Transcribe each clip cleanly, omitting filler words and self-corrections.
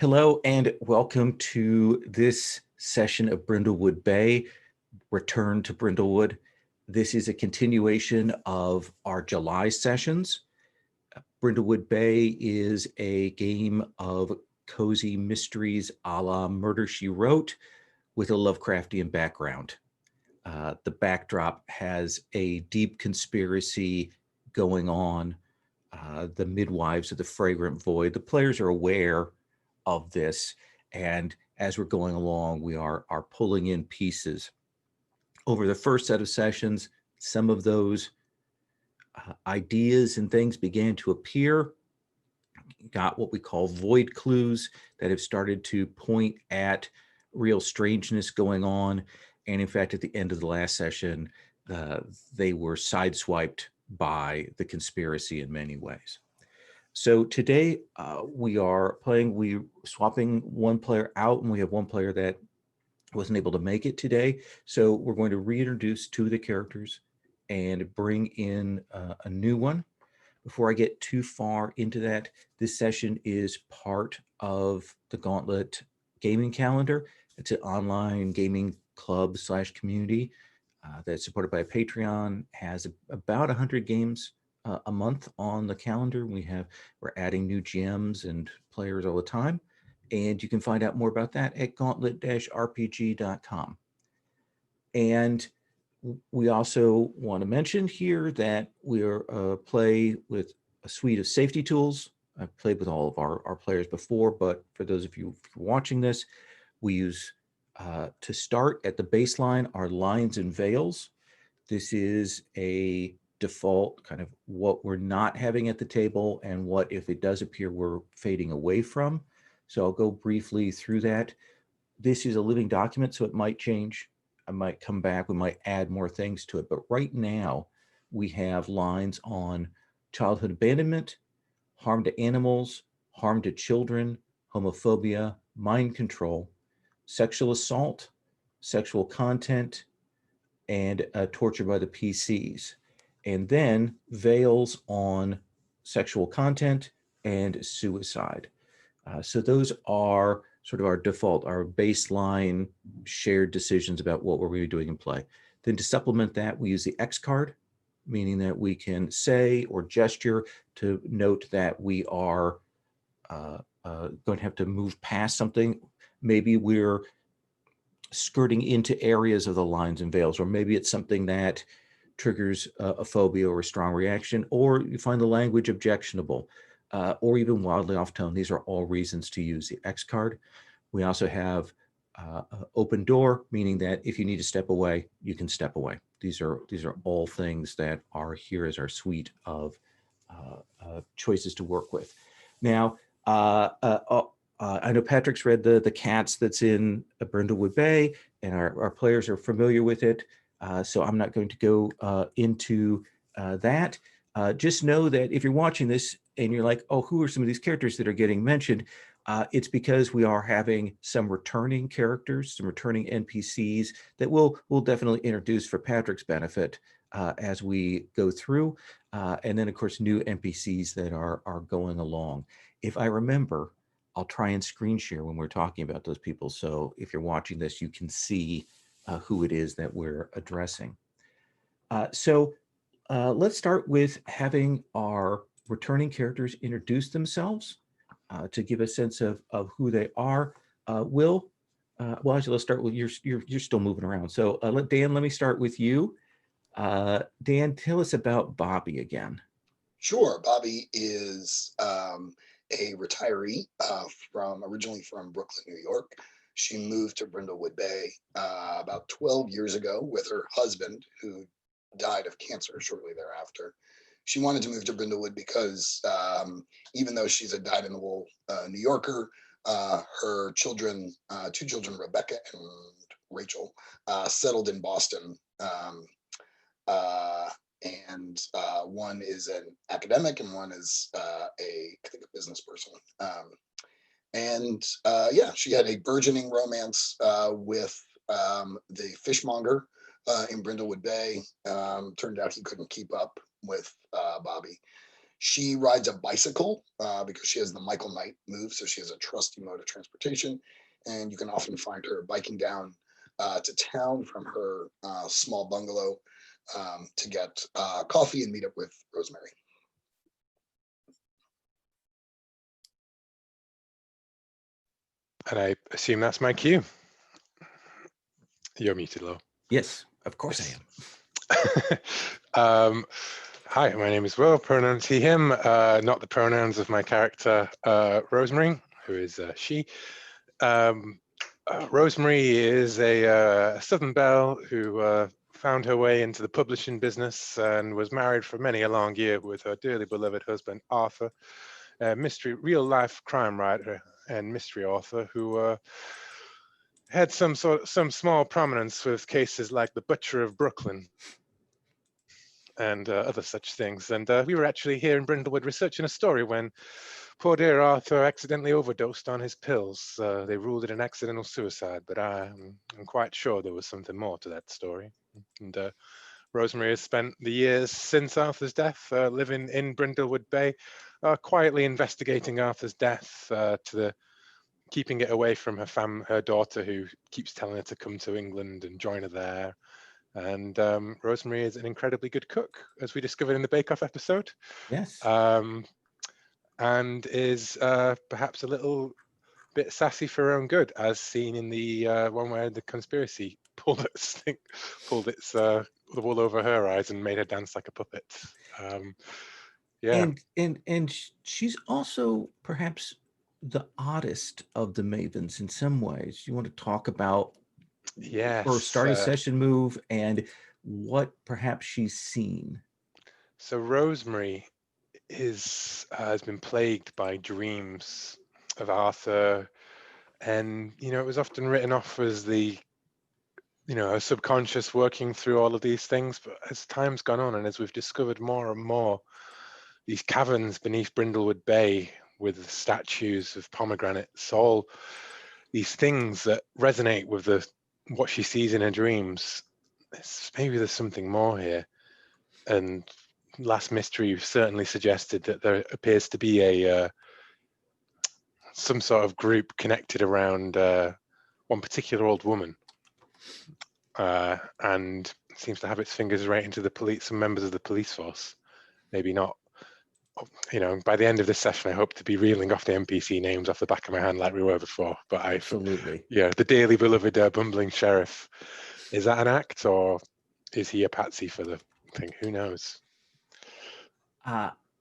Hello and welcome to this session of Brindlewood Bay, Return to Brindlewood. This is a continuation of our July sessions. Brindlewood Bay is a game of cozy mysteries a la Murder, She Wrote with a Lovecraftian background. The backdrop has a deep conspiracy going on. The midwives of the fragrant void. The players are aware of this, and as we're going along, we are pulling in pieces. Over the first set of sessions, some of those ideas and things began to appear. Got what we call void clues that have started to point at real strangeness going on. And in fact, at the end of the last session, they were sideswiped by the conspiracy in many ways. So today we're swapping one player out, and we have one player that wasn't able to make it today. So we're going to reintroduce two of the characters and bring in a new one. Before I get too far into that, this session is part of the Gauntlet gaming calendar. It's an online gaming club / community that's supported by a Patreon, has about 100 games a month on the calendar. We're adding new GMs and players all the time. And you can find out more about that at gauntlet-rpg.com. And we also want to mention here that we're play with a suite of safety tools. I've played with all of our players before, but for those of you watching this, we use to start at the baseline our lines and veils. This is a default kind of what we're not having at the table and what, if it does appear, we're fading away from. So I'll go briefly through that. This is a living document, so it might change. I might come back, we might add more things to it. But right now, we have lines on childhood abandonment, harm to animals, harm to children, homophobia, mind control, sexual assault, sexual content, and torture by the PCs. And then veils on sexual content and suicide. So those are sort of our default, our baseline shared decisions about what we're really doing in play. Then to supplement that, we use the X card, meaning that we can say or gesture to note that we are going to have to move past something. Maybe we're skirting into areas of the lines and veils, or maybe it's something that triggers a phobia or a strong reaction, or you find the language objectionable, or even wildly off tone. These are all reasons to use the X card. We also have open door, meaning that if you need to step away, you can step away. These are all things that are here as our suite of choices to work with. Now, I know Patrick's read the cats that's in Brindlewood Bay, and our players are familiar with it. So I'm not going to go into that. Just know that if you're watching this and you're like, oh, who are some of these characters that are getting mentioned? It's because we are having some returning characters, some returning NPCs that we'll definitely introduce for Patrick's benefit as we go through. And then, of course, new NPCs that are going along. If I remember, I'll try and screen share when we're talking about those people. So if you're watching this, you can see who it is that we're addressing. So let's start with having our returning characters introduce themselves to give a sense of who they are. Will, well, actually, let's start with you're still moving around. So let me start with you. Dan, tell us about Bobby again. Sure. Bobby is a retiree originally from Brooklyn, New York. She moved to Brindlewood Bay about 12 years ago with her husband, who died of cancer shortly thereafter. She wanted to move to Brindlewood because even though she's a dyed-in-the-wool New Yorker, her children, two children, Rebecca and Rachel, settled in Boston. And one is an academic and one is I think a business person. Yeah, she had a burgeoning romance with the fishmonger in Brindlewood Bay. Turned out he couldn't keep up with Bobby. She rides a bicycle because she has the Michael Knight move, so she has a trusty mode of transportation, and you can often find her biking down to town from her small bungalow to get coffee and meet up with Rosemary. And I assume that's my cue. You're muted, Lo. Yes, of course Yes. I am. Hi, my name is Will, pronouns he, him, not the pronouns of my character, Rosemary, who is she. Rosemary is a Southern belle who found her way into the publishing business and was married for many a long year with her dearly beloved husband, Arthur, a real-life crime writer and mystery author who had some small prominence with cases like the Butcher of Brooklyn and other such things. And we were actually here in Brindlewood researching a story when poor dear Arthur accidentally overdosed on his pills. They ruled it an accidental suicide, but I'm quite sure there was something more to that story. And Rosemary has spent the years since Arthur's death living in Brindlewood Bay, quietly investigating Arthur's death, keeping it away from her daughter, who keeps telling her to come to England and join her there. And Rosemary is an incredibly good cook, as we discovered in the Bake Off episode. Yes. And is perhaps a little bit sassy for her own good, as seen in the one where the conspiracy pulled its the wool over her eyes and made her dance like a puppet. Yeah. And she's also perhaps the oddest of the mavens in some ways. You want to talk about Yes. her start a session move and what perhaps she's seen? So Rosemary has been plagued by dreams of Arthur, and it was often written off as her subconscious working through all of these things. But as time's gone on, and as we've discovered more and more, these caverns beneath Brindlewood Bay with statues of pomegranates, all these things that resonate with what she sees in her dreams. Maybe there's something more here. And Last Mystery certainly suggested that there appears to be some sort of group connected around one particular old woman, and seems to have its fingers right into some members of the police force. Maybe not. By the end of this session, I hope to be reeling off the NPC names off the back of my hand like we were before. But Absolutely. The dearly beloved bumbling sheriff. Is that an act, or is he a patsy for the thing? Who knows?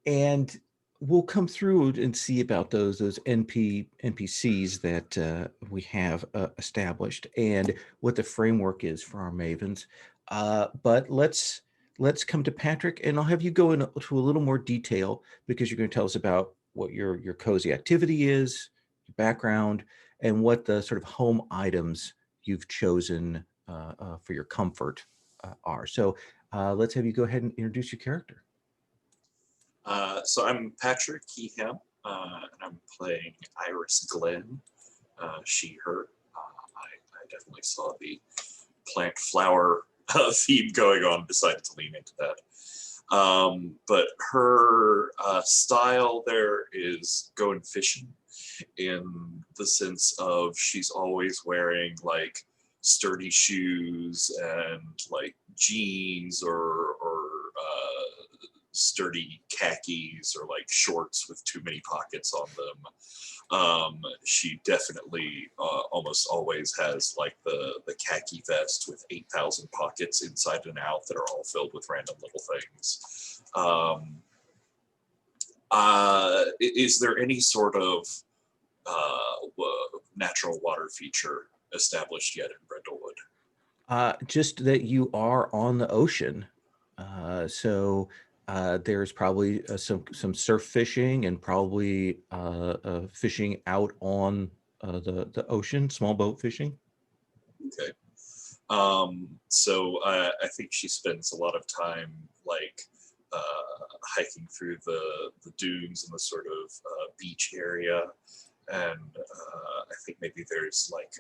And we'll come through and see about those NPCs that we have established and what the framework is for our mavens. But let's come to Patrick, and I'll have you go into a little more detail because you're going to tell us about what your cozy activity is, your background, and what the sort of home items you've chosen for your comfort are. So let's have you go ahead and introduce your character. So I'm Patrick Keeham, and I'm playing Iris Glenn, she, her. I definitely saw the plant flower theme going on, decided to lean into that. But her style there is going fishing, in the sense of she's always wearing like sturdy shoes and like jeans or sturdy khakis or like shorts with too many pockets on them. She definitely almost always has like the khaki vest with 8,000 pockets inside and out that are all filled with random little things. Is there any sort of natural water feature established yet in Brindlewood? Just that you are on the ocean. So there's probably some surf fishing and probably fishing out on the ocean, small boat fishing. Okay. So I think she spends a lot of time like hiking through the dunes and the sort of beach area. And I think maybe there's like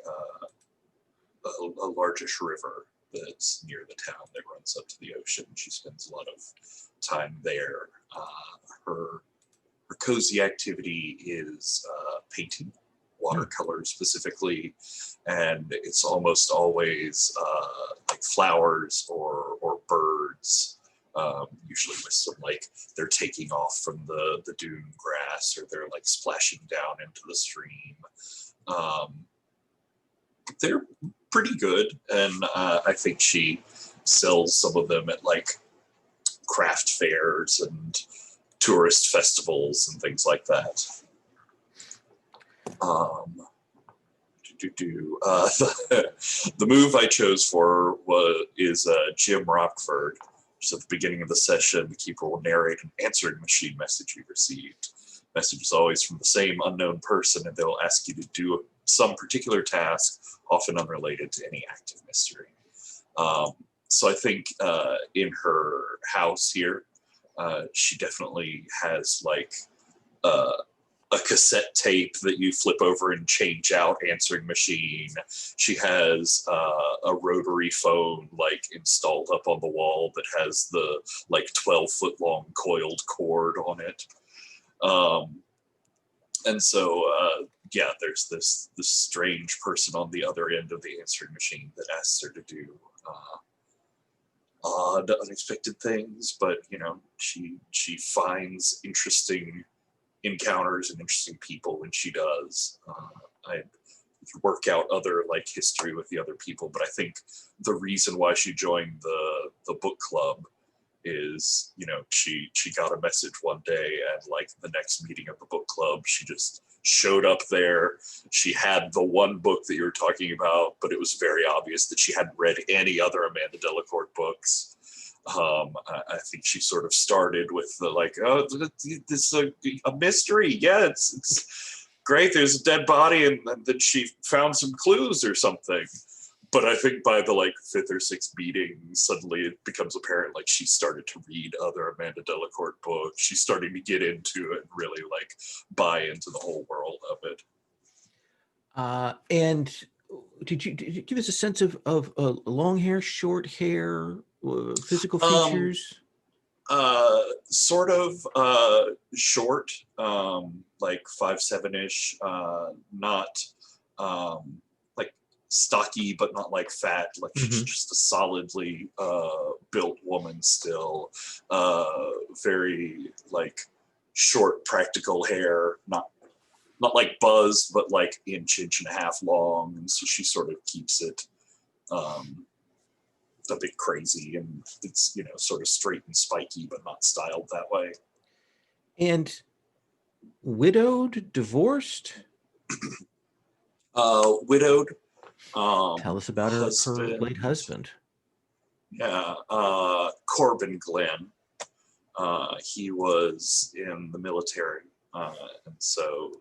a largish river that's near the town that runs up to the ocean. She spends a lot of time there. Her cozy activity is painting, watercolor specifically, and it's almost always like flowers or birds, usually with some like they're taking off from the dune grass, or they're like splashing down into the stream. They're pretty good, and I think she sells some of them at like craft fairs and tourist festivals and things like that. The move I chose for is Jim Rockford. Just at the beginning of the session, the keeper will narrate an answering machine message you received. Message is always from the same unknown person, and they'll ask you to do some particular task, often unrelated to any active mystery. So I think in her house here, she definitely has like a cassette tape that you flip over and change out answering machine. She has a rotary phone like installed up on the wall that has the like 12-foot long coiled cord on it. And so, yeah, there's this strange person on the other end of the answering machine that asks her to do odd, unexpected things, but you know, she finds interesting encounters and interesting people when she does. I work out other like history with the other people, but I think the reason why she joined the book club is, you know, she got a message one day, and like the next meeting of the book club, she just showed up there. She had the one book that you were talking about, but it was very obvious that she hadn't read any other Amanda Delacourt books. I think she sort of started with the like, oh, this is a mystery. Yeah, it's great. There's a dead body, and then she found some clues or something. But I think by the like 5th or 6th meeting, suddenly it becomes apparent like she started to read other Amanda Delacourt books. She's starting to get into it and really like buy into the whole world of it. And did you give us a sense of long hair, short hair, physical features? Sort of short, like 5'7"-ish, not like stocky, but not like fat. Like she's just a solidly built woman still. Very like short, practical hair, not like buzzed, but like inch and a half long. And so she sort of keeps it a bit crazy, and it's, you know, sort of straight and spiky, but not styled that way. And widowed, divorced? Widowed. Tell us about her late husband. Yeah, Corbin Glenn. He was in the military, and so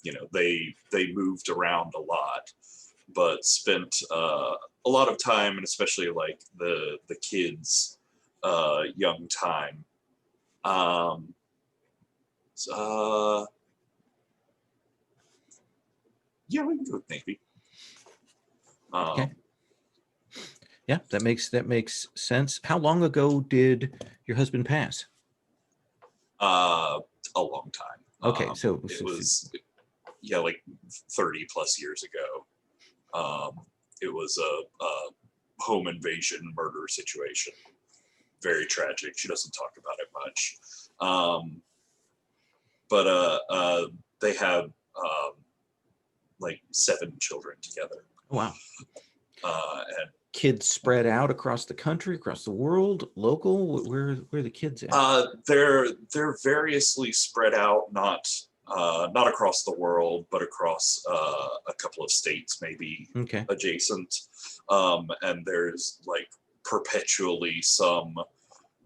you know, they moved around a lot, but spent a lot of time, and especially like the kids' young time. Yeah, we can go with Navy. Okay. Yeah, that makes sense. How long ago did your husband pass? A long time. Okay, so it was, yeah, like 30 plus years ago. It was a home invasion murder situation. Very tragic. She doesn't talk about it much. But they have like 7 children together. Wow. And kids spread out across the country, across the world, local? Where are the kids at? They're variously spread out, not across the world, but across a couple of states, maybe adjacent. And there's like perpetually some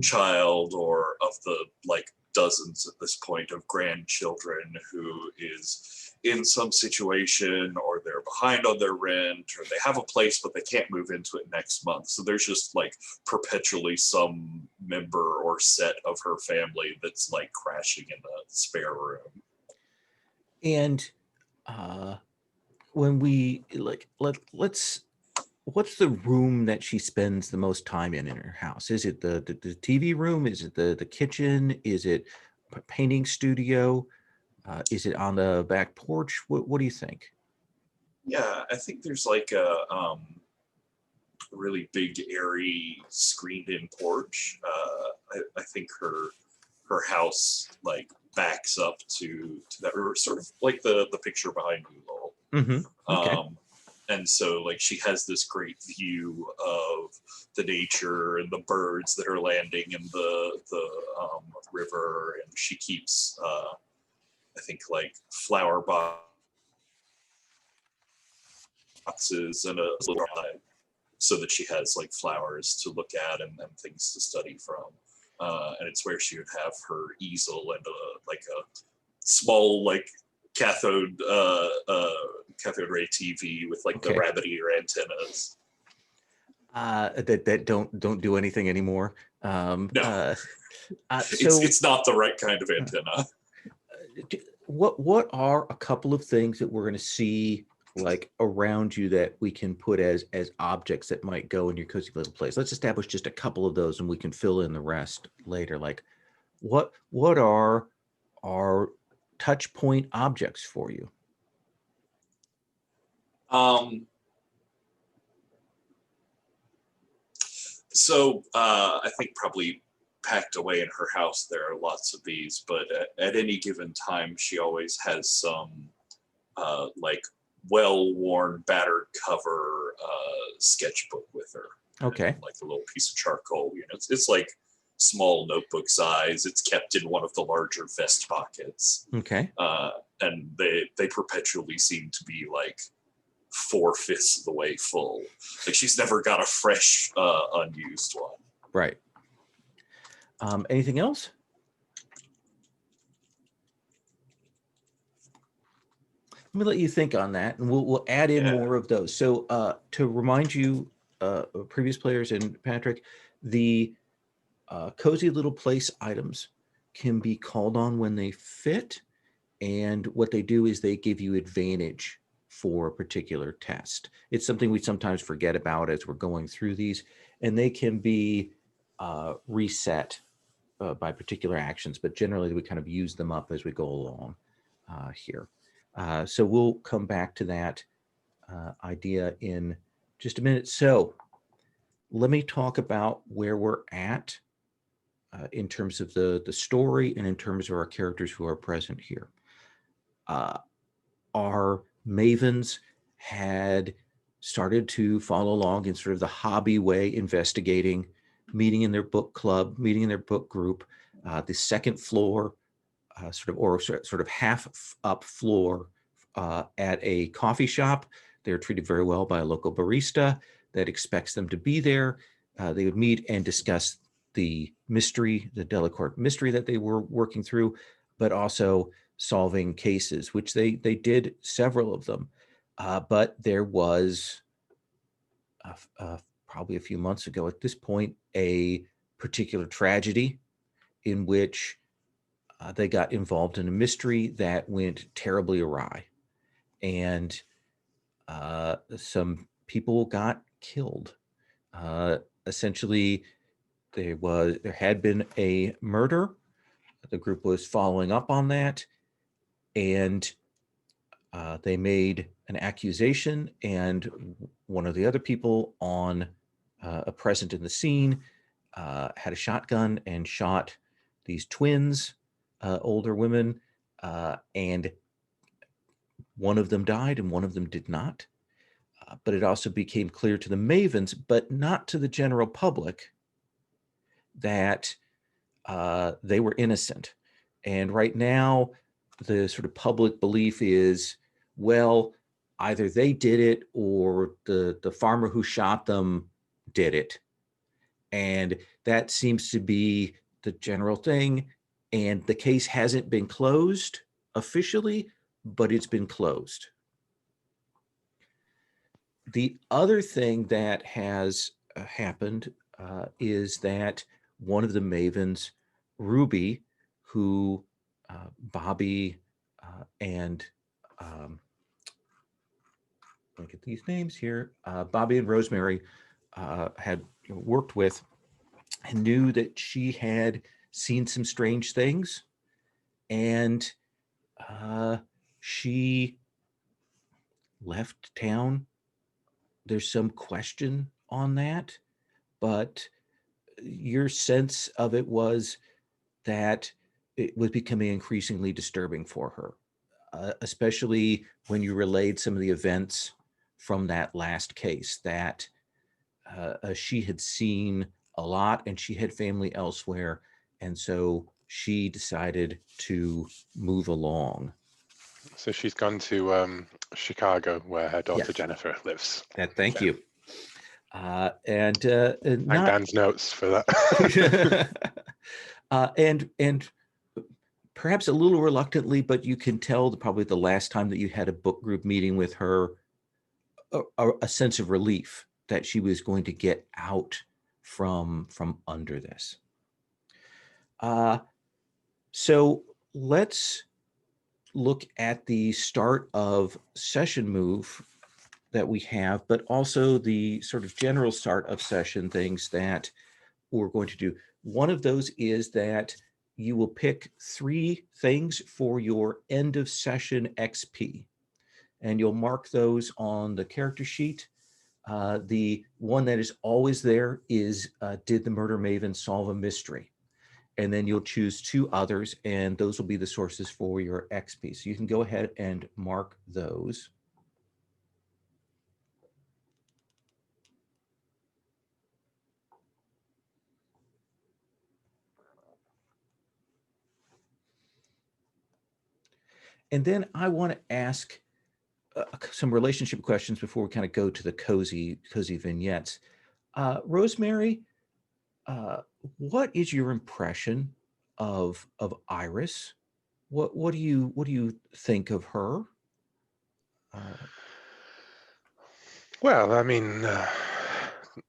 child, or of the like dozens at this point of grandchildren, who is in some situation, or they're behind on their rent, or they have a place but they can't move into it next month. So there's just like perpetually some member or set of her family that's like crashing in the spare room. And when we like let's what's the room that she spends the most time in her house? Is it the TV room? Is it the kitchen? Is it a painting studio? Is it on the back porch? What do you think? Yeah, I think there's like a really big, airy, screened-in porch. I think her house like backs up to that, or sort of like the picture behind you, Lowell. Mm-hmm. Okay. And so like she has this great view of the nature and the birds that are landing in the river, and she keeps I think like flower boxes and a little so that she has like flowers to look at and things to study from. And it's where she would have her easel and like a small like cathode ray TV with like the rabbit ear antennas. That don't do anything anymore. No, so it's not the right kind of antenna. What are a couple of things that we're going to see like around you that we can put as objects that might go in your cozy little place? Let's establish just a couple of those and we can fill in the rest later. Like what are our touch point objects for you? So I think probably packed away in her house there are lots of these, but at any given time she always has some like well-worn, battered cover sketchbook with her. Okay. And, like a little piece of charcoal. You know, it's like small notebook size. It's kept in one of the larger vest pockets. Okay. And they perpetually seem to be like 4/5 of the way full. Like she's never got a fresh, unused one. Right. Anything else? Let me let you think on that, and we'll add in more of those. So to remind you, previous players and Patrick, the cozy little place items can be called on when they fit, and what they do is they give you advantage for a particular test. It's something we sometimes forget about as we're going through these, and they can be reset by particular actions, but generally we kind of use them up as we go along here. So we'll come back to that idea in just a minute. So let me talk about where we're at in terms of the story and in terms of our characters who are present here. Our mavens had started to follow along in sort of the hobby way, investigating, meeting in their book club, meeting in their book group. The second floor, sort of half up floor at a coffee shop. They're treated very well by a local barista that expects them to be there. They would meet and discuss the mystery, the Delacourt mystery that they were working through, but also solving cases, which they did several of them. But there was probably a few months ago at this point, a particular tragedy in which they got involved in a mystery that went terribly awry. And some people got killed. Essentially, there had been a murder. The group was following up on that, and they made an accusation. And one of the other people present in the scene had a shotgun and shot these twins, older women, and one of them died and one of them did not. But it also became clear to the mavens, but not to the general public, that they were innocent. And right now, the sort of public belief is, well, either they did it or the farmer who shot them did it. And that seems to be the general thing. And the case hasn't been closed officially, but it's been closed. The other thing that has happened is that one of the mavens, Ruby, who Bobby and look at these names here. Bobby and Rosemary had worked with and knew that she had seen some strange things, and she left town. There's some question on that, but your sense of it was that it was becoming increasingly disturbing for her, especially when you relayed some of the events from that last case, that she had seen a lot and she had family elsewhere. And so she decided to move along. So she's gone to Chicago, where her daughter Yes. Jennifer lives. Thank you. And Thank not Dan's notes for that. and perhaps a little reluctantly, but you can tell probably the last time that you had a book group meeting with her, a sense of relief that she was going to get out from under this. So let's look at the start of session move that we have, but also the sort of general start of session things that we're going to do. One of those is that you will pick 3 things for your end of session XP, and you'll mark those on the character sheet. The one that is always there is, did the murder maven solve a mystery? And then you'll choose 2 others, and those will be the sources for your XP. So you can go ahead and mark those. And then I want to ask some relationship questions before we kind of go to the cozy vignettes. Rosemary, what is your impression of Iris? What do you think of her? Well, I mean,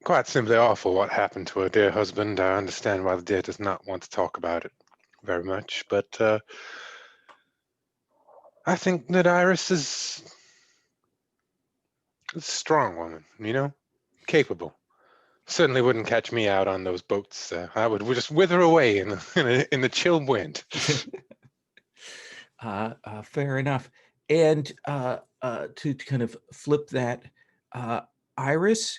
quite simply awful what happened to her dear husband. I understand why the dear does not want to talk about it very much, but I think that Iris is a strong woman, capable. Certainly wouldn't catch me out on those boats. I would just wither away in the chill wind. Fair enough. And to kind of flip that, Iris,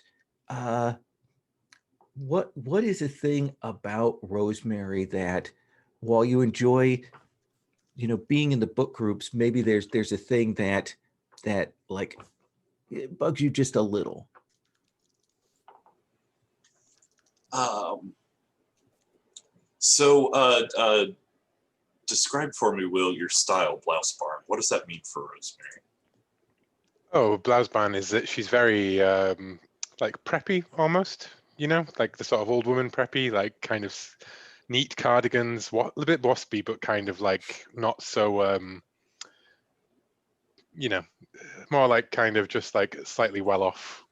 what is a thing about Rosemary that, while you enjoy, being in the book groups, maybe there's a thing that like it bugs you just a little? So describe for me, Will, your style, blouse barn. What does that mean for Rosemary? Oh, Blouseband is that she's very like preppy almost, like the sort of old woman preppy, like kind of neat cardigans, a bit waspy, but kind of like not so, more like kind of just like slightly well off,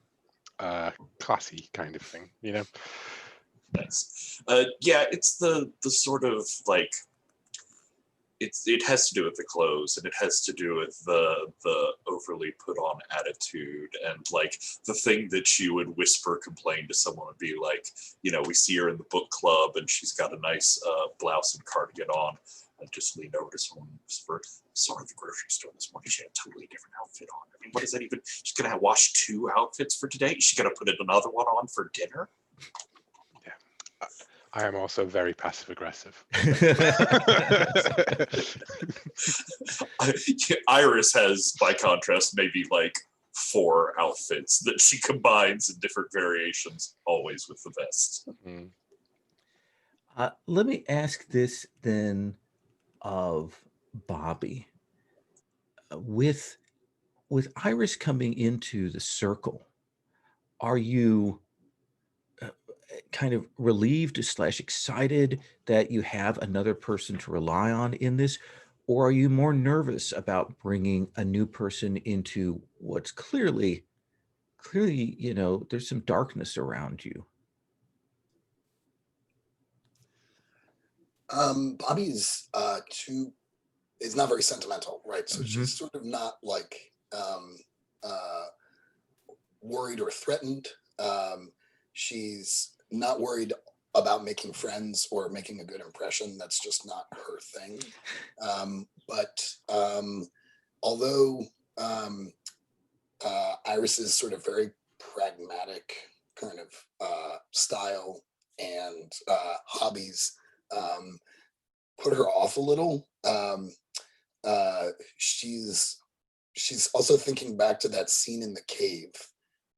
classy kind of thing, Nice. Yeah, it's the sort of like, it has to do with the clothes, and it has to do with the overly put on attitude, and like the thing that she would whisper complain to someone would be like, we see her in the book club and she's got a nice blouse and cardigan on, and just lean over to someone and whisper, saw her at the grocery store this morning, she had a totally different outfit on. I mean, what is that even? She's gonna wash 2 outfits for today? She's gonna put another one on for dinner? I am also very passive aggressive. Iris has, by contrast, maybe like 4 outfits that she combines in different variations, always with the vest. Mm. Let me ask this then of Bobby. With Iris coming into the circle, are you kind of relieved / excited that you have another person to rely on in this, or are you more nervous about bringing a new person into what's clearly there's some darkness around you? Bobby's is not very sentimental, right? So Mhm. she's sort of not like worried or threatened. She's not worried about making friends or making a good impression. That's just not her thing. But although Iris's sort of very pragmatic kind of style and hobbies put her off a little, she's also thinking back to that scene in the cave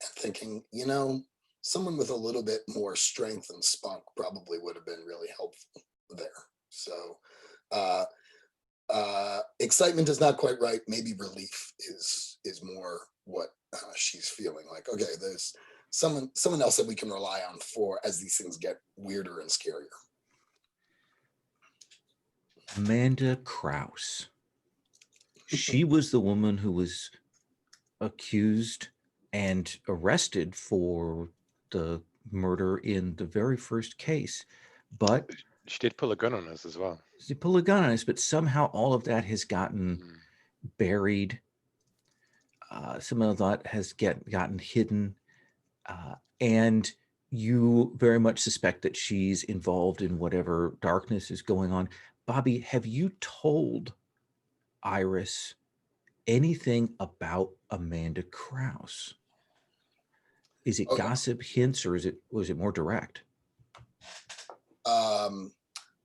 and thinking, you know, someone with a little bit more strength and spunk probably would have been really helpful there. So excitement is not quite right. Maybe relief is more what she's feeling. Like, okay, there's someone else that we can rely on for as these things get weirder and scarier. Amanda Krause. She was the woman who was accused and arrested for the murder in the very first case. But She did pull a gun on us as well. she pulled a gun on us, but somehow all of that has gotten buried. Some of that has gotten hidden. And you very much suspect that she's involved in whatever darkness is going on. Bobby, have you told Iris anything about Amanda Krause? Is it gossip, hints, or was it more direct?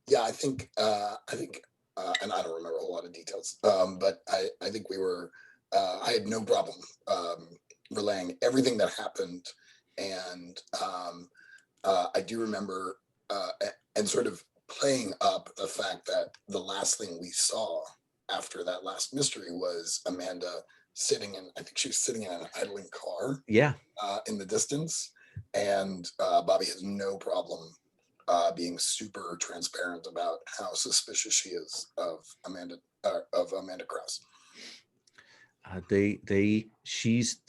Yeah, I think, and I don't remember a whole lot of details, but I think we were, I had no problem relaying everything that happened. And I do remember and sort of playing up the fact that the last thing we saw after that last mystery was Amanda sitting in, I think she was sitting in an idling car. Yeah. In the distance. And Bobby has no problem being super transparent about how suspicious she is of Amanda Krause. She's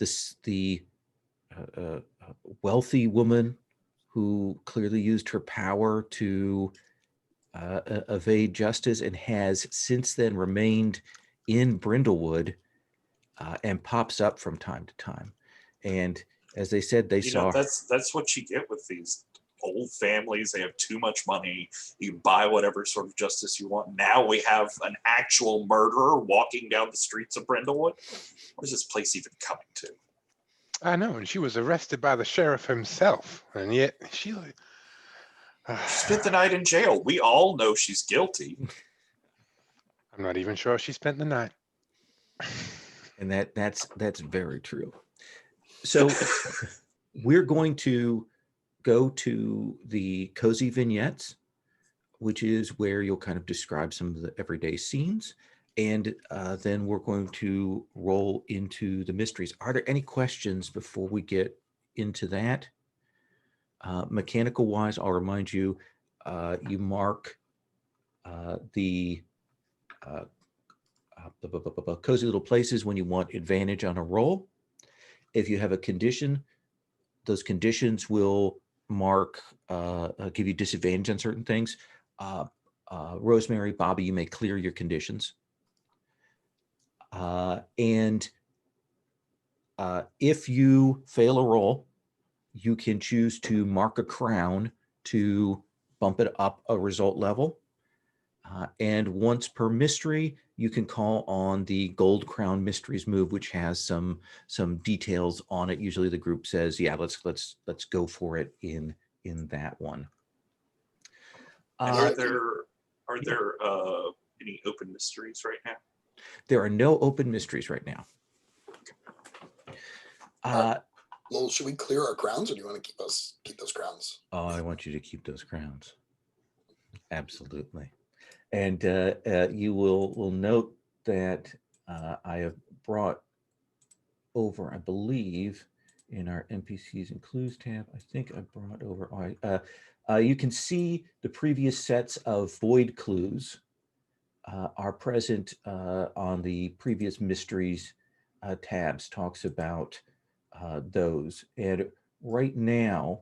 the wealthy woman who clearly used her power to evade justice and has since then remained in Brindlewood and pops up from time to time. And as they said, they saw that's what you get with these old families. They have too much money. You buy whatever sort of justice you want. Now we have an actual murderer walking down the streets of Brindlewood. What is this place even coming to? I know, and she was arrested by the sheriff himself, and yet she spent the night in jail. We all know she's guilty. I'm not even sure she spent the night. And that's very true. So we're going to go to the cozy vignettes, which is where you'll kind of describe some of the everyday scenes. And then we're going to roll into the mysteries. Are there any questions before we get into that? Mechanical wise, I'll remind you, you mark the cozy little places when you want advantage on a roll. If you have a condition, those conditions will mark, give you disadvantage on certain things. Rosemary, Bobby, you may clear your conditions. And if you fail a roll, you can choose to mark a crown to bump it up a result level. And once per mystery, you can call on the Gold Crown Mysteries move, which has some details on it. Usually the group says, yeah, let's go for it in that one. Are there any open mysteries right now? There are no open mysteries right now. Well, should we clear our crowns, or do you want to keep those crowns? Oh, I want you to keep those crowns. Absolutely. And you will note that I have brought over, I believe, in our NPCs and Clues tab, I think I brought over, you can see the previous sets of void clues are present on the previous mysteries tabs, talks about those. And right now,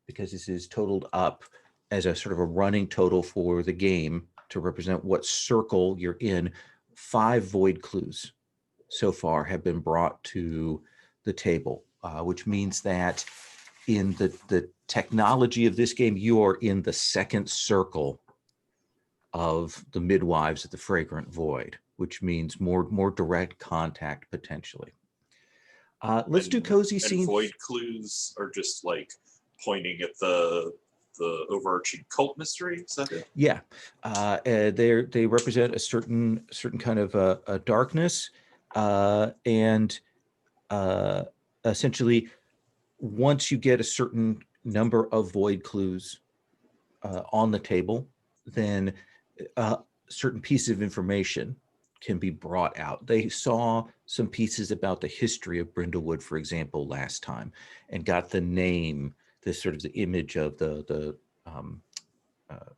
because this is totaled up as a sort of a running total for the game to represent what circle you're in, 5 void clues so far have been brought to the table, which means that in the technology of this game, you are in the second circle of the midwives of the Fragrant Void, which means more direct contact potentially. Let's do cozy And scenes. void clues are just like pointing at the overarching cult mystery. Is that it? Yeah, they represent a certain kind of a darkness, and essentially, once you get a certain number of void clues on the table, then certain pieces of information can be brought out. They saw some pieces about the history of Brindlewood, for example, last time, and got the name, this sort of the image of the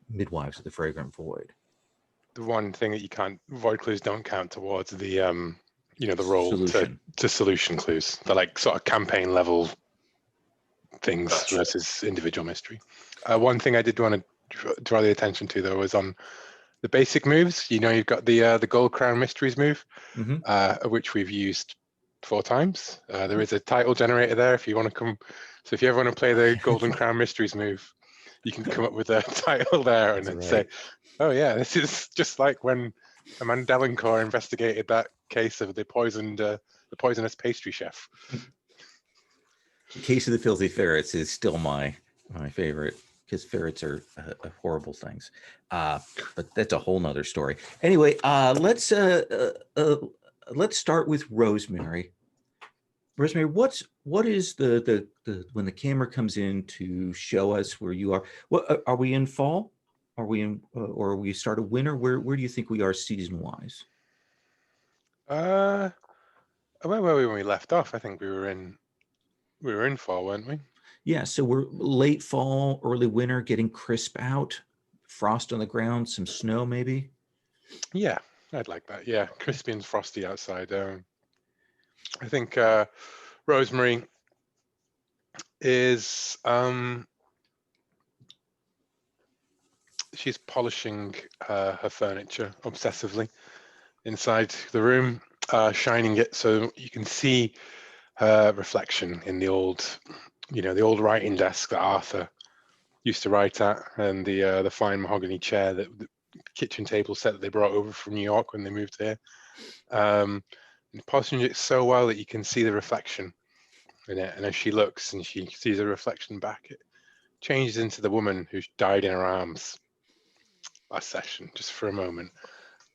midwives of the Fragrant Void. The one thing that you can't, void clues don't count towards the you know, the roll Solution. to solution clues. They're like sort of campaign level things Gotcha. versus individual mystery. One thing I did want to draw the attention to though was on the basic moves. You know, you've got the Gold Crown Mysteries move, which we've used 4 times. There is a title generator there if you want to come. So if you ever want to play the Golden Crown Mysteries move, you can come up with a title there and then say, oh yeah, this is just like when Amanda Dellencourt investigated that case of the poisonous pastry chef. The Case of the Filthy Ferrets is still my favorite, because ferrets are horrible things. But that's a whole nother story. Anyway, let's start with Rosemary. Rosemary, what is the when the camera comes in to show us where you are? What are we in fall? Are we in or are we start of winter? Where do you think we are season wise? Where were we when we left off? I think we were in fall, weren't we? Yeah, so we're late fall, early winter, getting crisp out, frost on the ground, some snow maybe. Yeah, I'd like that. Yeah, crispy and frosty outside. I think Rosemary is she's polishing her furniture obsessively inside the room, shining it so you can see her reflection in the old, you know, the old writing desk that Arthur used to write at, and the fine mahogany chair, the kitchen table set that they brought over from New York when they moved here. And polishing it so well that you can see the reflection in it, and as she looks and she sees a reflection back, it changes into the woman who's died in her arms last session, just for a moment.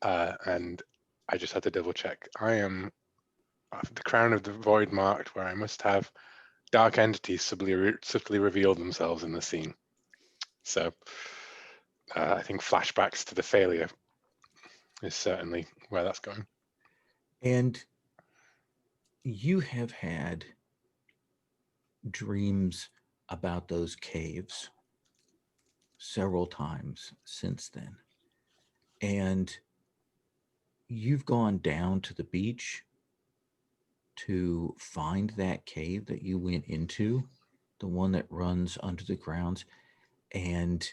And I just had to double check. I am the crown of the void marked, where I must have dark entities subtly reveal themselves in the scene. So I think flashbacks to the failure is certainly where that's going. And you have had dreams about those caves several times since then. And you've gone down to the beach to find that cave that you went into, the one that runs under the grounds, and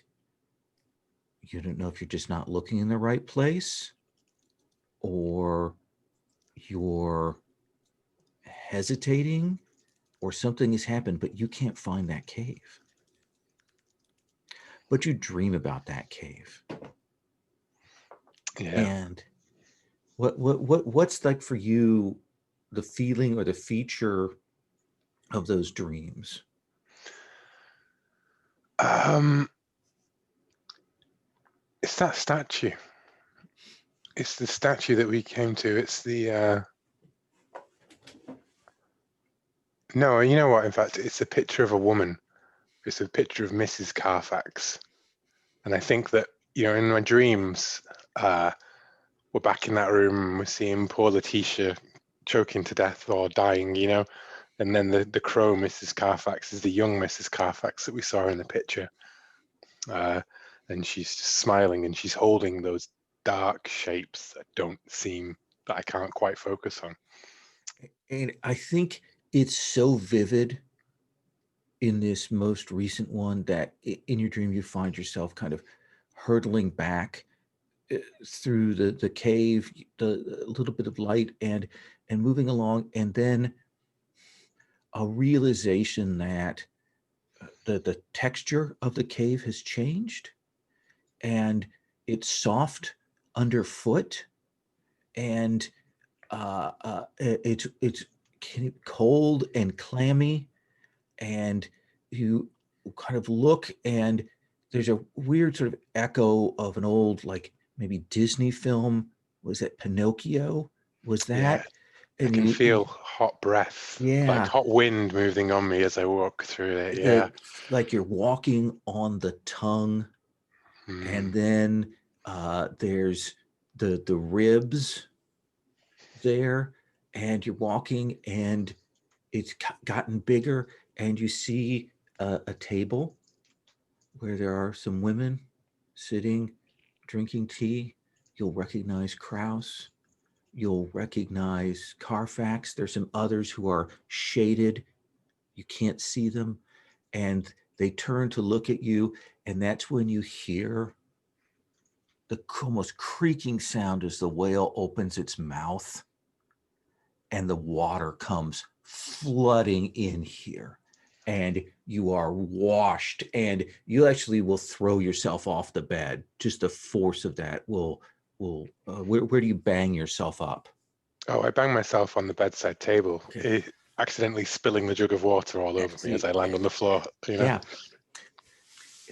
you don't know if you're just not looking in the right place or you're hesitating or something has happened, but you can't find that cave. But you dream about that cave. Yeah. And what's like for you the feeling or the feature of those dreams? It's that statue. It's the statue that we came to. It's the no, you know what? In fact, it's a picture of a woman. It's a picture of Mrs. Carfax. And I think that, you know, in my dreams, we're back in that room and we're seeing poor Letitia choking to death or dying, you know. And then the crow Mrs. Carfax is the young Mrs. Carfax that we saw in the picture. And she's just smiling and she's holding those dark shapes that I can't quite focus on. And I think it's so vivid in this most recent one that in your dream you find yourself kind of hurtling back through the cave, the little bit of light and moving along, and then a realization that the texture of the cave has changed, and it's soft underfoot, and it's cold and clammy, and you kind of look, and there's a weird sort of echo of an old, like maybe Disney film. Was it Pinocchio? Was Yeah, that? I And can feel hot breath, like yeah, hot wind moving on me as I walk through it. Yeah. like you're walking on the tongue, and Mm. then there's the ribs there, and you're walking, and it's gotten bigger, and you see a table where there are some women sitting drinking tea. You'll recognize Kraus. You'll recognize Carfax. There's some others who are shaded. You can't see them. And they turn to look at you. And that's when you hear the almost creaking sound as the whale opens its mouth and the water comes flooding in here. And you are washed, and you actually will throw yourself off the bed. Just the force of that will where do you bang yourself up? Oh, I bang myself on the bedside table, Okay. accidentally spilling the jug of water all over me as I land on the floor. Yeah,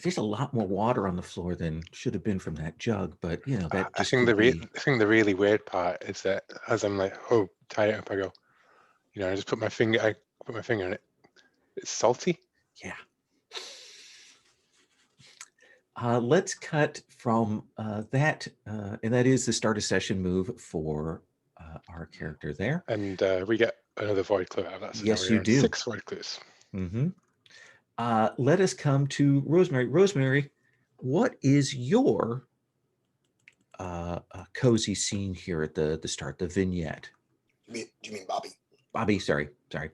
there's a lot more water on the floor than should have been from that jug, but that I just think could be. I think the really weird part is that as I'm like, oh, tie it up, I go, I just put my finger, in it. It's salty. Yeah. Let's cut from that, and that is the start a session move for our character there. And we get another void clue out of that. So Yes, now you we're on do. 6 void clues. Mm-hmm. Let us come to Rosemary. Rosemary, what is your cozy scene here at the start, the vignette? Do you mean Bobby? Bobby, sorry. Okay.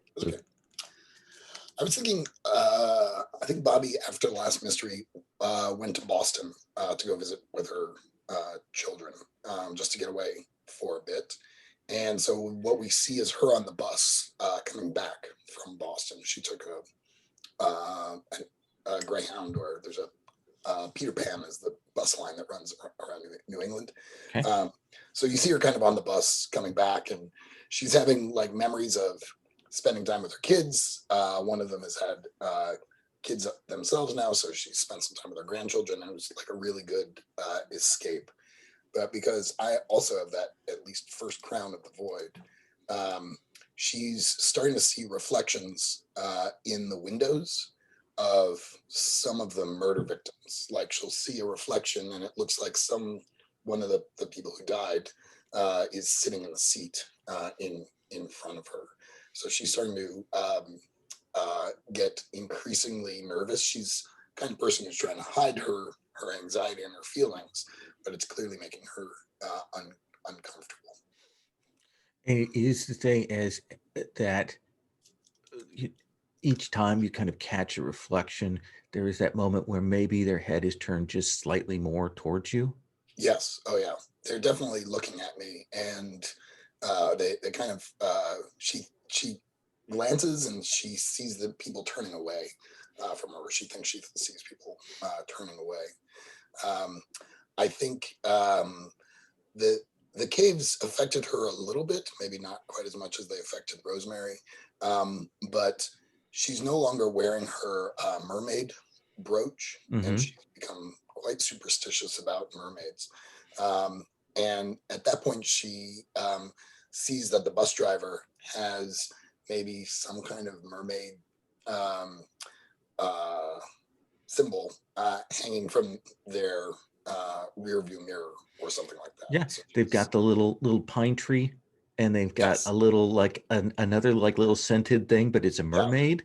I was thinking, I think Bobby, after the last mystery, went to Boston to go visit with her children, just to get away for a bit. And so what we see is her on the bus coming back from Boston. She took a Greyhound, or there's a Peter Pan is the bus line that runs around New England. Okay. So you see her kind of on the bus coming back, and she's having like memories of spending time with her kids. One of them has had kids themselves now, so she spent some time with her grandchildren, and it was like a really good escape. But because I also have that at least first crown of the void, she's starting to see reflections in the windows of some of the murder victims. Like she'll see a reflection, and it looks like one of the people who died is sitting in the seat in front of her. So she's starting to get increasingly nervous. She's the kind of person who's trying to hide her anxiety and her feelings, but it's clearly making her uncomfortable. And it is the thing as that each time you kind of catch a reflection, there is that moment where maybe their head is turned just slightly more towards you. Yes. Oh yeah. They're definitely looking at me, and they kind of she glances, and she sees the people turning away from her. She thinks she sees people turning away. I think the caves affected her a little bit, maybe not quite as much as they affected Rosemary, but she's no longer wearing her mermaid brooch, Mm-hmm. and she's become quite superstitious about mermaids. And at that point, she sees that the bus driver has maybe some kind of mermaid symbol hanging from their rear view mirror or something like that. Yeah, So they've got the little pine tree, and they've got yes. a little like another like little scented thing, but it's a mermaid,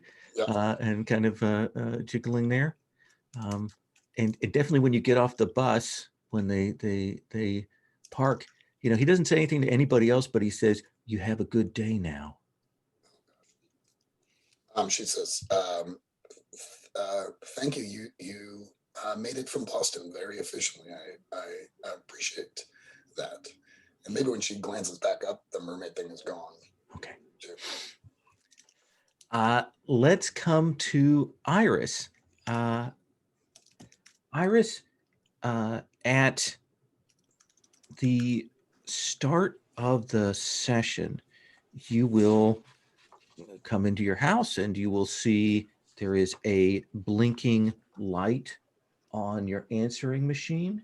and kind of jiggling there. And definitely when you get off the bus, when they park, he doesn't say anything to anybody else, but he says, "You have a good day now." She says, "Thank you. You made it from Boston very efficiently. I appreciate that." And maybe when she glances back up, the mermaid thing is gone. Okay. Let's come to Iris. Iris, at the start of the session, you will come into your house and you will see there is a blinking light on your answering machine.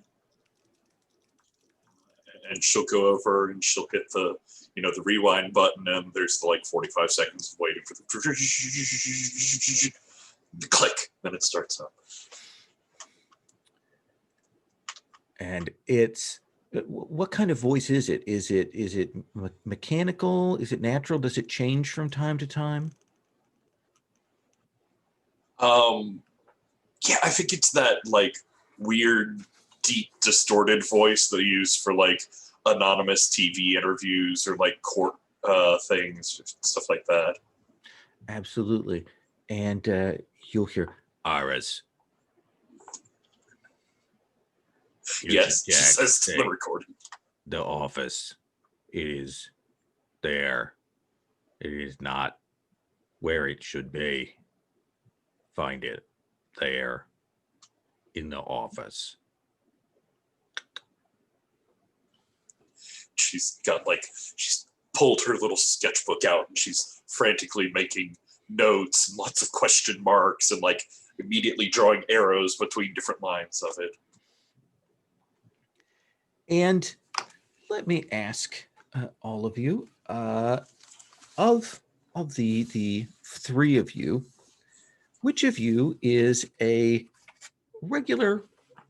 And she'll go over and she'll hit the, the rewind button, and there's the 45 seconds of waiting for the click, then it starts up. And it's, what kind of voice is it? Is it mechanical? Is it natural? Does it change from time to time? Yeah, I think it's that weird, deep, distorted voice they use for anonymous TV interviews or court things, stuff like that. Absolutely. And you'll hear, Iris. Yes, she says to the recording. The office, it is there. It is not where it should be. Find it there in the office. She's got she's pulled her little sketchbook out and she's frantically making notes and lots of question marks and immediately drawing arrows between different lines of it. And let me ask all of you, of the three of you, which of you is a regular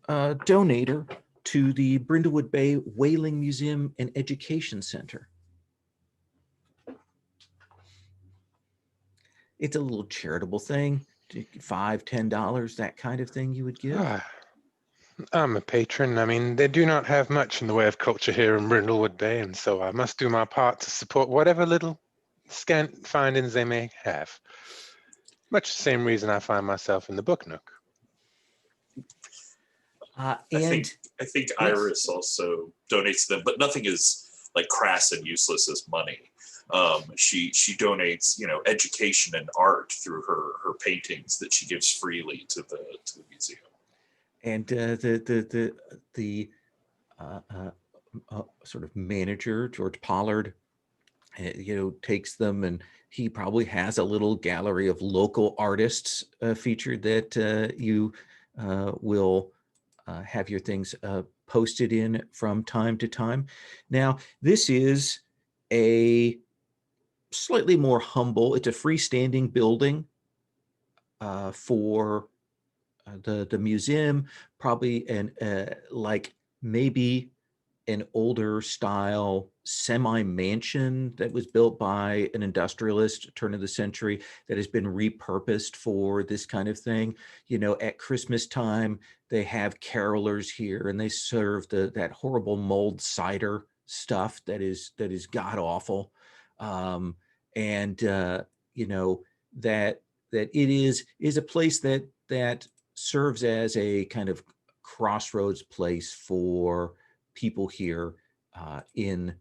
donator to the Brindlewood Bay Whaling Museum and Education Center? It's a little charitable thing, $5, $10, that kind of thing you would give. I'm a patron. I mean, they do not have much in the way of culture here in Brindlewood Bay, and so I must do my part to support whatever little scant findings they may have. Much the same reason I find myself in the book nook. I think Iris also donates them, but nothing is crass and useless as money. She donates, education and art through her paintings that she gives freely to the museum. And the sort of manager, George Pollard, takes them, and he probably has a little gallery of local artists featured that you will have your things posted in from time to time. Now, this is a slightly more humble, it's a freestanding building for the museum, probably maybe an older style semi-mansion that was built by an industrialist turn of the century that has been repurposed for this kind of thing. At Christmas time, they have carolers here and they serve that horrible mulled cider stuff that is god awful. That it is a place that serves as a kind of crossroads place for people here in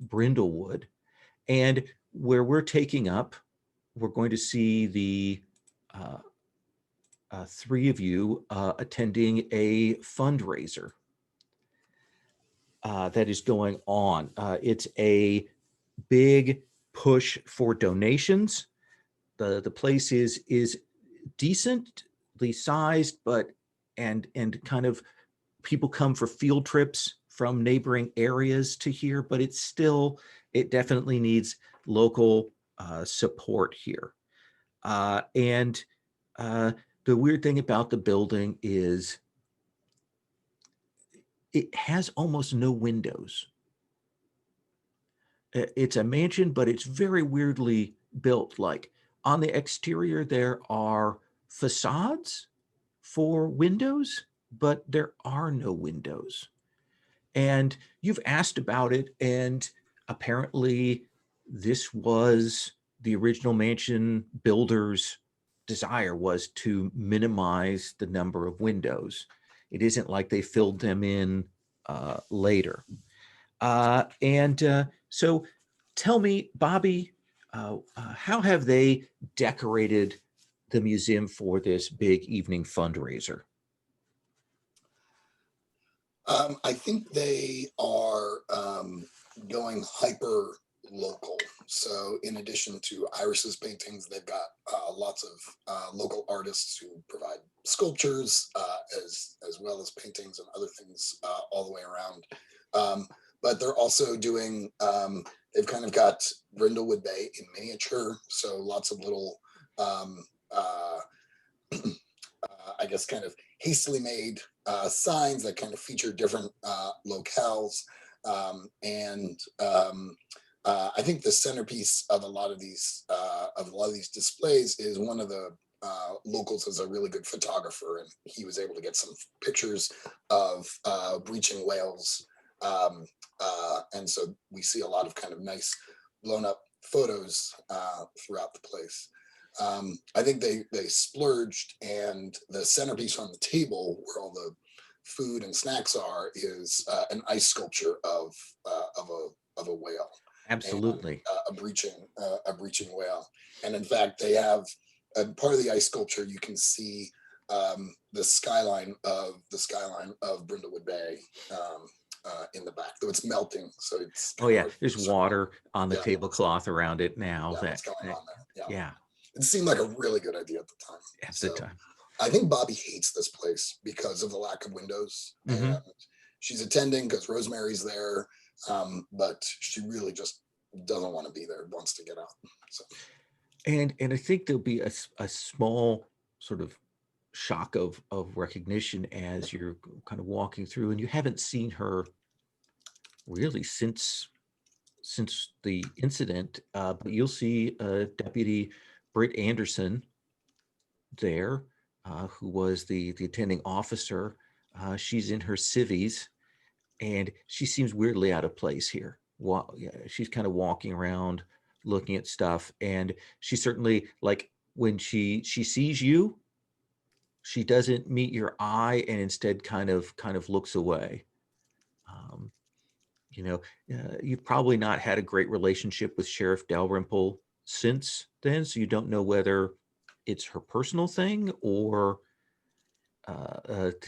Brindlewood. And where we're taking up, we're going to see the three of you attending a fundraiser that is going on. It's a big push for donations. The place is decently sized, but and kind of people come for field trips from neighboring areas to here, but it definitely needs local support here. And the weird thing about the building is it has almost no windows. It's a mansion, but it's very weirdly built. On the exterior, there are facades for windows, but there are no windows. And you've asked about it, and apparently this was the original mansion builder's desire, was to minimize the number of windows. It isn't like they filled them in later. So tell me, Bobby, How have they decorated the museum for this big evening fundraiser? I think they are going hyper local. So in addition to Iris's paintings, they've got lots of local artists who provide sculptures as well as paintings and other things all the way around. But they're also doing, they've kind of got Brindlewood Bay in miniature. So lots of little, I guess, kind of hastily made signs that kind of feature different locales. I think the centerpiece of a lot of these displays is one of the locals is a really good photographer, and he was able to get some pictures of breaching whales. And so we see a lot of kind of nice blown up photos throughout the place. I think they splurged, and the centerpiece on the table where all the food and snacks are is an ice sculpture of a whale. Absolutely. And, a breaching whale. And in fact, they have part of the ice sculpture. You can see the skyline of Brindlewood Bay in the back, though it's melting. So it's there's water on the tablecloth around it now. What's going on there? Yeah. It seemed like a really good idea at the time. At the time. I think Bobby hates this place because of the lack of windows. Mm-hmm. And she's attending because Rosemary's there, but she really just doesn't want to be there, wants to get out. So. And I think there'll be a small sort of shock of recognition as you're kind of walking through, and you haven't seen her really since the incident, but you'll see Deputy Britt Anderson there, who was the attending officer. She's in her civvies, and she seems weirdly out of place here. She's kind of walking around looking at stuff, and she certainly, like, when she sees you, she doesn't meet your eye and instead kind of looks away. You've probably not had a great relationship with Sheriff Dalrymple since then, so you don't know whether it's her personal thing or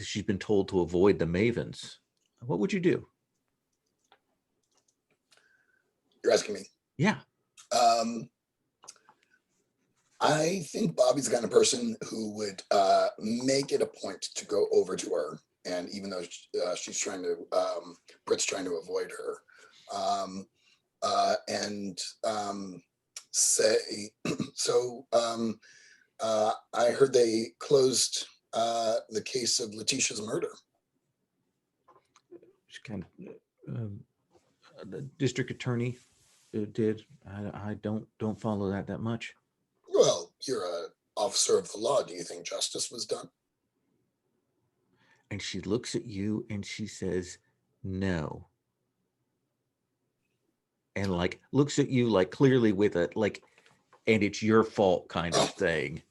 she's been told to avoid the Mavens. What would you do? You're asking me? Yeah. I think Bobby's the kind of person who would make it a point to go over to her, and even though she's trying to, Britt's trying to avoid her, and say, so I heard they closed the case of Letitia's murder. She kind of, the district attorney did. I don't follow that much. Well, you're an officer of the law. Do you think justice was done? And she looks at you and she says, no. And like looks at you like clearly with a like, and it's your fault kind of thing.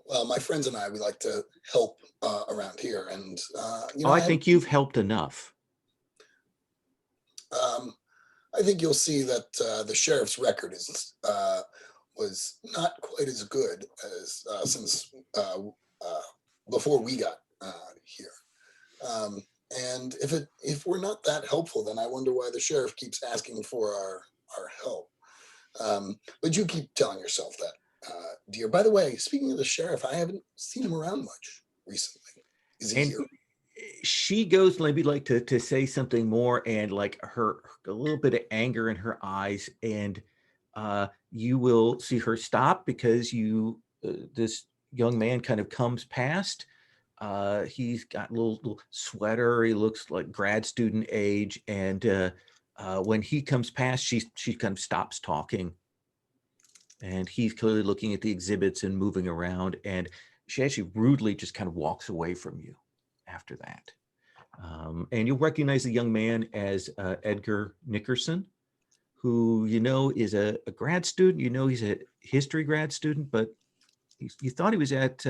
Well, my friends and I, we like to help around here, and I think you've helped enough. I think you'll see that the sheriff's record was not quite as good as since before we got here. And if we're not that helpful, then I wonder why the sheriff keeps asking for our help. But you keep telling yourself that, dear. By the way, speaking of the sheriff, I haven't seen him around much recently. Is he here? She goes maybe like to say something more, and like a little bit of anger in her eyes, and you will see her stop because this young man kind of comes past. He's got a little sweater. He looks like grad student age, and when he comes past, she kind of stops talking, and he's clearly looking at the exhibits and moving around, and she actually rudely just kind of walks away from you after that. And you'll recognize the young man as Edgar Nickerson, who is a grad student. He's a history grad student, but you thought he was at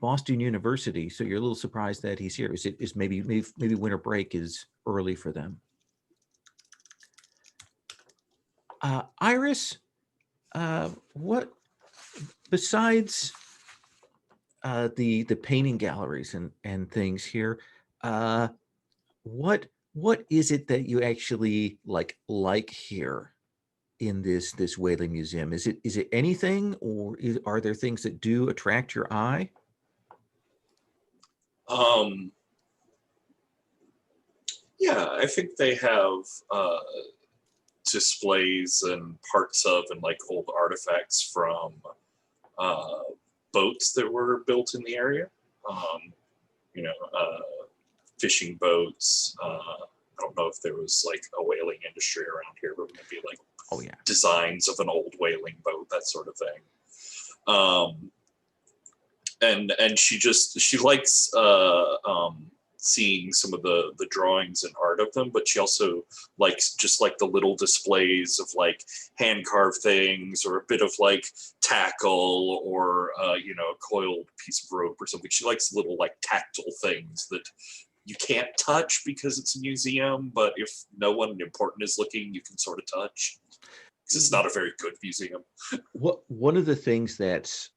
Boston University, so you're a little surprised that he's here. Is maybe winter break is early for them? Iris, what besides the painting galleries and things here, uh, what is it that you actually like here in this whaling museum? Is it anything, or are there things that do attract your eye? Yeah, I think they have displays and parts of and like old artifacts from uh, boats that were built in the area. Um, you know, fishing boats. I don't know if there was like a whaling industry around here, but maybe like Oh yeah. designs of an old whaling boat, that sort of thing. And she likes seeing some of the drawings and art of them, but she also likes just like the little displays of like hand carved things or a bit of like tackle or a coiled piece of rope or something. She likes little like tactile things that you can't touch because it's a museum, but if no one important is looking, you can sort of touch. Because it's not a very good museum. One of the things that's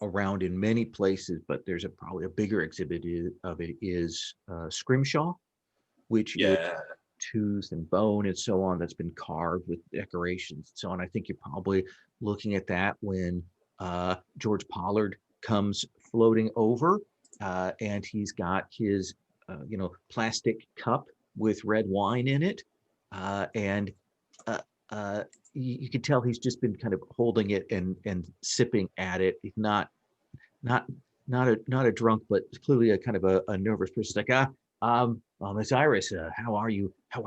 around in many places, but there's probably a bigger exhibit of it is scrimshaw, which is Yeah. tooth and bone and so on that's been carved with decorations and so on. I think you're probably looking at that when George Pollard comes floating over, and he's got his plastic cup with red wine in it, and you can tell he's just been kind of holding it and sipping at it. He's not a drunk, but clearly a kind of a nervous person. Like, Miss Iris, how are you? How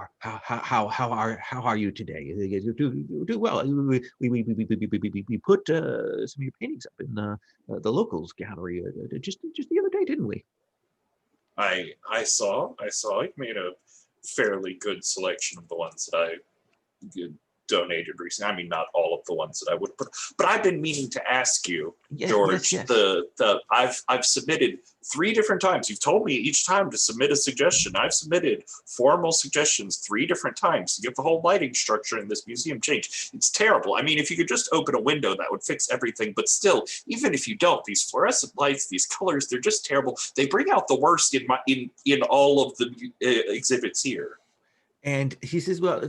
are you today? You do well. We put some of your paintings up in the locals gallery just the other day, didn't we? I saw you made a fairly good selection of the ones that I donated recently. I mean, not all of the ones that I would put, but I've been meaning to ask you, George. Yes. I've submitted 3 different times. You've told me each time to submit a suggestion. I've submitted formal suggestions 3 different times to get the whole lighting structure in this museum changed. It's terrible. I mean, if you could just open a window, that would fix everything. But still, even if you don't, these fluorescent lights, these colors, they're just terrible. They bring out the worst in all of the exhibits here. And he says, well,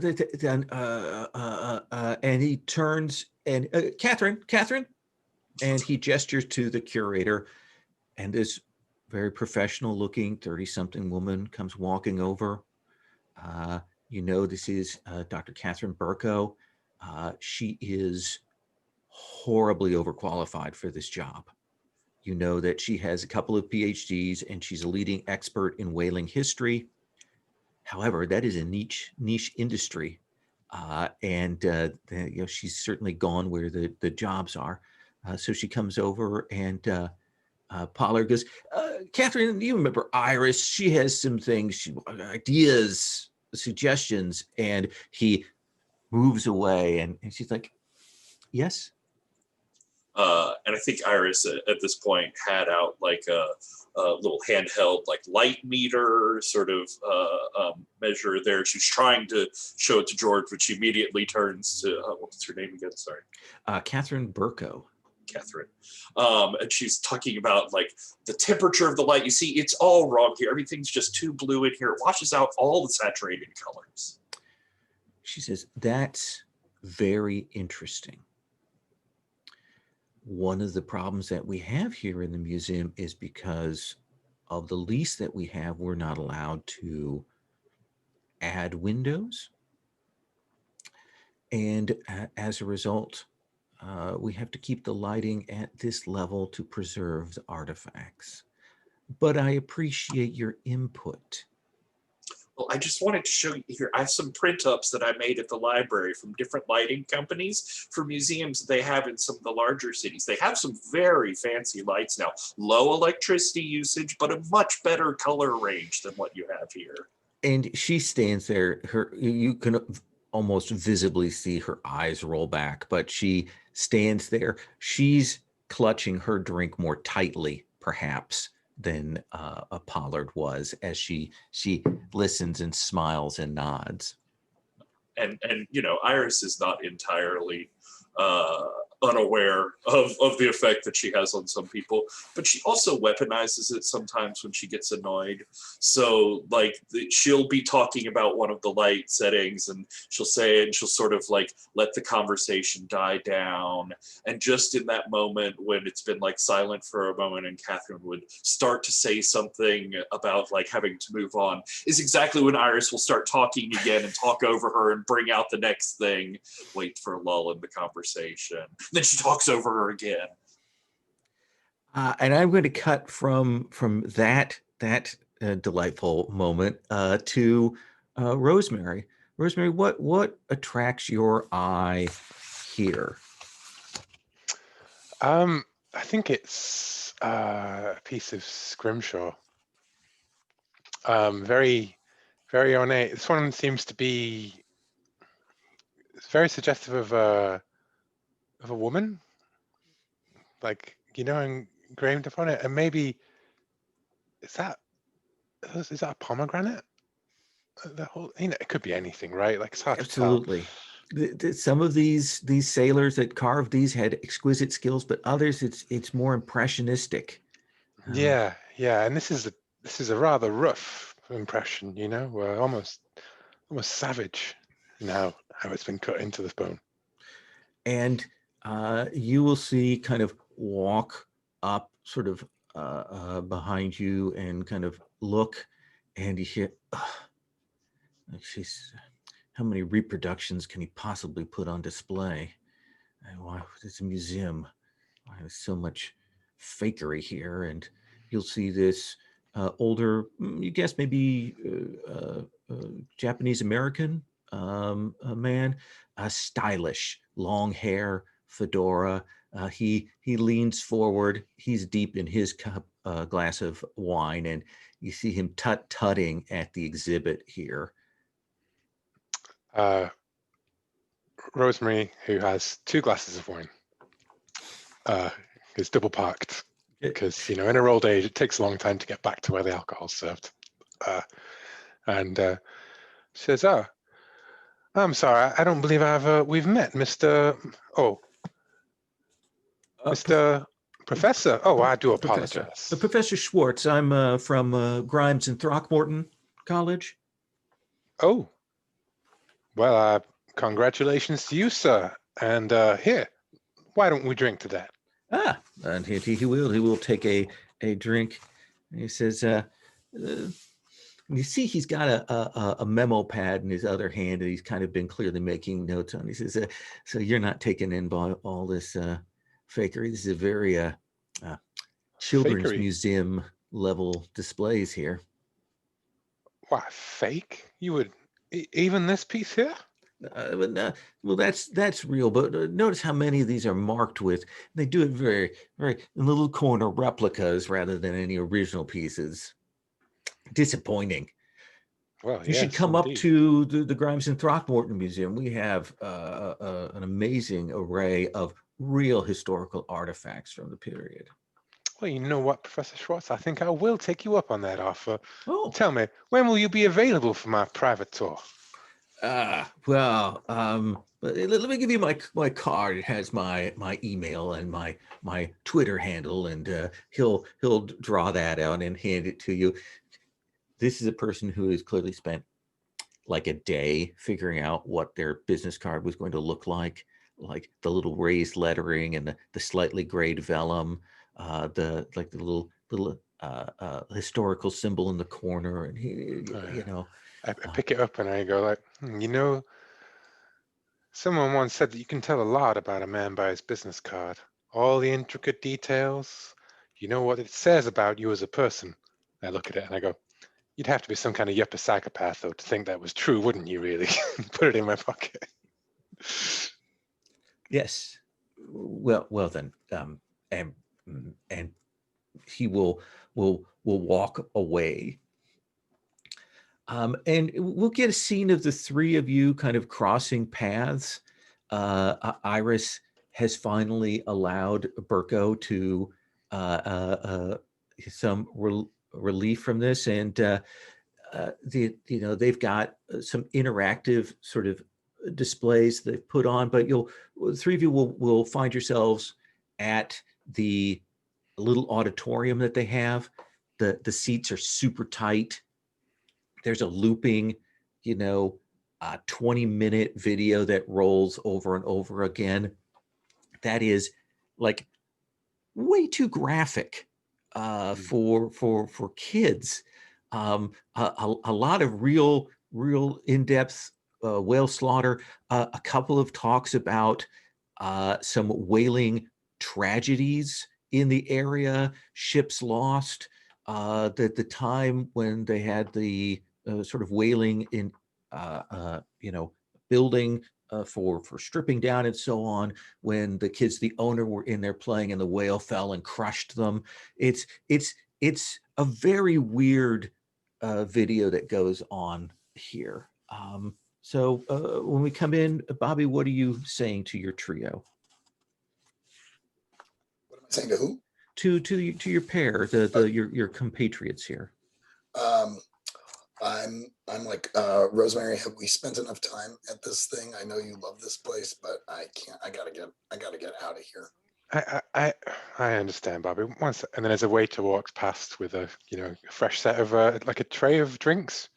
and he turns and Catherine, and he gestures to the curator, and this very professional looking 30-something woman comes walking over. This is Dr. Catherine Burko. She is horribly overqualified for this job. You know that she has a couple of PhDs and she's a leading expert in whaling history. However, that is a niche industry, and she's certainly gone where the jobs are. So she comes over, and Pollard goes, "Catherine, you remember Iris? She has some things, ideas, suggestions." And he moves away, and she's like, "Yes." And I think Iris at this point had out like a little handheld like light meter sort of measure there. She's trying to show it to George, but she immediately turns to what's her name again? Sorry, Catherine Burko. Catherine. And she's talking about like the temperature of the light. You see, it's all wrong here. Everything's just too blue in here. It washes out all the saturated colors. She says, "That's very interesting. One of the problems that we have here in the museum is because of the lease that we have, we're not allowed to add windows. And as a result, we have to keep the lighting at this level to preserve the artifacts. But I appreciate your input." Well, I just wanted to show you here. I have some print ups that I made at the library from different lighting companies for museums that they have in some of the larger cities. They have some very fancy lights now, low electricity usage, but a much better color range than what you have here. And she stands there. You can almost visibly see her eyes roll back, but she stands there. She's clutching her drink more tightly, perhaps, than Pollard was, as she listens and smiles and nods. and you know, Iris is not entirely unaware of the effect that she has on some people, but she also weaponizes it sometimes when she gets annoyed. So like she'll be talking about one of the light settings and she'll say it and she'll sort of like let the conversation die down, and just in that moment when it's been like silent for a moment and Catherine would start to say something about like having to move on, is exactly when Iris will start talking again and talk over her and bring out the next thing, wait for a lull in the conversation. Then she talks over her again. And I'm going to cut from that delightful moment to Rosemary. Rosemary, what attracts your eye here? I think it's a piece of scrimshaw. Very, very ornate. This one seems to be very suggestive of a woman, like, you know, engraved upon it. And maybe is that a pomegranate? The whole, you know, it could be anything, right? Like, it's hard to tell. Absolutely. Some of these sailors that carved these had exquisite skills, but others it's more impressionistic. Yeah, yeah. And this is a rather rough impression, you know, almost savage in how it's been cut into the bone. And you will see kind of walk up sort of behind you and kind of look, and you hear, she's, how many reproductions can he possibly put on display? And why, it's a museum. Why, there's so much fakery here. And you'll see this older, you guess maybe Japanese American man, stylish, long hair, fedora. He leans forward. He's deep in his cup, glass of wine, and you see him tutting at the exhibit here. Rosemary, who has 2 glasses of wine, is double parked because, you know, in her old age, it takes a long time to get back to where the alcohol's served. And she says, "Oh, I'm sorry, I don't believe we've met, Mr. Mr. Professor. Oh, I do apologize. Professor Schwartz. I'm from Grimes and Throckmorton College. Oh, well, congratulations to you, sir. And here, why don't we drink to that?" And he will take a drink. And he says, you see, he's got a memo pad in his other hand, and he's kind of been clearly making notes on. He says, so you're not taken in by all this fakery. This is a very children's Fakery? museum level displays here. Why, fake? You would even this piece here? Well, that's real, but notice how many of these are marked with. They do it very, very in little corner replicas rather than any original pieces. Disappointing. Well, you should come up to the Grimes and Throckmorton Museum. We have an amazing array of real historical artifacts from the period. Well, you know what, Professor Schwartz, I think I will take you up on that offer. Oh. Tell me, when will you be available for my private tour? Well, let me give you my card. It has my email and my Twitter handle, and he'll draw that out and hand it to you. This is a person who has clearly spent like a day figuring out what their business card was going to look like the little raised lettering and the slightly grayed vellum, the little historical symbol in the corner, and you know. I pick it up and I go like, you know, someone once said that you can tell a lot about a man by his business card. All the intricate details. You know what it says about you as a person. I look at it and I go, you'd have to be some kind of yuppie psychopath, though, to think that was true, wouldn't you, really? Put it in my pocket. Yes. Well then, and he will walk away. And we'll get a scene of the 3 of you kind of crossing paths. Iris has finally allowed Burko to some relief from this, and they've got some interactive sort of displays they've put on, but the three of you will find yourselves at the little auditorium that they have. The seats are super tight. There's a looping, 20-minute video that rolls over and over again. That is like way too graphic for kids. A lot of real in-depth whale slaughter. A couple of talks about some whaling tragedies in the area, ships lost. The time when they had the sort of whaling in, building for stripping down and so on, when the kids, the owner, were in there playing and the whale fell and crushed them. It's a very weird video that goes on here. So when we come in, Bobby, what are you saying to your trio? What am I saying to who? To your pair, your compatriots here. I'm like, Rosemary, have we spent enough time at this thing? I know you love this place, but I can't. I gotta get out of here. I understand, Bobby. Once, and then as a waiter walks past with a fresh set of like a tray of drinks,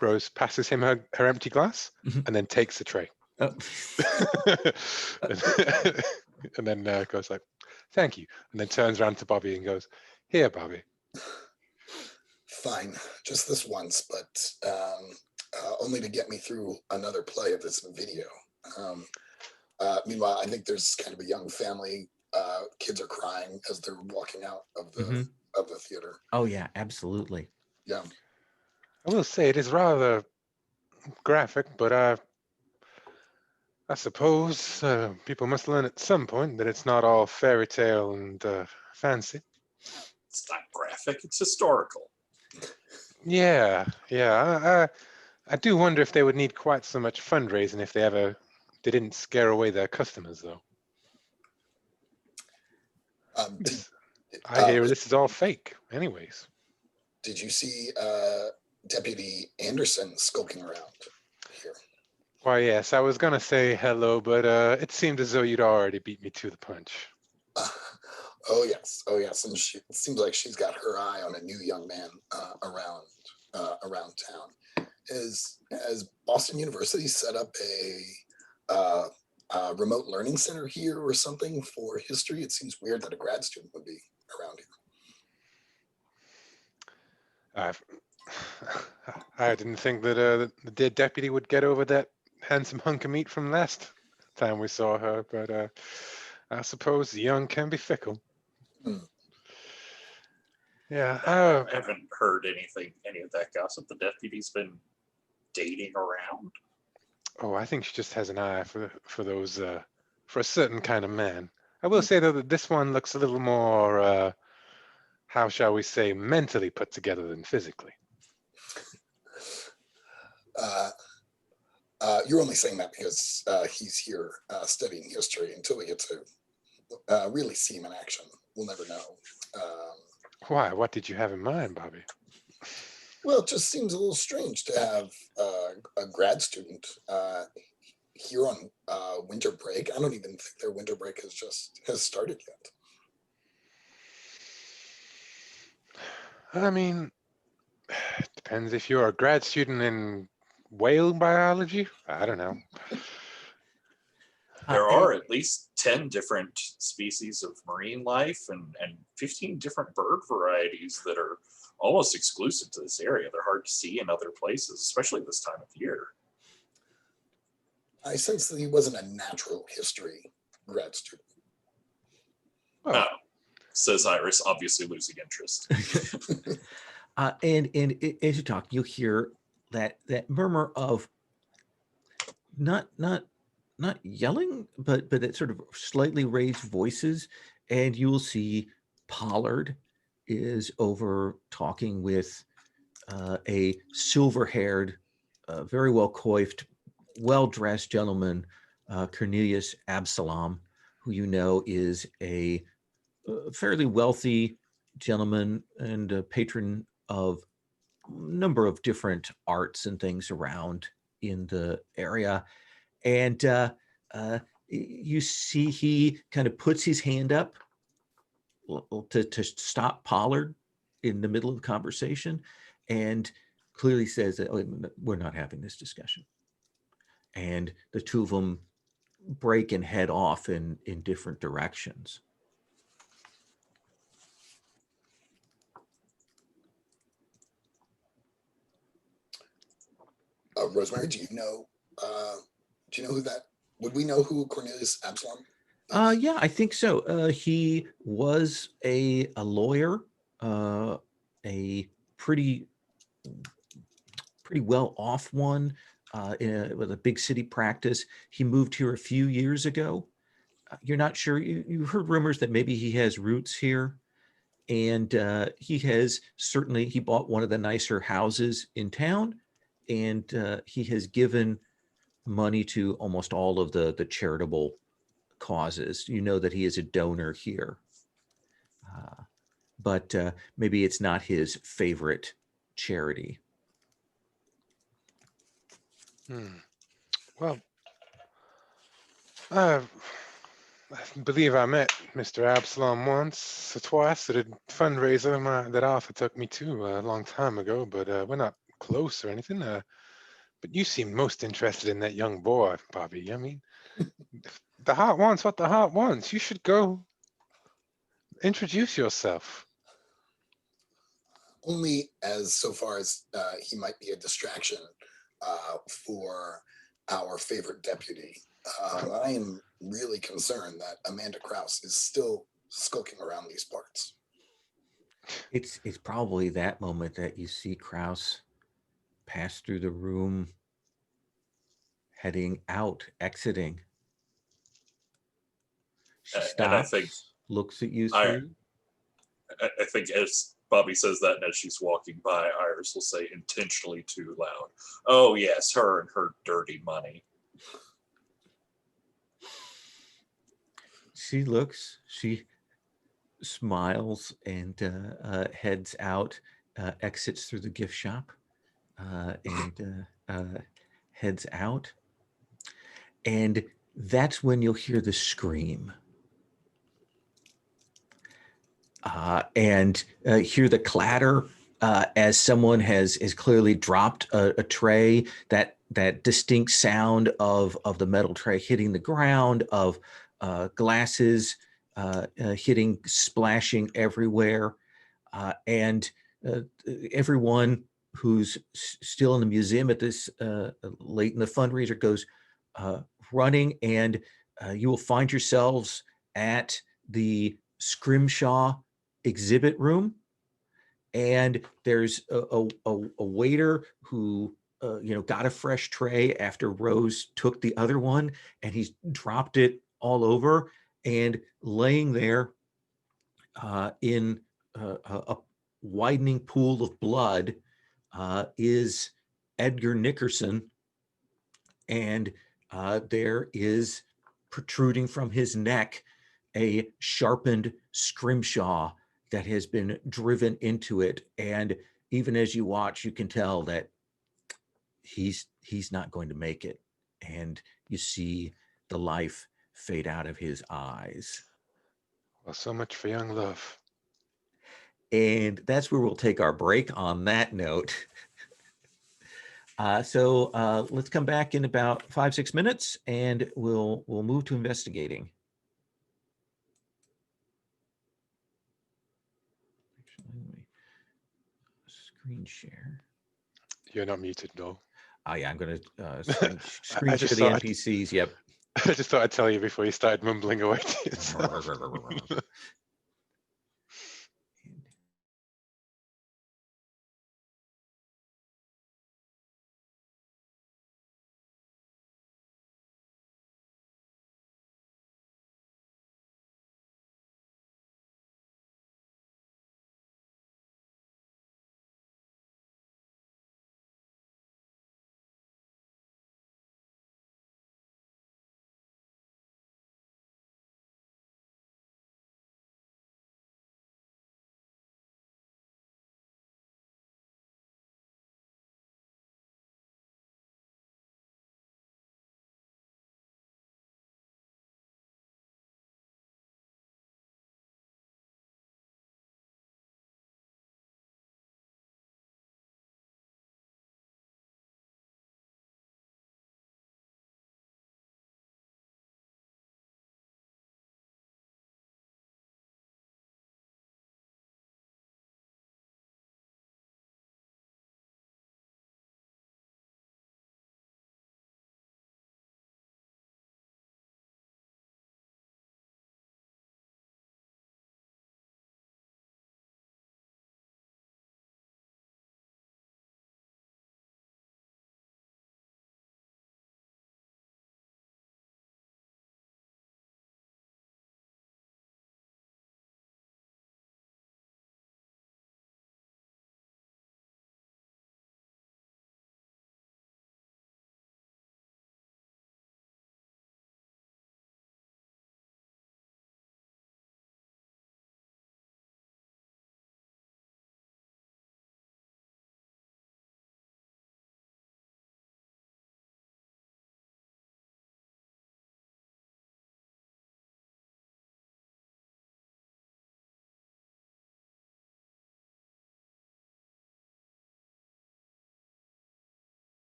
Rose passes him her empty glass and then takes the tray. Oh. And then goes like, "Thank you," and then turns around to Bobby and goes, "Here, Bobby." Fine, just this once, but only to get me through another play of this video. Meanwhile, I think there's kind of a young family. Kids are crying as they're walking out of the theater. Oh yeah, absolutely. Yeah. I will say it is rather graphic, but I suppose people must learn at some point that it's not all fairy tale and fancy. It's not graphic, it's historical. Yeah. I do wonder if they would need quite so much fundraising if they didn't scare away their customers, though. I hear this is all fake, anyways. Did you see Deputy Anderson skulking around here? Why, yes, I was gonna say hello, but it seemed as though you'd already beat me to the punch. Oh yes, and it seems like she's got her eye on a new young man around town. Has Boston University set up a remote learning center here or something for history? It seems weird that a grad student would be around here. I didn't think that the dead deputy would get over that handsome hunk of meat from last time we saw her, but I suppose the young can be fickle. Yeah. I haven't heard any of that gossip. The deputy's been dating around. Oh, I think she just has an eye for those for a certain kind of man. I will say though that this one looks a little more how shall we say, mentally put together than physically. You're only saying that because he's here studying history. Until we get to really see him in action, we'll never know. Why? What did you have in mind, Bobby? Well, it just seems a little strange to have a grad student here on winter break. I don't even think their winter break has started yet. I mean, it depends if you're a grad student in whale biology. I don't know. There are at least 10 different species of marine life and 15 different bird varieties that are almost exclusive to this area. They're hard to see in other places, especially this time of year. I sense that he wasn't a natural history grad student. Oh, says Iris, obviously losing interest. And as you talk, you'll hear that murmur of not yelling, but that sort of slightly raised voices, and you will see Pollard is over talking with a silver-haired, very well coiffed, well-dressed gentleman, Cornelius Absalom, who you know is a fairly wealthy gentleman and a patron of a number of different arts and things around in the area. And you see he kind of puts his hand up to stop Pollard in the middle of the conversation, and clearly says that, "Oh, we're not having this discussion." And the two of them break and head off in different directions. Rosemary, do you know who that? Would we know who Cornelius Absalom is? Yeah, I think so. He was a lawyer, a pretty well off one, with a big city practice. He moved here a few years ago. You're not sure. You heard rumors that maybe he has roots here, and he bought one of the nicer houses in town, and he has given money to almost all of the charitable causes. You know that he is a donor here, but maybe it's not his favorite charity. Well, I believe I met Mr. Absalom once or twice at a fundraiser that Arthur took me to a long time ago, but we're not close or anything. But you seem most interested in that young boy, Bobby. I mean, the heart wants what the heart wants. You should go introduce yourself. Only as so far as he might be a distraction for our favorite deputy. I am really concerned that Amanda Krause is still skulking around these parts. It's probably that moment that you see Krause pass through the room, heading out, exiting. She stops, and I think looks at you I three. think as Bobby says that, and as she's walking by, Iris will say intentionally too loud, "Oh yes, her and her dirty money." She looks, she smiles and heads out, exits through the gift shop, and heads out. And that's when you'll hear the scream. And hear the clatter as someone has clearly dropped a tray. That distinct sound of the metal tray hitting the ground, of glasses hitting, splashing everywhere, and everyone who's still in the museum at this late in the fundraiser goes running, and you will find yourselves at the Scrimshaw exhibit room, and there's a waiter who got a fresh tray after Rose took the other one, and he's dropped it all over, and laying there in a widening pool of blood is Edgar Nickerson, and there is protruding from his neck a sharpened scrimshaw that has been driven into it. And even as you watch, you can tell that he's not going to make it. And you see the life fade out of his eyes. Well, so much for young love. And that's where we'll take our break on that note. So let's come back in about 5-6 minutes, and we'll move to investigating. Actually, let me screen share. You're not muted, no. Oh yeah, I'm going to screen I share just the thought NPCs. Yep. I just thought I'd tell you before you started mumbling away to yourself.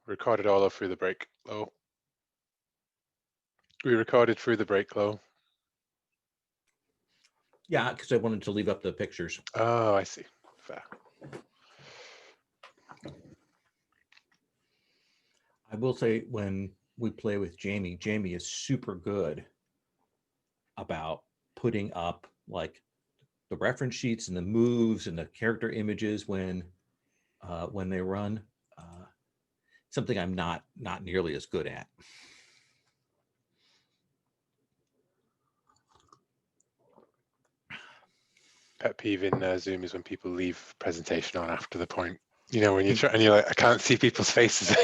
Recorded all up through the break. Low. We recorded through the break. Low. Yeah, because I wanted to leave up the pictures. Oh, I see. Fair. I will say when we play with Jamie is super good about putting up like the reference sheets and the moves and the character images when they run. Something I'm not nearly as good at. Pet peeve in Zoom is when people leave presentation on after the point. You know, when you're trying, and you're like, I can't see people's faces.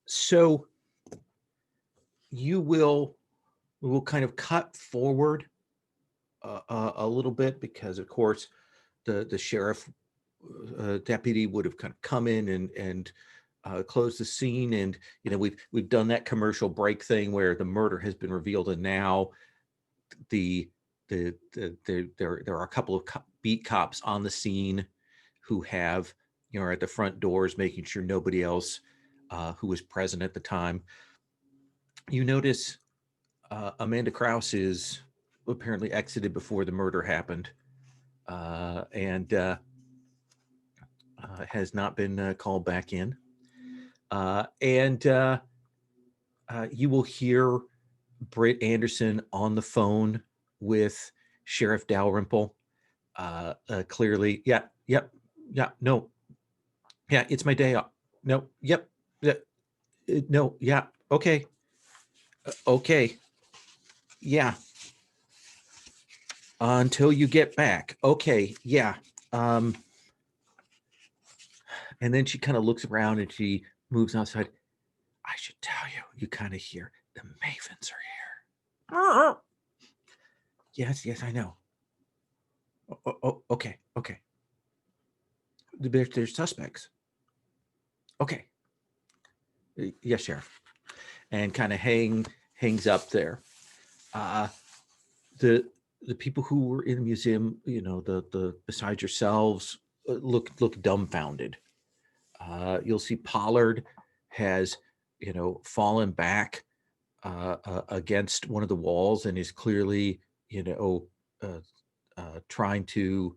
So we will kind of cut forward a little bit because, of course, the sheriff deputy would have kind of come in and closed the scene, and we've done that commercial break thing where the murder has been revealed, and now there are a couple of beat cops on the scene who have are at the front doors making sure nobody else who was present at the time. You notice Amanda Krause is apparently exited before the murder happened, and has not been called back in. And you will hear Britt Anderson on the phone with Sheriff Dalrymple. Clearly, no, it's my day off. No, no, okay, okay, yeah. Until you get back, okay, yeah. And then she kind of looks around and she moves outside. I should tell you, you kind of hear the Mavens are here. Yes, I know. Okay. There's suspects. Okay. Yes, Sheriff. And kind of hangs up there. The people who were in the museum, the besides yourselves, look dumbfounded. You'll see Pollard has, fallen back against one of the walls and is clearly, trying to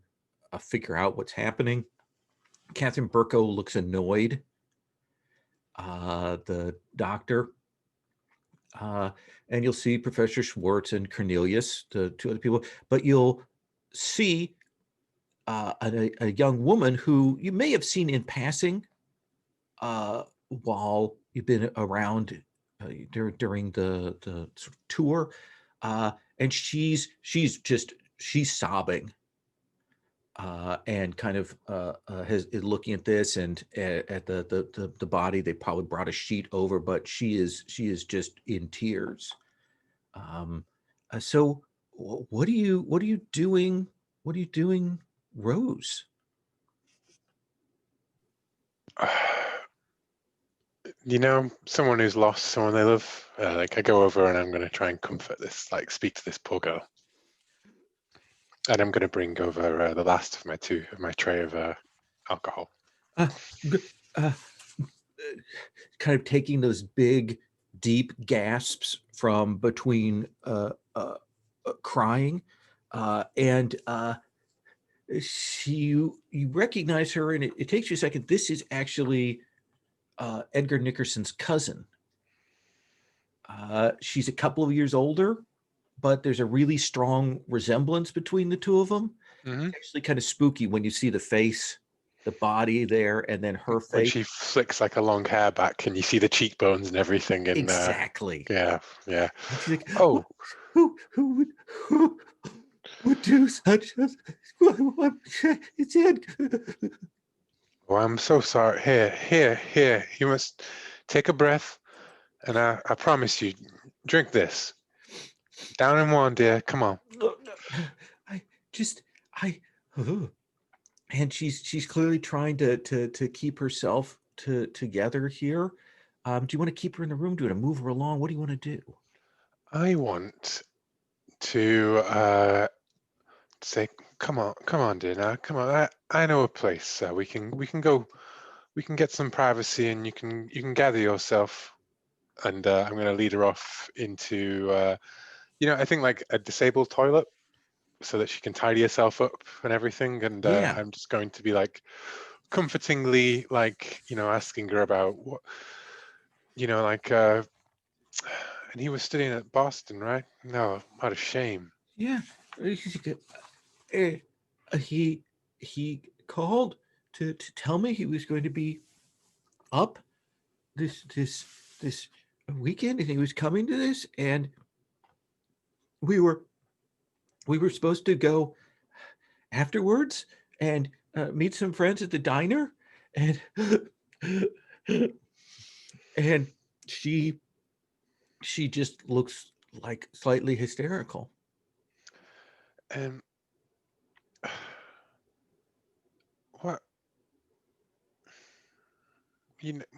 figure out what's happening. Catherine Burko looks annoyed. The doctor, and you'll see Professor Schwartz and Cornelius, the two other people, but you'll see a young woman who you may have seen in passing while you've been around during the sort of tour, and she's sobbing and kind of is looking at this and at the body. They probably brought a sheet over, but she is just in tears. So what are you doing? What are you doing, Rose? Someone who's lost someone they love. I go over and I'm going to try and comfort this, speak to this poor girl. And I'm going to bring over the last of my tray of alcohol. Kind of taking those big, deep gasps from between crying, and you recognize her, and it takes you a second. This is actually Edgar Nickerson's cousin. She's a couple of years older, but there's a really strong resemblance between the two of them. Mm-hmm. It's actually kind of spooky when you see the face, the body there, and then her face. When she flicks a long hair back and you see the cheekbones and everything. And, exactly. Yeah. And she's like, oh. Who would do such a... It's Ed. Oh, I'm so sorry. Here. You must take a breath. And I promise you, drink this. Down in one, dear. Come on. And she's clearly trying to keep herself together here. Do you want to keep her in the room? Do you want to move her along? What do you want to do? I want to say come on, dear. Now, come on. I know a place. We can go. We can get some privacy, and you can gather yourself. And I'm going to lead her off into, I think like a disabled toilet, so that she can tidy herself up and everything. And Yeah. I'm just going to be like comfortingly, like, asking her about what, like, and he was studying at Boston, right? No, what a shame. Yeah. He called to tell me he was going to be up this weekend, and he was coming to this, and we were supposed to go afterwards and meet some friends at the diner, and and she just looks like slightly hysterical. And what?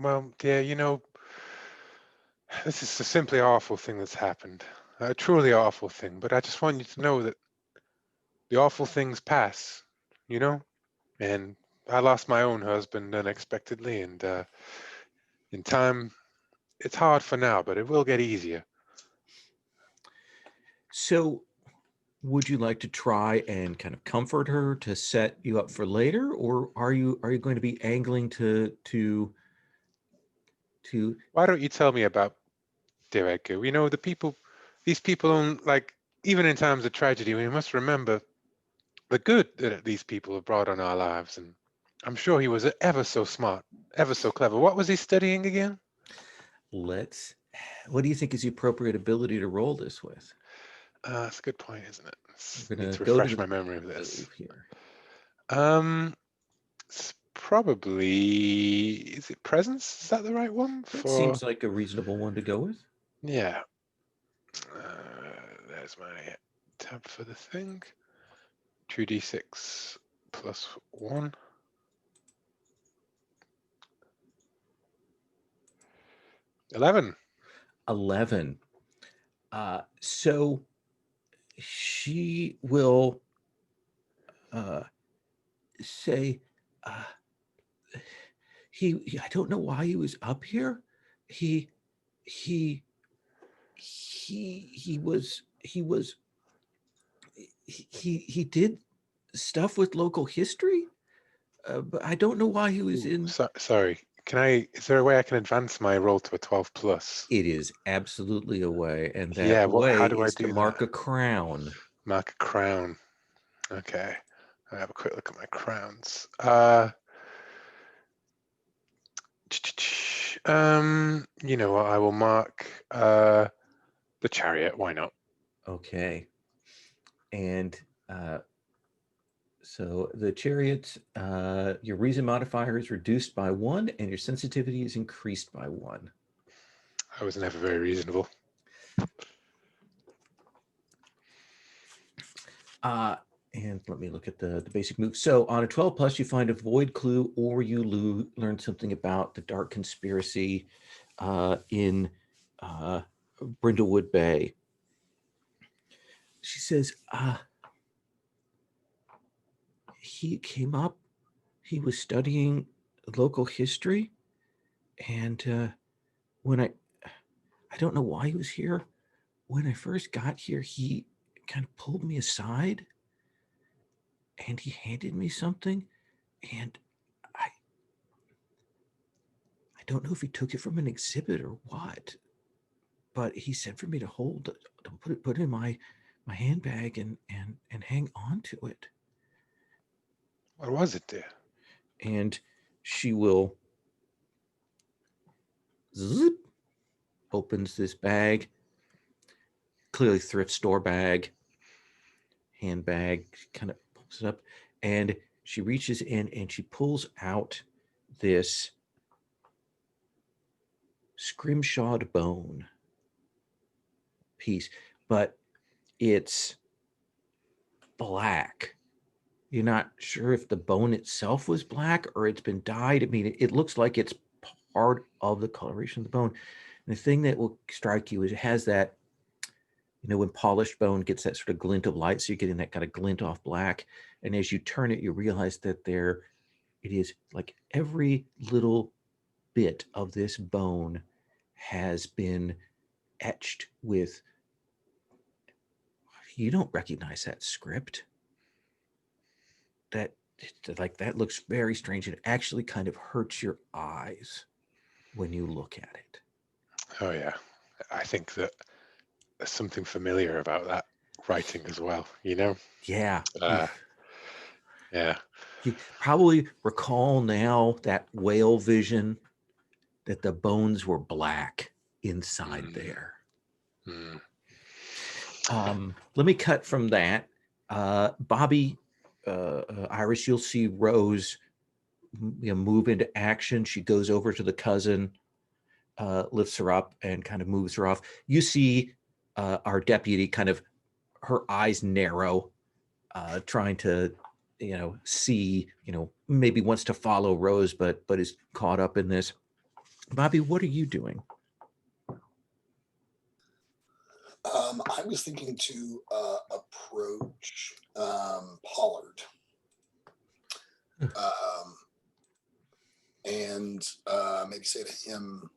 Well, dear, this is a simply awful thing that's happened. A truly awful thing. But I just want you to know that the awful things pass, And I lost my own husband unexpectedly, and in time, it's hard for now, but it will get easier. So would you like to try and kind of comfort her to set you up for later, or are you going to be angling to Why don't you tell me about dear Edgar? These people don't, like, even in times of tragedy, we must remember the good that these people have brought on our lives. And I'm sure he was ever so smart, ever so clever. What was he studying again? What do you think is the appropriate ability to roll this with? That's a good point, isn't it? We're Need gonna to go to refresh the my memory of this. here. It's probably, is it presence? Is that the right one? That seems like a reasonable one to go with. Yeah. There's my tab for the thing. 2d6 plus 1. 11. 11. So she will say, I don't know why he was up here. He did stuff with local history, but I don't know why he was in. Sorry. Is there a way I can advance my roll to a 12 plus? It is absolutely a way, and that Yeah, way how do I is do to mark that? a crown. Mark a crown. Okay. I have a quick look at my crowns. You know what? I will mark the chariot. Why not? Okay. And so the chariot, your reason modifier is reduced by 1, and your sensitivity is increased by 1. I was never very reasonable. And let me look at the basic move. So on a 12 plus, you find a void clue, or you learn something about the dark conspiracy in Brindlewood Bay. She says, he came up, he was studying local history, and when I don't know why he was here. When I first got here, he kind of pulled me aside and he handed me something, and I don't know if he took it from an exhibit or what, but he said for me to put it in my handbag and hang on to it. What was it, dear? And she will zip, opens this bag, clearly thrift store bag, handbag, kind of pulls it up, and she reaches in and she pulls out this scrimshawed bone piece, but it's black. You're not sure if the bone itself was black or it's been dyed. I mean, it looks like it's part of the coloration of the bone. And the thing that will strike you is it has that when polished bone gets that sort of glint of light, so you're getting that kind of glint off black. And as you turn it, you realize that it is like every little bit of this bone has been etched with, you don't recognize that script. That looks very strange. It actually kind of hurts your eyes when you look at it. Oh yeah, I think that there's something familiar about that writing as well. Yeah. Yeah. You probably recall now that whale vision, that the bones were black inside there. Let me cut from that. Bobby, Iris, you'll see Rose move into action. She goes over to the cousin, lifts her up and kind of moves her off. You see our deputy kind of, her eyes narrow, trying to see, maybe wants to follow Rose, but is caught up in this. Bobby, what are you doing? I was thinking to approach Pollard and maybe say to him,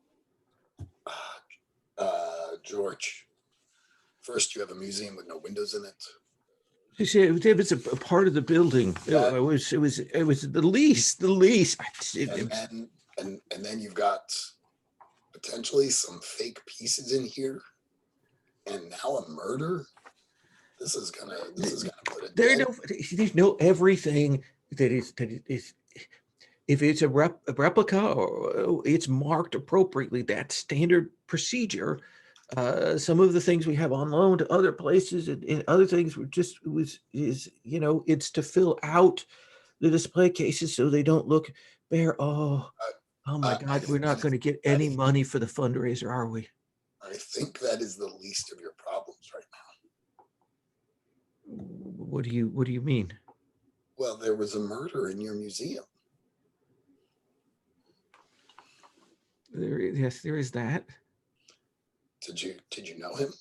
George, first you have a museum with no windows in it. You see, if it's a part of the building, it was the lease. And then you've got potentially some fake pieces in here, and now a murder. This is gonna put it. There's no everything that is. If it's a replica or it's marked appropriately, that's standard procedure. Some of the things we have on loan to other places and other things were just it's to fill out the display cases so they don't look bare. Oh my God, we're not going to get any money for the fundraiser, are we? I think that is the least of your problems right now. What do you mean? Well, there was a murder in your museum. There is that. Did you know him?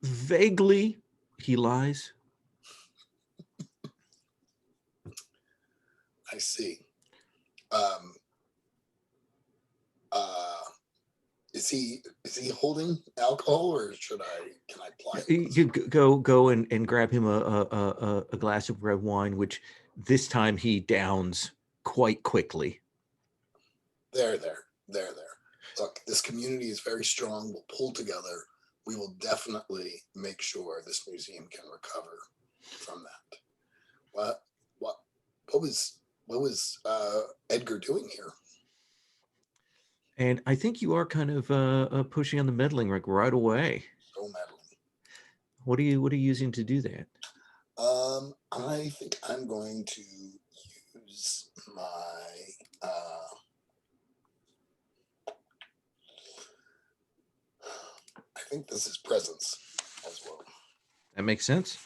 Vaguely, he lies. I see. Is he holding alcohol, or can I apply? You go and grab him a glass of red wine, which this time he downs quite quickly. There. Look, this community is very strong. We'll pull together. We will definitely make sure this museum can recover from that. What was Edgar doing here? And I think you are kind of pushing on the meddling right away. So meddling. What are you using to do that? I think I'm going to use my I think this is presence as well. That makes sense.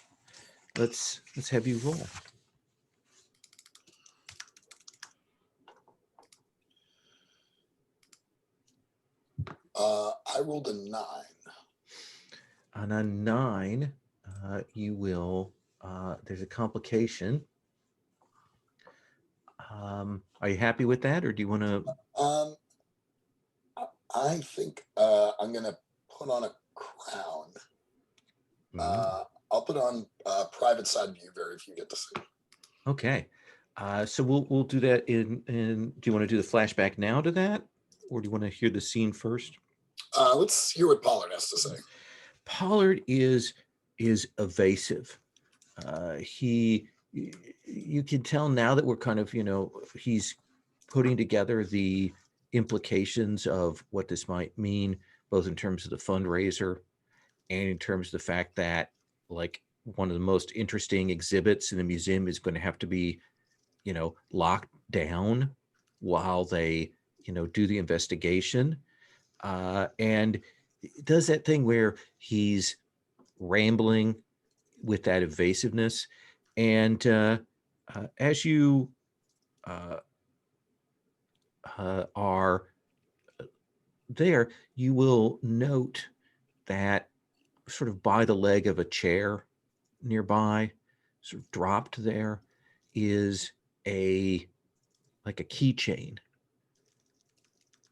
Let's have you roll. I rolled a 9. On a 9, you will. There's a complication. Are you happy with that, or do you want to? I think I'm going to put on a crown. I'll put on private side view very few get to see. Okay. So we'll do that in. Do you want to do the flashback now to that, or do you want to hear the scene first? Let's hear what Pollard has to say. Pollard is evasive. You can tell now that we're kind of, he's putting together the implications of what this might mean, both in terms of the fundraiser and in terms of the fact that, like, one of the most interesting exhibits in the museum is going to have to be, locked down while they, do the investigation. And it does that thing where he's rambling with that evasiveness. And as you are there, you will note that sort of by the leg of a chair nearby, sort of dropped there, is like a keychain.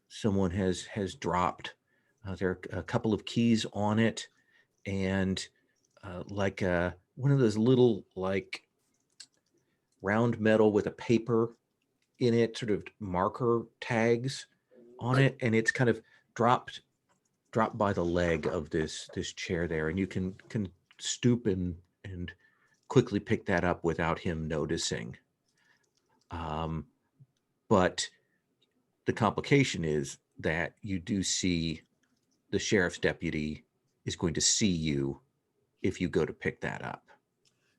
Someone has dropped. There are a couple of keys on it, and like one of those little like round metal with a paper in it, sort of marker tags on it, and it's kind of dropped by the leg of this chair there, and you can stoop and quickly pick that up without him noticing. But the complication is that you do see the sheriff's deputy is going to see you if you go to pick that up.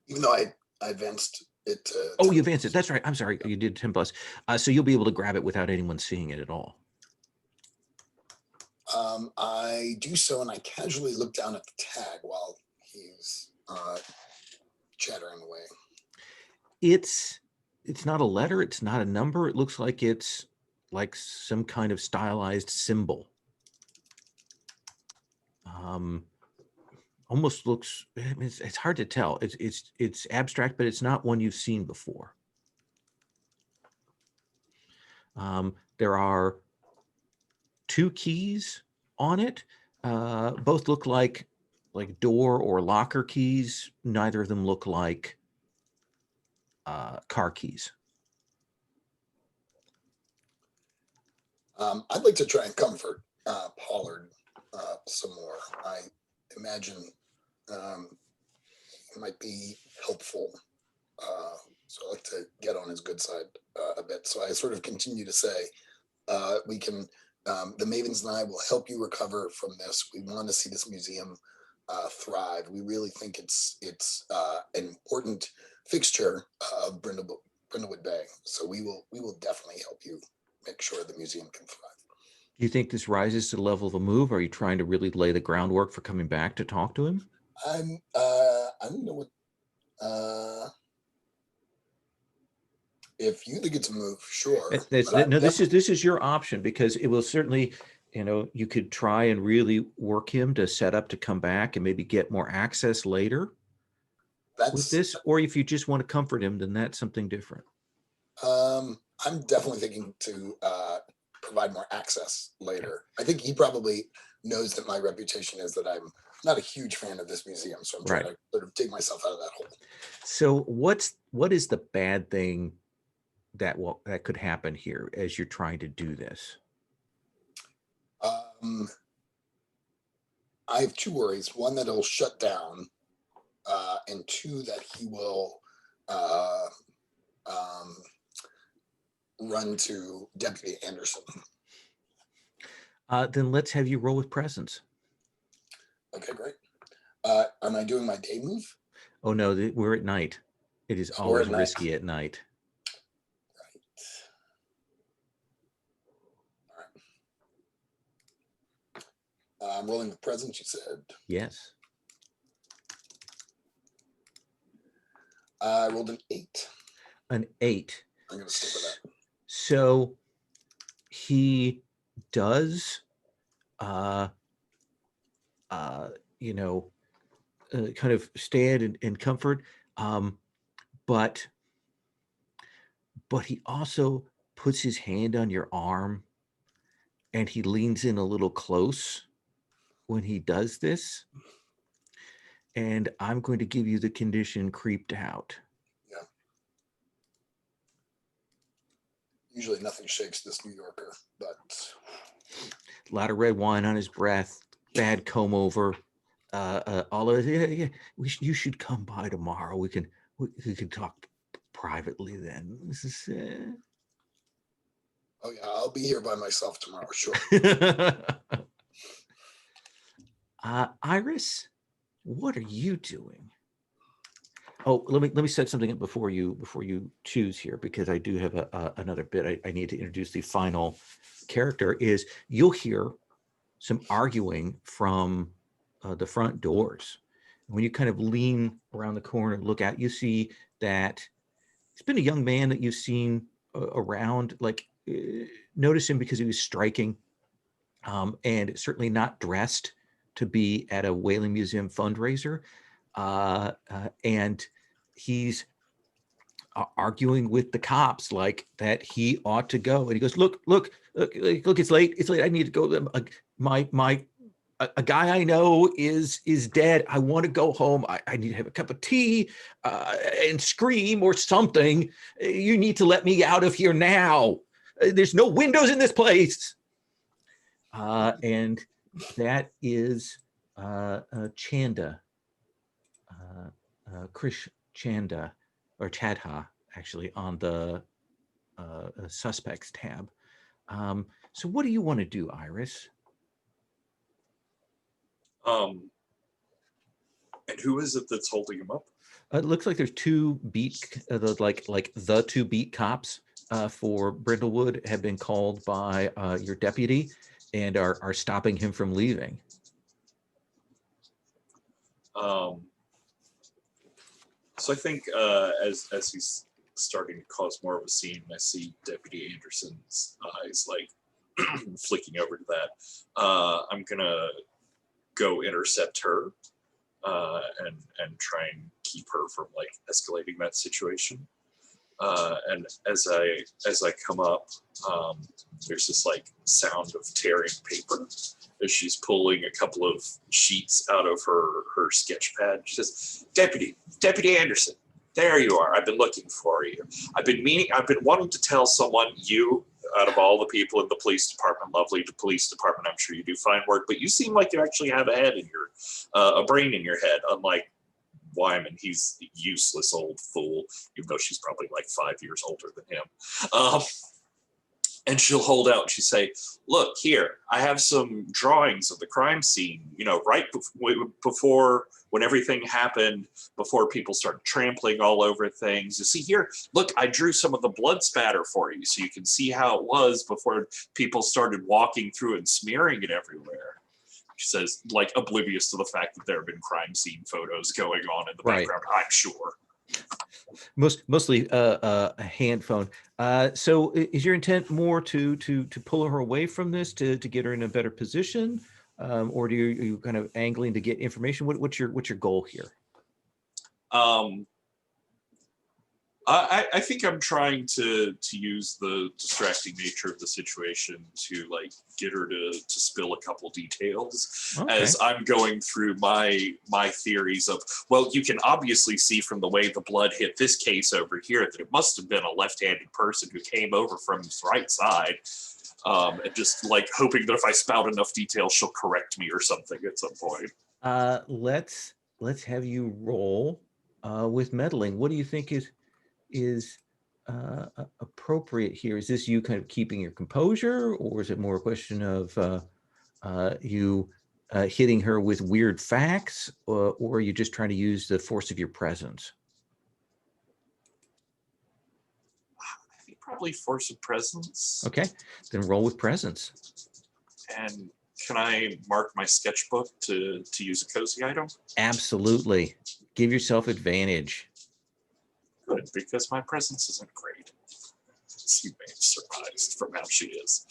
Even though I advanced it. Oh, you advanced it. That's right. I'm sorry. You did 10 plus. So you'll be able to grab it without anyone seeing it at all. I do so, and I casually look down at the tag while he's chattering away. It's not a letter. It's not a number. It looks like it's like some kind of stylized symbol. Almost looks. It's hard to tell. It's abstract, but it's not one you've seen before. There are 2 keys on it. Both look like door or locker keys. Neither of them look like car keys. I'd like to try and comfort Pollard some more. I imagine it might be helpful. So I'd like to get on his good side a bit. So I sort of continue to say, we can, the Mavens and I will help you recover from this. We want to see this museum thrive. We really think it's an important fixture of Brindlewood Bay. So we will definitely help you make sure the museum can thrive. Do you think this rises to the level of a move? Are you trying to really lay the groundwork for coming back to talk to him? I don't know what. If you think it's a move, sure. No, this is your option, because it will certainly, you could try and really work him to set up to come back and maybe get more access later with this, or if you just want to comfort him, then that's something different. I'm definitely thinking to provide more access later. I think he probably knows that my reputation is that I'm not a huge fan of this museum, so I'm trying to sort of dig myself out of that hole. So what is the bad thing that could happen here as you're trying to do this? I have 2 worries. One, that it'll shut down, and 2, that he will run to Deputy Anderson. Then let's have you roll with presence. Okay, great. Am I doing my day move? Oh no, we're at night. It is always risky at night. I'm rolling the presence, you said? Yes. I rolled an 8. An 8. I'm going to stick with that. So he does, kind of stand and comfort, but he also puts his hand on your arm, and he leans in a little close when he does this. And I'm going to give you the condition creeped out. Yeah. Usually nothing shakes this New Yorker, but a lot of red wine on his breath, bad comb over, all of it. Yeah. You should come by tomorrow. We can talk privately then. This is. Oh yeah, I'll be here by myself tomorrow. Sure. Iris, what are you doing? Oh, let me set something up before you choose here, because I do have another bit. I need to introduce the final character. Is you'll hear some arguing from the front doors. When you kind of lean around the corner and look out, you see that it's been a young man that you've seen around, like notice him because he was striking, and certainly not dressed to be at a Whaling Museum fundraiser. And he's arguing with the cops like that he ought to go. And he goes, look, it's late. It's late. I need to go. A guy I know is dead. I want to go home. I need to have a cup of tea and scream or something. You need to let me out of here now. There's no windows in this place. And that is Chanda, Krish Chanda, or Chadha, actually, on the suspects tab. So what do you want to do, Iris? And who is it that's holding him up? It looks like there's two beat, the two beat cops for Brindlewood have been called by your deputy and are stopping him from leaving. So I think as he's starting to cause more of a scene, I see Deputy Anderson's eyes like flicking over to that. I'm gonna go intercept her and try and keep her from like escalating that situation. And as I come up, there's this like sound of tearing paper as she's pulling a couple of sheets out of her sketch pad. She says, Deputy Anderson, there you are. I've been looking for you. I've been wanting to tell someone, you, out of all the people in the police department, lovely police department, I'm sure you do fine work, but you seem like you actually have a brain in your head, unlike Wyman. He's a useless old fool, even though she's probably like 5 years older than him. And she'll hold out and she'll say, look, here, I have some drawings of the crime scene, right before, when everything happened, before people started trampling all over things. You see here, look, I drew some of the blood spatter for you so you can see how it was before people started walking through and smearing it everywhere. She says, like, oblivious to the fact that there have been crime scene photos going on in the background, I'm sure. Mostly a hand phone. So is your intent more to pull her away from this, to get her in a better position, or are you kind of angling to get information? What's your goal here? I think I'm trying to use the distracting nature of the situation to like get her to spill a couple details as I'm going through my theories of, well, you can obviously see from the way the blood hit this case over here that it must have been a left-handed person who came over from his right side, and just like hoping that if I spout enough detail, she'll correct me or something at some point. Let's have you roll with meddling. What do you think is appropriate here? Is this you kind of keeping your composure, or is it more a question of you hitting her with weird facts, or are you just trying to use the force of your presence? I think probably force of presence. Okay, then roll with presence. And can I mark my sketchbook to use a cozy item? Absolutely. Give yourself advantage. Good, because my presence isn't great, as you may have surmised from how she is.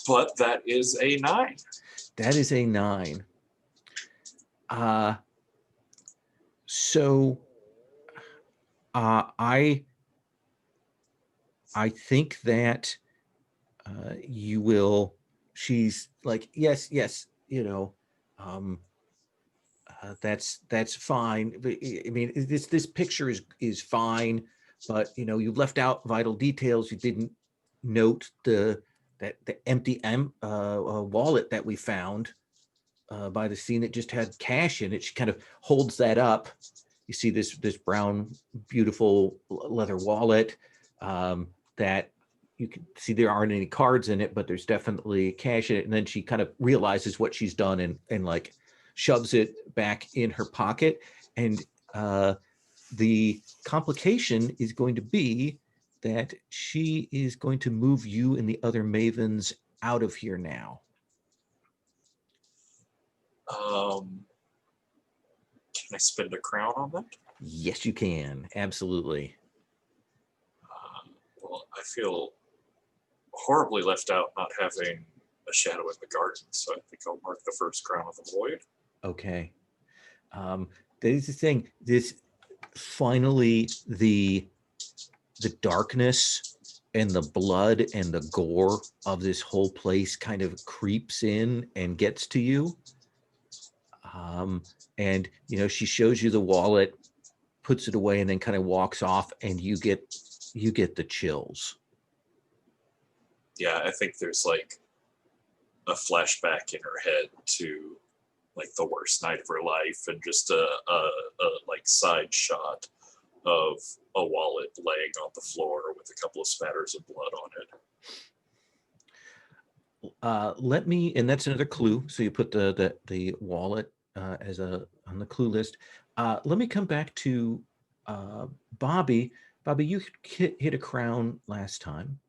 But that is a 9. That is a 9. So I think that you will. She's like, yes, that's fine. But I mean, this picture is fine, but you left out vital details. You didn't note the empty wallet that we found by the scene that just had cash in it. She kind of holds that up. You see this brown, beautiful leather wallet that you can see there aren't any cards in it, but there's definitely cash in it. And then she kind of realizes what she's done and like shoves it back in her pocket. And the complication is going to be that she is going to move you and the other mavens out of here now. Can I spend a crown on that? Yes, you can. Absolutely. Well, I feel horribly left out not having a shadow in the garden, so I think I'll mark the first crown of the void. Okay. That is the thing. This finally the darkness and the blood and the gore of this whole place kind of creeps in and gets to you. And she shows you the wallet, puts it away, and then kind of walks off, and you get the chills. Yeah, I think there's like a flashback in her head to like the worst night of her life, and just a like side shot of a wallet laying on the floor with a couple of spatters of blood on it. And that's another clue. So you put the wallet as on the clue list. Let me come back to Bobby. Bobby, you hit a crown last time,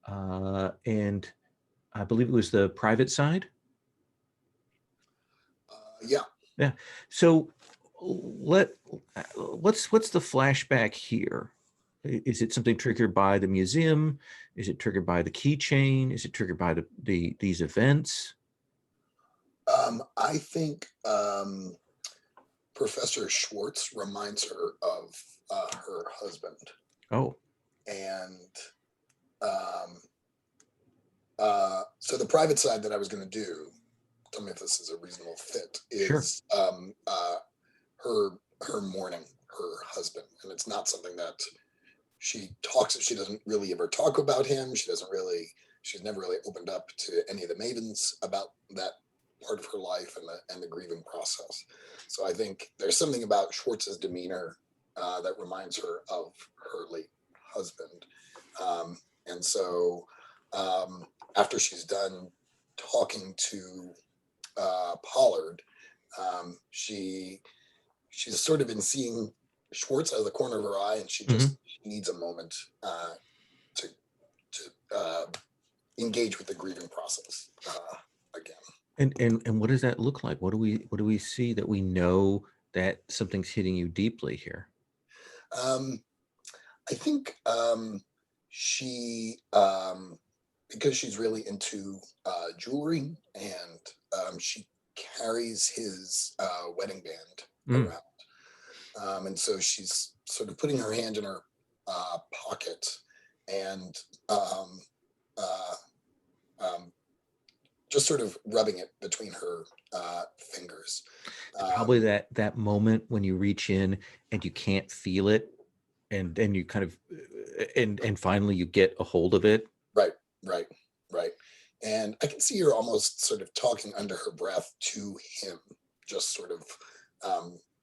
and I believe it was the private side. Yeah. Yeah. So what's the flashback here? Is it something triggered by the museum? Is it triggered by the keychain? Is it triggered by these events? I think Professor Schwartz reminds her of her husband. Oh. And so the private side that I was going to do, tell me if this is a reasonable fit, is sure. Her mourning her husband. And it's not something that she doesn't really ever talk about him. She's never really opened up to any of the mavens about that part of her life and the grieving process. So I think there's something about Schwartz's demeanor that reminds her of her late husband. And so after she's done talking to Pollard, she's sort of been seeing Schwartz out of the corner of her eye, and she just needs a moment to engage with the grieving process again. And what does that look like? What do we see that we know that something's hitting you deeply here? I think she, because she's really into jewelry, and she carries his wedding band around. And so she's sort of putting her hand in her pocket and just sort of rubbing it between her fingers. Probably that moment when you reach in and you can't feel it, and then you kind of and finally you get a hold of it. Right. And I can see her almost sort of talking under her breath to him, just sort of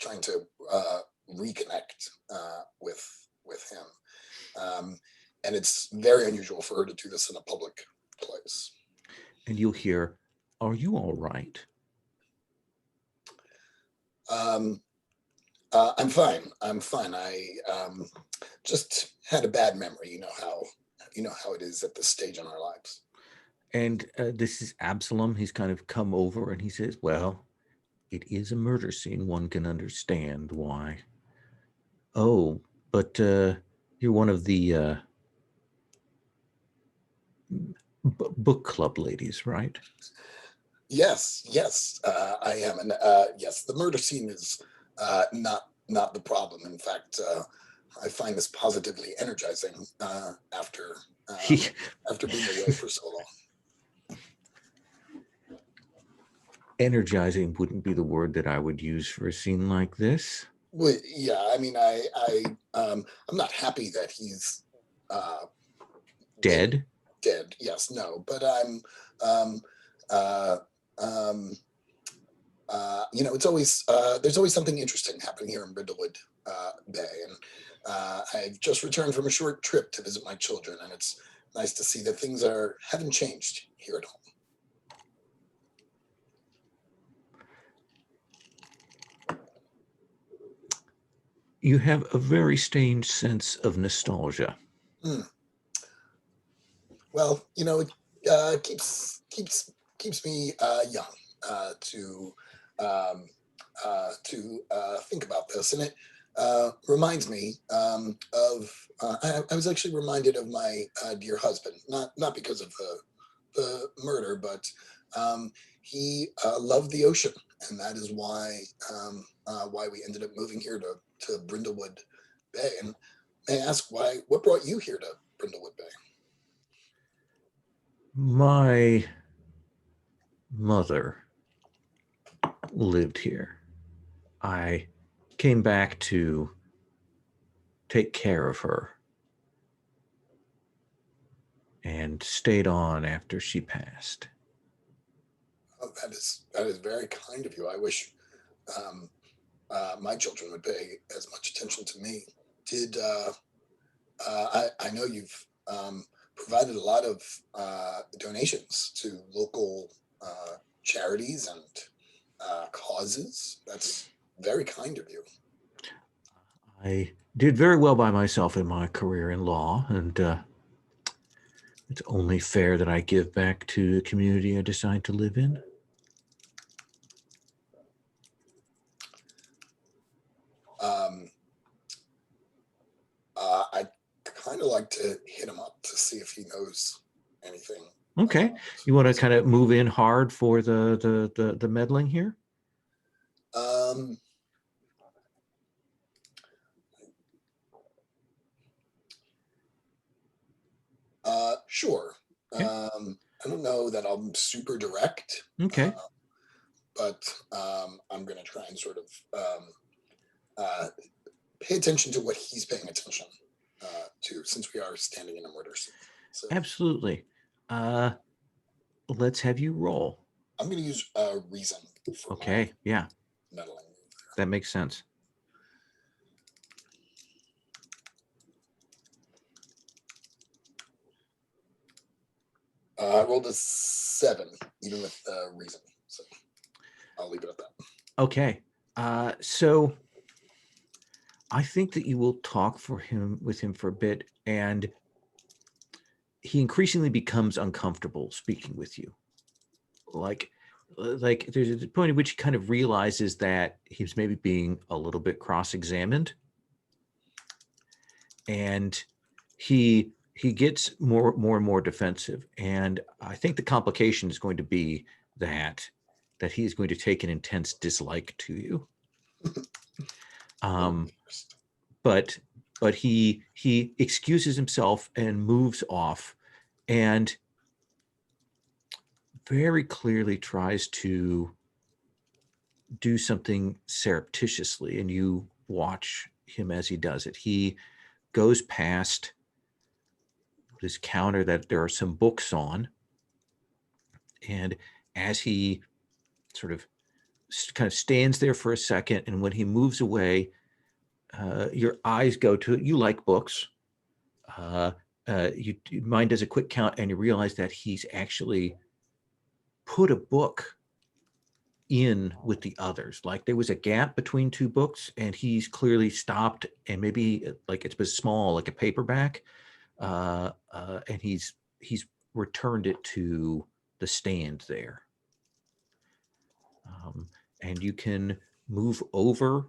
trying to reconnect with him. And it's very unusual for her to do this in a public place. And you'll hear, "Are you all right?" I'm fine. I just had a bad memory. You know how it is at this stage in our lives. And this is Absalom. He's kind of come over and he says, "Well, it is a murder scene. One can understand why." "Oh, but you're one of the book club ladies, right?" Yes, I am. And yes, the murder scene is not the problem. In fact, I find this positively energizing after being away for so long. Energizing wouldn't be the word that I would use for a scene like this. Well, yeah, I mean, I'm not happy that he's dead. Dead, yes, no, but I'm it's always there's always something interesting happening here in Brindlewood Bay, and I've just returned from a short trip to visit my children, and it's nice to see that things haven't changed here at home. You have a very strange sense of nostalgia. Well, it keeps me young to think about this, and it reminds me I was actually reminded of my dear husband, not because of the murder, but he loved the ocean, and that is why we ended up moving here to Brindlewood Bay. And may I ask what brought you here to Brindlewood Bay? My mother lived here. I came back to take care of her and stayed on after she passed. Oh, that is very kind of you. I wish my children would pay as much attention to me. Did I know you've provided a lot of donations to local charities and causes. That's very kind of you. I did very well by myself in my career in law, and it's only fair that I give back to the community I decide to live in. I'd kind of like to hit him up to see if he knows anything. Okay, you want to kind of move in hard for the meddling here? Sure. Okay. I don't know that I'm super direct. Okay. But I'm going to try and sort of pay attention to what he's paying attention to, since we are standing in a murder scene. So Absolutely. Let's have you roll. I'm going to use reason. For Okay. Yeah. Meddling. That makes sense. I rolled a 7, even with reason. So I'll leave it at that. Okay. So I think that you will talk with him for a bit, and he increasingly becomes uncomfortable speaking with you. Like there's a point at which he kind of realizes that he's maybe being a little bit cross-examined, and he gets more and more defensive. And I think the complication is going to be that he is going to take an intense dislike to you. But he excuses himself and moves off, and very clearly tries to do something surreptitiously, and you watch him as he does it. He goes past this counter that there are some books on, and as he sort of kind of stands there for a second, and when he moves away, your eyes go to it. You like books. Your mind does a quick count, and you realize that he's actually put a book in with the others. Like there was a gap between two books, and he's clearly stopped, and maybe like it's been small, like a paperback, and he's returned it to the stand there. And you can move over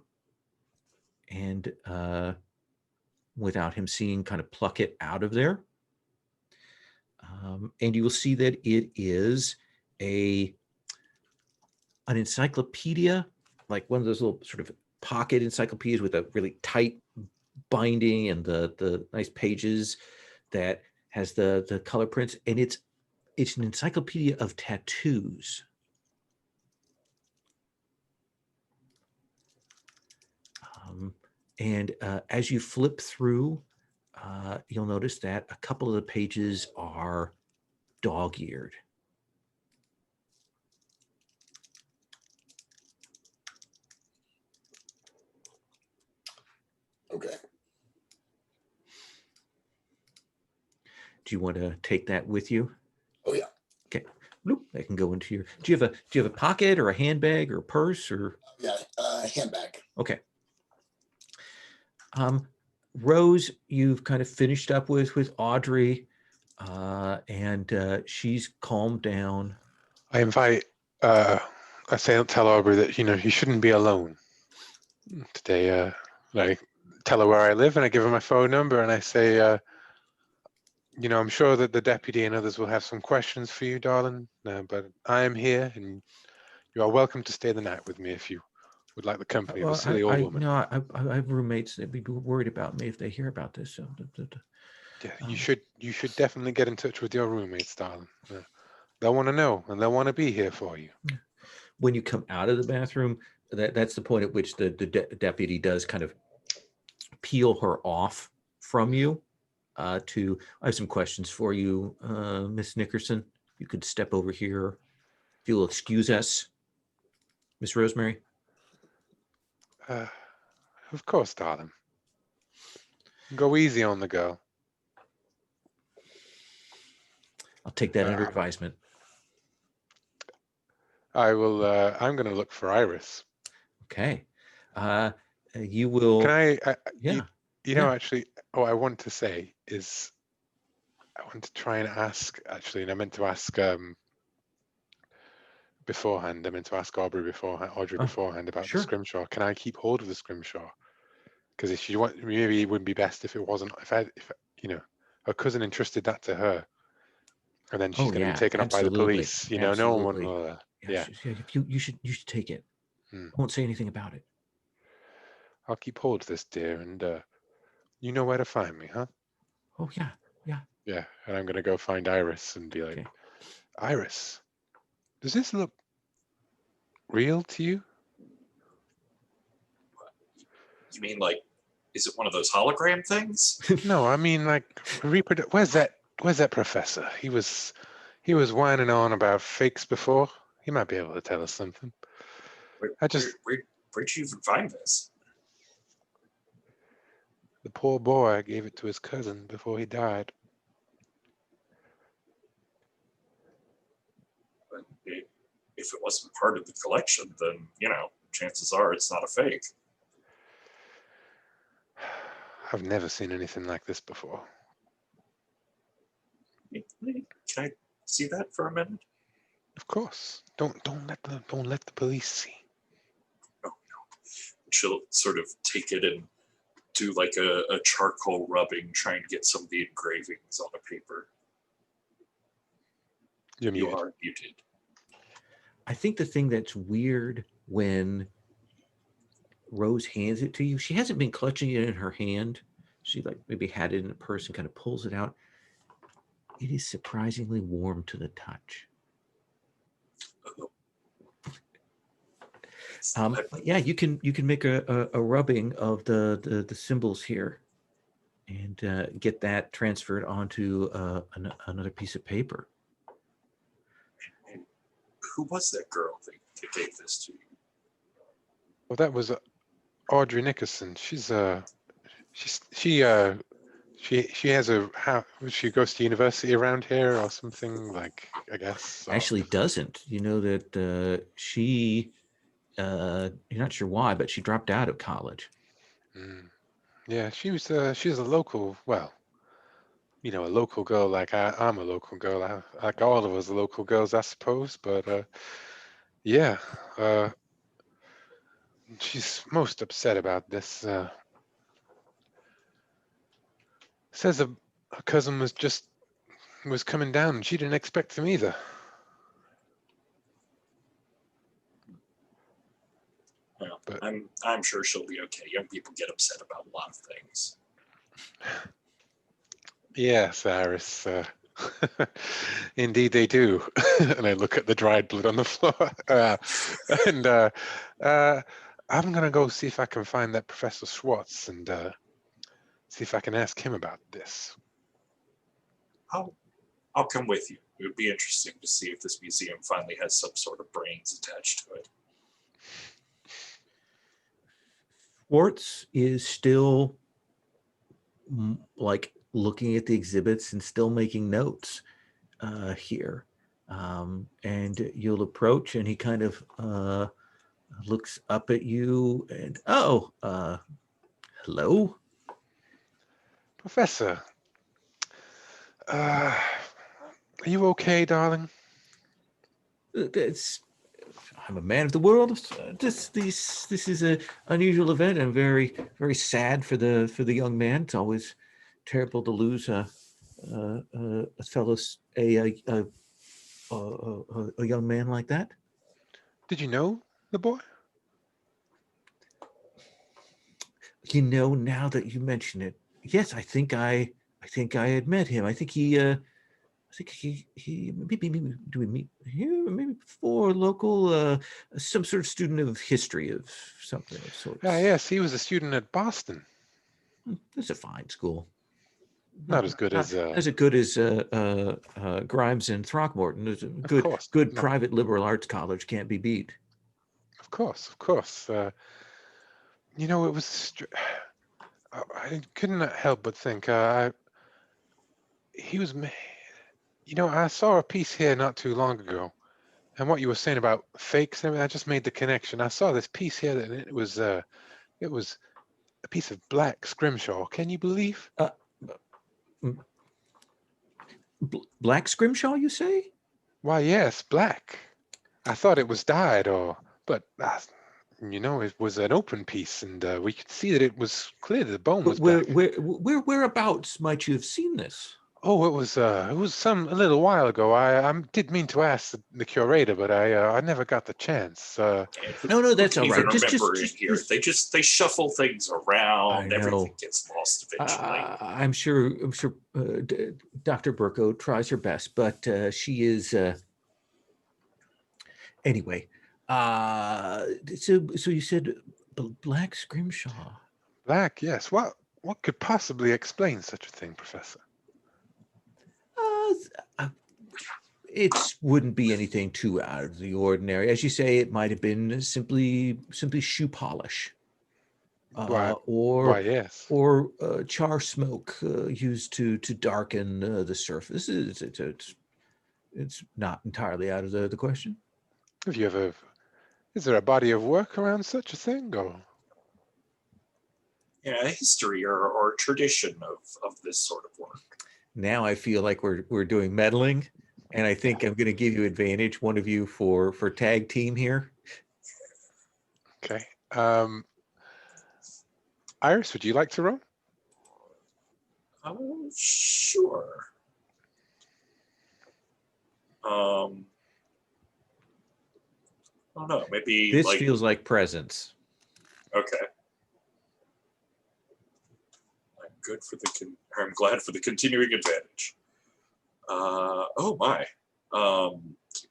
and without him seeing, kind of pluck it out of there. And you will see that it is an encyclopedia, like one of those little sort of pocket encyclopedias with a really tight binding and the nice pages that has the color prints. And it's an encyclopedia of tattoos. And as you flip through, you'll notice that a couple of the pages are dog-eared. Okay. Do you want to take that with you? Oh yeah. Okay. Bloop, that can go into your. Do you have a pocket or a handbag or a purse or? Yeah, handbag. Okay. Rose, you've kind of finished up with Audrey, and she's calmed down. I invite. I tell Aubrey that you shouldn't be alone today. I tell her where I live, and I give her my phone number, and I say, I'm sure that the deputy and others will have some questions for you, darling, but I am here, and you are welcome to stay the night with me if you would like the company of a silly old woman. No, I have roommates that would be worried about me if they hear about this. So, Yeah, you should definitely get in touch with your roommates, darling. They'll want to know, and they'll want to be here for you. when you come out of the bathroom, that's the point at which the deputy does kind of peel her off from you. I have some questions for you, Miss Nickerson. You could step over here. If you'll excuse us, Miss Rosemary. Of course, darling. Go easy on the girl. I'll take that under advisement. I will. I'm going to look for Iris. Okay. You will. Can I? Yeah. You know, actually, what I want to say is, I want to try and ask. Actually, and I meant to ask beforehand. I meant to ask Audrey beforehand about sure. the scrimshaw. Can I keep hold of the scrimshaw? Because if you want, maybe it would be best if it wasn't. If her cousin entrusted that to her, and then she's going to be taken up by the police. No one will. Yeah. You should take it. I won't say anything about it. I'll keep hold of this, dear, and you know where to find me, huh? Oh yeah. Yeah, and I'm gonna go find Iris and be like, okay. Iris, does this look real to you? You mean like, is it one of those hologram things? No, I mean like Where's that professor? He was whining on about fakes before. He might be able to tell us something. Where'd you even find this? The poor boy gave it to his cousin before he died. But if it wasn't part of the collection, then, chances are it's not a fake. I've never seen anything like this before. Can I see that for a minute? Of course. Don't let the police see. Oh no. She'll sort of take it and do like a charcoal rubbing, trying to get some of the engravings on a paper. You are muted. I think the thing that's weird when Rose hands it to you, she hasn't been clutching it in her hand. She like maybe had it in a purse and kind of pulls it out. It is surprisingly warm to the touch. Yeah, you can make a rubbing of the symbols here, and get that transferred onto another piece of paper. And who was that girl that gave this to you? Well, that was Audrey Nickerson. She goes to university around here or something, like, I guess. So. Actually doesn't. You know that she, you're not sure why, but she dropped out of college. Yeah, she's a local, well, a local girl like I'm a local girl. Like all of us are local girls, I suppose. But yeah, she's most upset about this. Says her cousin was coming down and she didn't expect him either. Well, but I'm sure she'll be okay. Young people get upset about a lot of things. Yes, Iris. Indeed they do. And I look at the dried blood on the floor. I'm going to go see if I can find that Professor Schwartz and see if I can ask him about this. I'll come with you. It would be interesting to see if this museum finally has some sort of brains attached to it. Schwartz is still like looking at the exhibits and still making notes here. And you'll approach and he kind of looks up at you and, hello? Professor, are you okay, darling? I'm a man of the world. This is a unusual event and very very sad for the young man. It's always terrible to lose a fellow a young man like that. Did you know the boy? You know, now that you mention it, yes, I think I had met him. I think he maybe do we meet here? Maybe before local some sort of student of history of something of sorts. Ah, yes, he was a student at Boston. It's a fine school. Not as good as as good as Grimes and Throckmorton. There's a good course, good no. private liberal arts college can't be beat. Of course. You know, it was. I couldn't help but think he was. You know, I saw a piece here not too long ago, and what you were saying about fakes and everything, I just made the connection. I saw this piece here, and it was a piece of black scrimshaw. Can you believe? Black scrimshaw, you say? Why, yes, black. I thought it was dyed, but you know, it was an open piece, and we could see that it was clear that the bone was black. Whereabouts might you have seen this? Oh, it was a little while ago. I did mean to ask the curator, but I never got the chance. No, that's all right. Just they shuffle things around. Everything gets lost eventually. I'm sure Dr. Burko tries her best, but she is anyway. So you said black scrimshaw. Black, yes. What could possibly explain such a thing, Professor? It wouldn't be anything too out of the ordinary. As you say, it might have been simply shoe polish, Why, yes. or char smoke used to darken the surface. It's not entirely out of the question. Have you ever? Is there a body of work around such a thing, or? Yeah, history or tradition of this sort of work. Now I feel like we're doing meddling, and I think I'm going to give you advantage, one of you for tag team here. Okay. Iris, would you like to roll? Sure. I don't know. Maybe this feels like presence. Okay. I'm glad for the continuing advantage. Oh my. Oh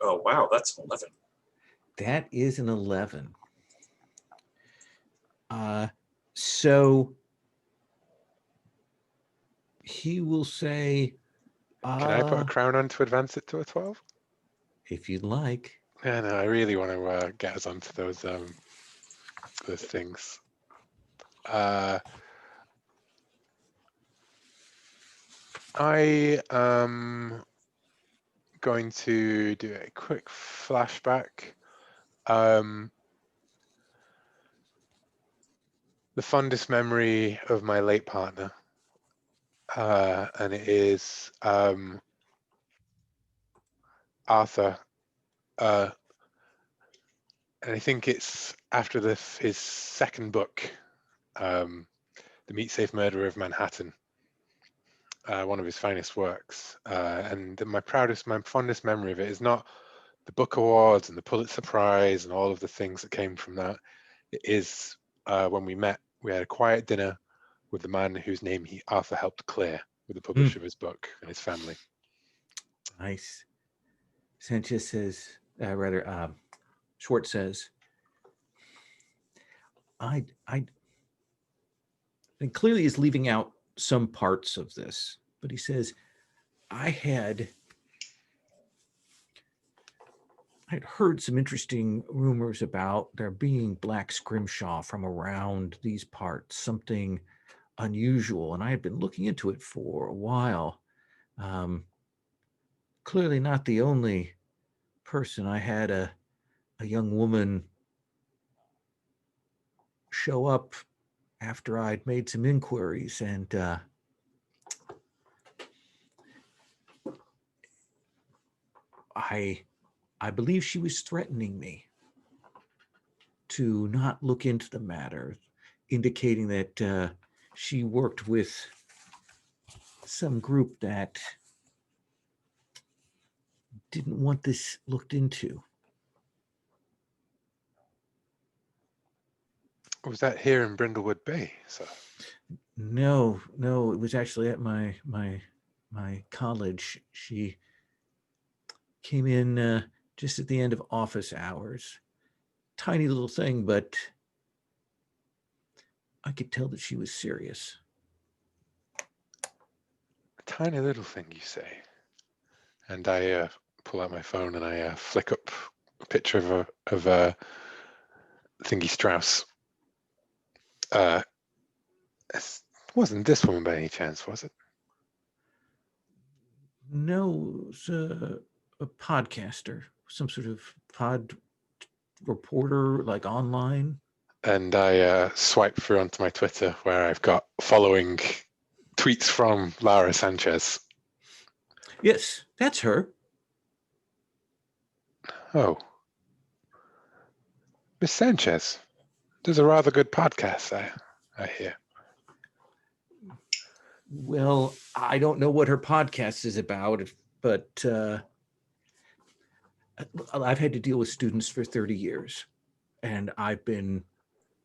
wow, that's an 11. That is an 11. So he will say, Can I put a crown on to advance it to a 12? If you'd like. Yeah, no, I really want to get us onto those things. I am going to do a quick flashback. The fondest memory of my late partner, and it is Arthur. And I think it's after his second book, The Meat Safe Murderer of Manhattan. One of his finest works, and my fondest memory of it is not the book awards and the Pulitzer Prize and all of the things that came from that. It is when we met, we had a quiet dinner with the man whose name Arthur helped clear with the publisher of his book and his family. Nice. Sanchez says, Schwartz says, and clearly is leaving out some parts of this, but he says, I had heard some interesting rumors about there being black scrimshaw from around these parts, something unusual, and I had been looking into it for a while. Clearly not the only person. I had a young woman show up after I'd made some inquiries, and I believe she was threatening me. to not look into the matter, indicating that she worked with some group that didn't want this looked into. Was that here in Brindlewood Bay, sir? No, it was actually at my college. She came in just at the end of office hours. Tiny little thing, but I could tell that she was serious. A tiny little thing, you say? And I pull out my phone and I flick up a picture of Thingy Strauss. It wasn't this woman by any chance, was it? No, it was a podcaster, some sort of pod reporter, like online. And I swipe through onto my Twitter where I've got following tweets from Lara Sanchez. Yes, that's her. Oh. Miss Sanchez does a rather good podcast, I hear. Well, I don't know what her podcast is about, but I've had to deal with students for 30 years, and I've been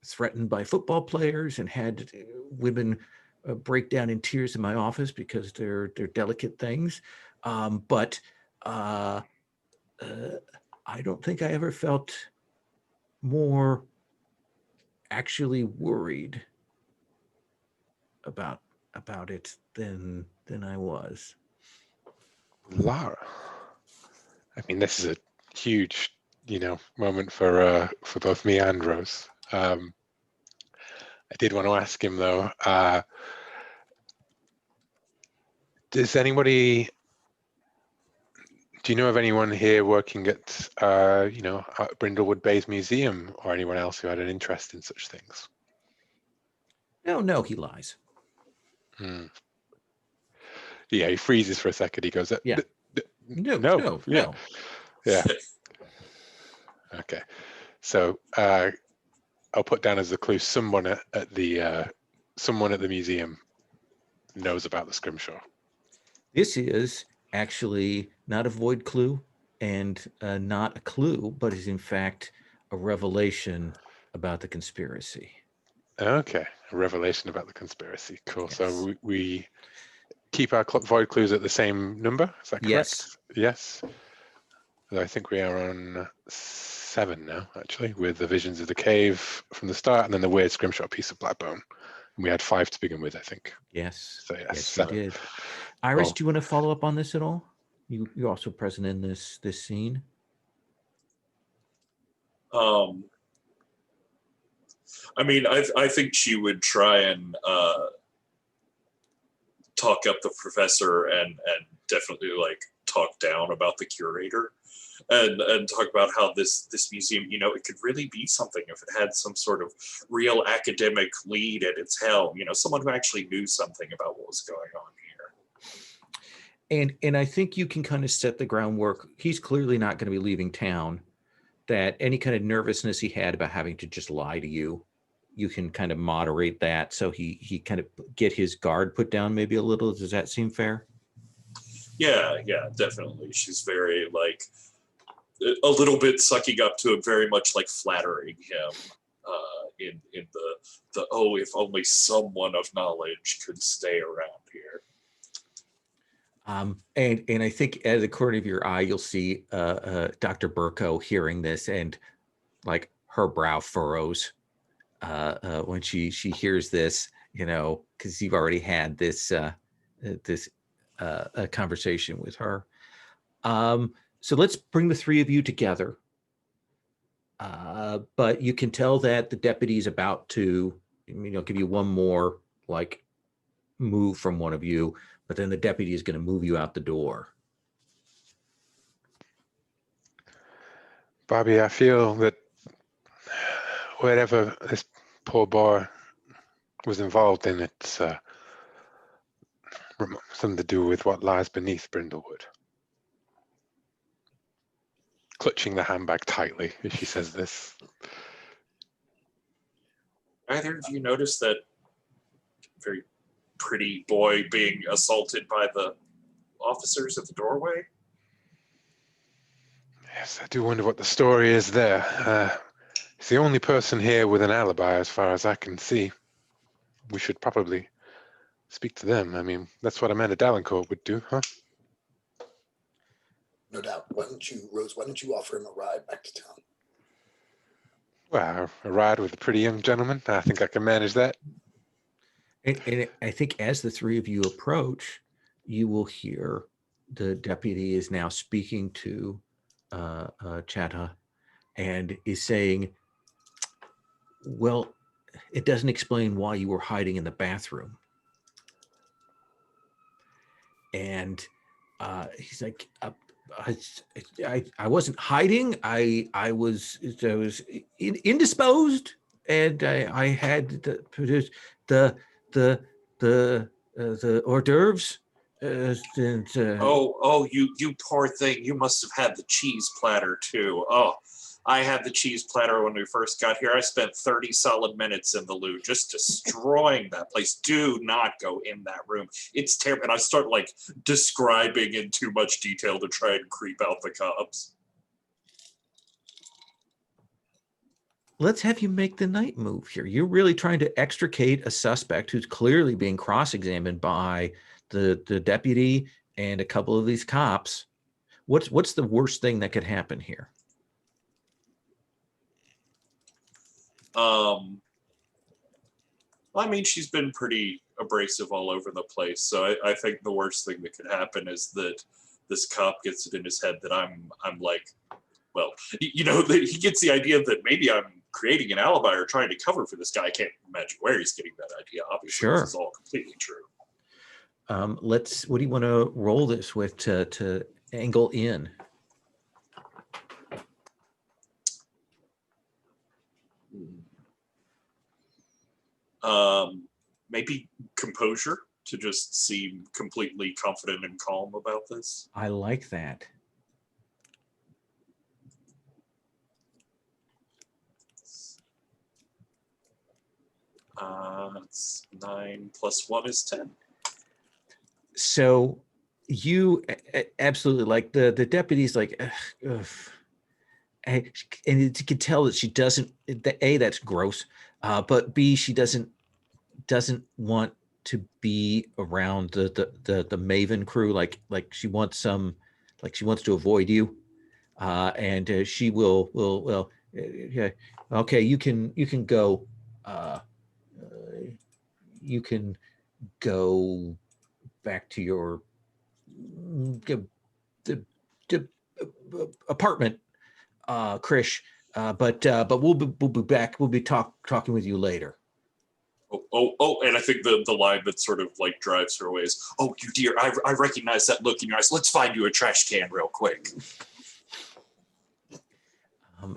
threatened by football players and had women break down in tears in my office because they're delicate things. But I don't think I ever felt more actually worried about it than I was. Lara. I mean, this is a huge, moment for both me and Rose. I did want to ask him though. Does anybody? Do you know of anyone here working at Brindlewood Bay's museum, or anyone else who had an interest in such things? No, he lies. Yeah, he freezes for a second. He goes, Yeah. No. Yeah. Okay. So I'll put down as a clue someone at the museum knows about the scrimshaw. This is actually not a void clue and not a clue, but is in fact a revelation about the conspiracy. Okay, a revelation about the conspiracy. Cool. Yes. So we keep our void clues at the same number. Is that correct? Yes. I think we are on 7 now, actually, with the visions of the cave from the start, and then the weird scrimshaw piece of Blackbone. And we had 5 to begin with, I think. Yes. So yes, Yes, 7. you did. Iris, Cool. do you want to follow up on this at all? You're also present in this scene. I mean, I think she would try and talk up the professor and definitely like talk down about the curator and talk about how this museum, it could really be something if it had some sort of real academic lead at its helm, someone who actually knew something about what was going on here. And I think you can kind of set the groundwork. He's clearly not going to be leaving town. That any kind of nervousness he had about having to just lie to you, you can kind of moderate that. So he kind of get his guard put down maybe a little. Does that seem fair? Yeah, definitely. She's very like a little bit sucking up to him, very much like flattering him in the oh, if only someone of knowledge could stay around here. And I think at the corner of your eye, you'll see Dr. Burko hearing this, and like her brow furrows when she hears this, because you've already had this a conversation with her. So let's bring the 3 of you together. But you can tell that the deputy's about to, give you one more like move from one of you, but then the deputy is going to move you out the door. Bobby, I feel that whatever this poor boy was involved in, it's something to do with what lies beneath Brindlewood. Clutching the handbag tightly as she says this. Either of you notice that very pretty boy being assaulted by the officers at the doorway? Yes, I do wonder what the story is there. He's the only person here with an alibi as far as I can see. We should probably speak to them. I mean, that's what Amanda Dallencourt would do, huh? No doubt. Rose, why don't you offer him a ride back to town? Well, a ride with a pretty young gentleman. I think I can manage that. And I think as the three of you approach, you will hear the deputy is now speaking to Chata and is saying, well, it doesn't explain why you were hiding in the bathroom. And he's like, I wasn't hiding. I was indisposed, and I had the hors d'oeuvres. You poor thing. You must have had the cheese platter too. Oh, I had the cheese platter when we first got here. I spent 30 solid minutes in the loo just destroying that place. Do not go in that room. It's terrible. And I start like describing in too much detail to try and creep out the cops. Let's have you make the night move here. You're really trying to extricate a suspect who's clearly being cross-examined by the deputy and a couple of these cops. What's the worst thing that could happen here? I mean, she's been pretty abrasive all over the place. So I think the worst thing that could happen is that this cop gets it in his head that I'm like, well, that he gets the idea that maybe I'm creating an alibi or trying to cover for this guy. I can't imagine where he's getting that idea. Obviously, Sure. This is all completely true. What do you want to roll this with to angle in? Maybe composure, to just seem completely confident and calm about this. I like that. It's 9 + 1 is 10. So you absolutely, like the deputy's like, ugh. And you can tell that she doesn't. A, that's gross, but B, she doesn't want to be around the Maven crew. Like she wants to avoid you, and she will yeah. Okay, you can go. You can go back to your the apartment, Krish. But we'll be back. We'll be talking with you later. And I think the line that sort of like drives her away is, oh, you dear, I recognize that look in your eyes. Let's find you a trash can real quick.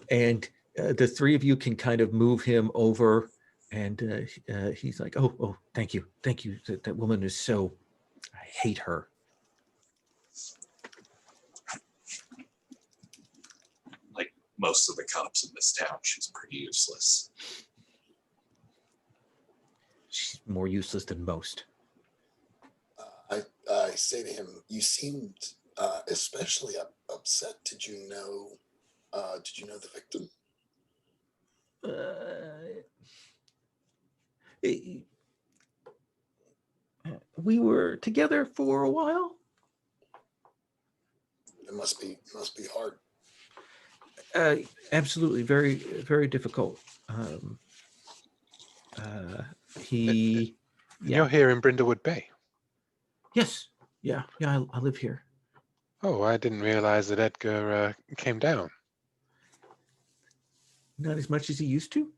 And the three of you can kind of move him over, and he's like, oh, thank you. That woman is so, I hate her. Like most of the cops in this town, she's pretty useless. She's more useless than most. I say to him, you seemed especially upset. Did you know the victim? We were together for a while. It must be hard. Absolutely, very, very difficult. You're here in Brindlewood Bay. Yes, yeah, I live here. Oh, I didn't realize that Edgar came down. Not as much as he used to.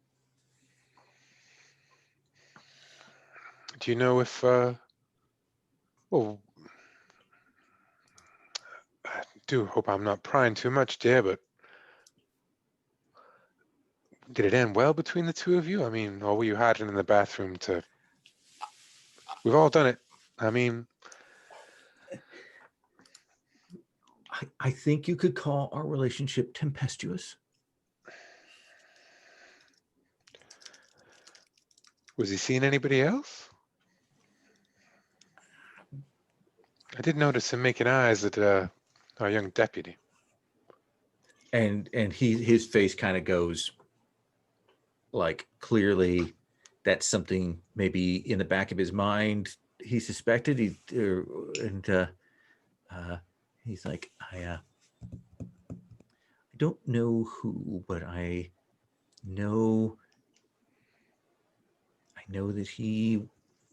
Do you know if, well, I do hope I'm not prying too much, dear, but did it end well between the two of you? I mean, or were you hiding in the bathroom to... We've all done it. I mean... I think you could call our relationship tempestuous. Was he seeing anybody else? I did notice him making eyes at our young deputy. And his face kind of goes like, clearly that's something maybe in the back of his mind he suspected. He's like, I don't know who, but I know that he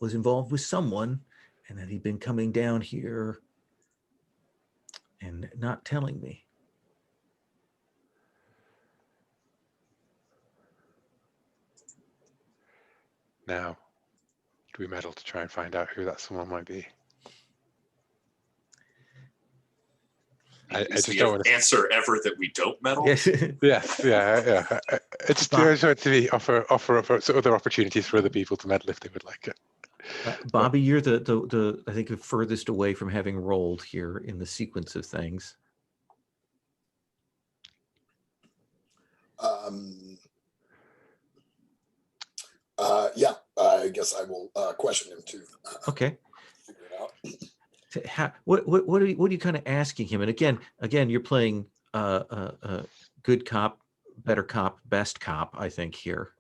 was involved with someone and that he'd been coming down here and not telling me. Now, do we meddle to try and find out who that someone might be? I Is just the don't want to... answer ever that we don't meddle? Yes. Yes, yeah. I just want to offer up other opportunities for other people to meddle if they would like it. Bobby, you're the I think the furthest away from having rolled here in the sequence of things. Yeah, I guess I will question him too. Okay. Figure it out. What are you kind of asking him? And again, you're playing good cop, better cop, best cop, I think here.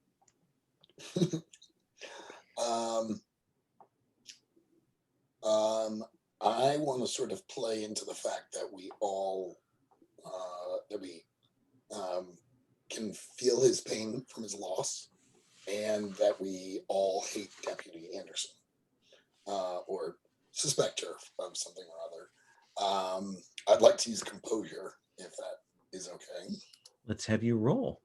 I want to sort of play into the fact that we all can feel his pain from his loss, and that we all hate Deputy Anderson, or suspect her of something or other. I'd like to use composure, if that is okay. Let's have you roll.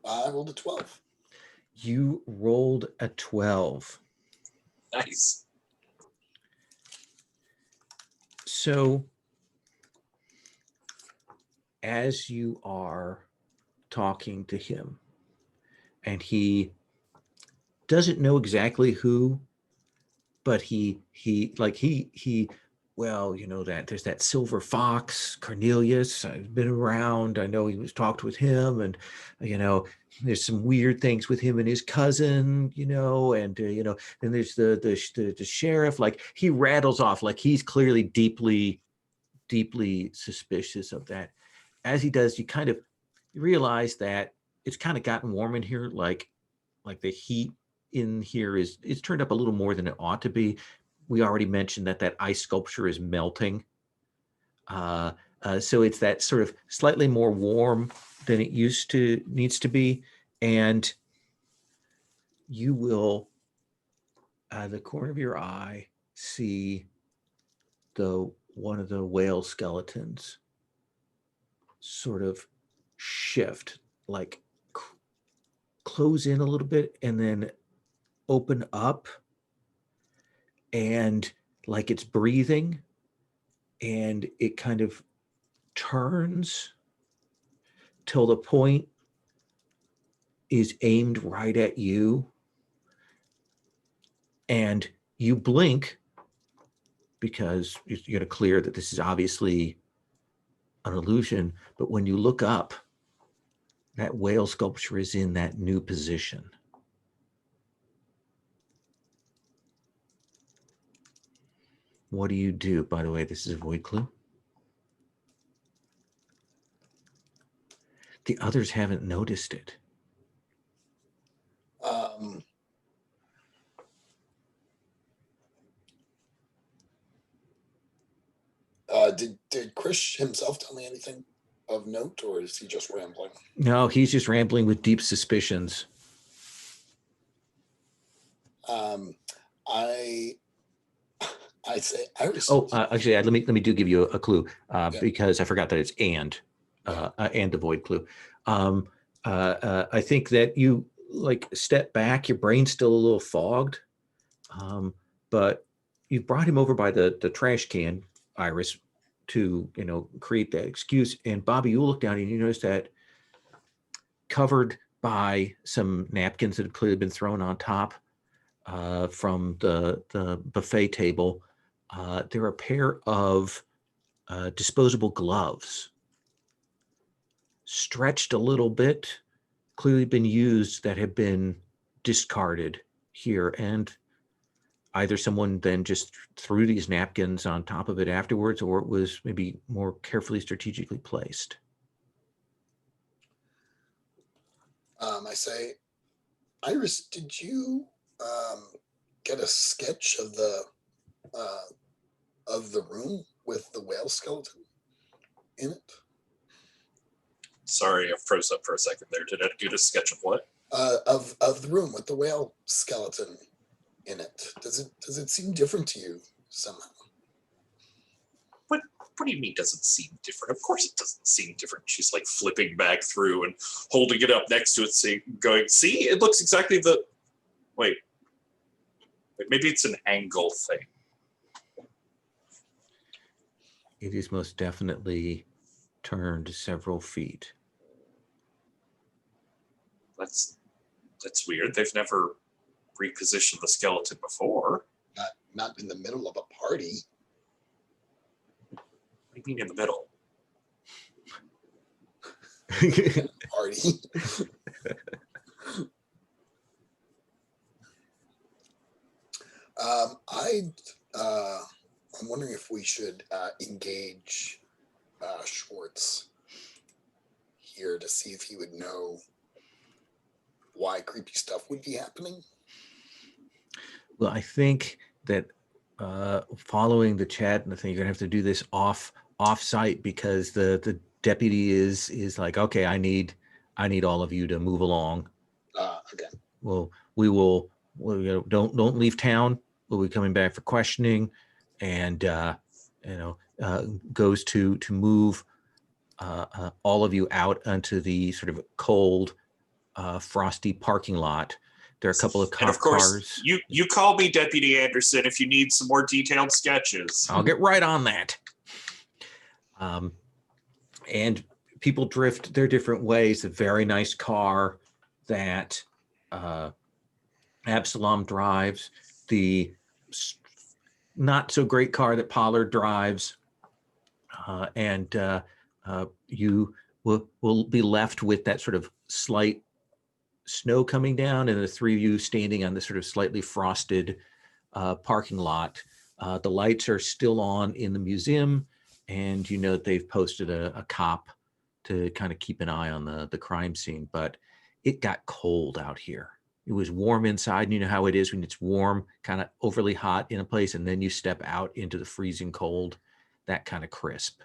I rolled a 12. You rolled a 12. Nice. So as you are talking to him, and he doesn't know exactly who, but he well, you know, that there's that silver fox Cornelius. I've been around. I know he was talked with him, and you know, there's some weird things with him and his cousin, you know, and you know, then there's the sheriff. Like, he rattles off, like he's clearly deeply suspicious of that. As he does, you realize that it's kind of gotten warm in here, like the heat in here it's turned up a little more than it ought to be. We already mentioned that ice sculpture is melting. So it's that sort of slightly more warm than it needs to be. And you will, out of the corner of your eye, see one of the whale skeletons sort of shift, like close in a little bit and then open up, and like it's breathing, and it kind of turns till the point is aimed right at you, and you blink because you're going to clear that this is obviously an illusion. But when you look up, that whale sculpture is in that new position. What do you do? By the way, this is a void clue. The others haven't noticed it. Did Chris himself tell me anything of note, or is he just rambling? No, he's just rambling with deep suspicions. I say Iris. Oh, actually, let me give you a clue, Yeah. because I forgot that it's and the void clue. I think that you like step back, your brain's still a little fogged, but you brought him over by the trash can, Iris, to, you know, create that excuse. And Bobby, you look down and you notice that covered by some napkins that had clearly been thrown on top from the buffet table, there are a pair of disposable gloves stretched a little bit, clearly been used, that have been discarded here. And either someone then just threw these napkins on top of it afterwards, or it was maybe more carefully strategically placed. I say, Iris, did you get a sketch of the room with the whale skeleton in it? Sorry, I froze up for a second there. Did I get a sketch of what? Of the room with the whale skeleton in it. Does it seem different to you somehow? What do you mean doesn't seem different? Of course it doesn't seem different. She's like flipping back through and holding it up next to it, going, see, it looks exactly the... Wait, maybe it's an angle thing. It is most definitely turned several feet. That's weird. They've never repositioned the skeleton before. Not in the middle of a party. What do you mean in the middle? Party. I'm wondering if we should engage Schwartz here to see if he would know why creepy stuff would be happening. Well, I think that following the chat and the thing, you're gonna have to do this off site, because the deputy is like, okay, I need all of you to move along. Okay. Well, don't leave town. We'll be coming back for questioning, and goes to move all of you out onto the sort of cold, frosty parking lot. There are a couple of cop and of course, cars. You call me Deputy Anderson if you need some more detailed sketches. I'll get right on that. And people drift their different ways. A very nice car that Absalom drives, the not so great car that Pollard drives, and you will be left with that sort of slight snow coming down, and the three of you standing on this sort of slightly frosted parking lot. The lights are still on in the museum, and you know that they've posted a cop to kind of keep an eye on the crime scene. But it got cold out here. It was warm inside, and you know how it is when it's warm, kind of overly hot in a place, and then you step out into the freezing cold, that kind of crisp.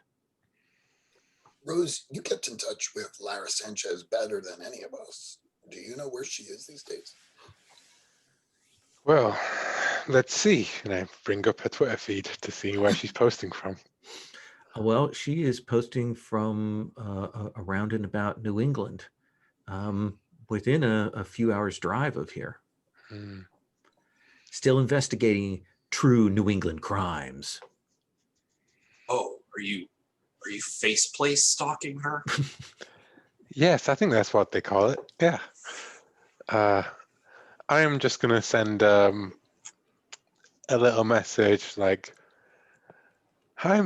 Rose, you kept in touch with Lara Sanchez better than any of us. Do you know where she is these days? Well, let's see. And I bring up her Twitter feed to see where she's posting from. Well, she is posting from around and about New England, within a few hours drive of here. Still investigating true New England crimes. Oh, are you faceplate stalking her? Yes, I think that's what they call it. Yeah. I am just going to send a little message like, hi,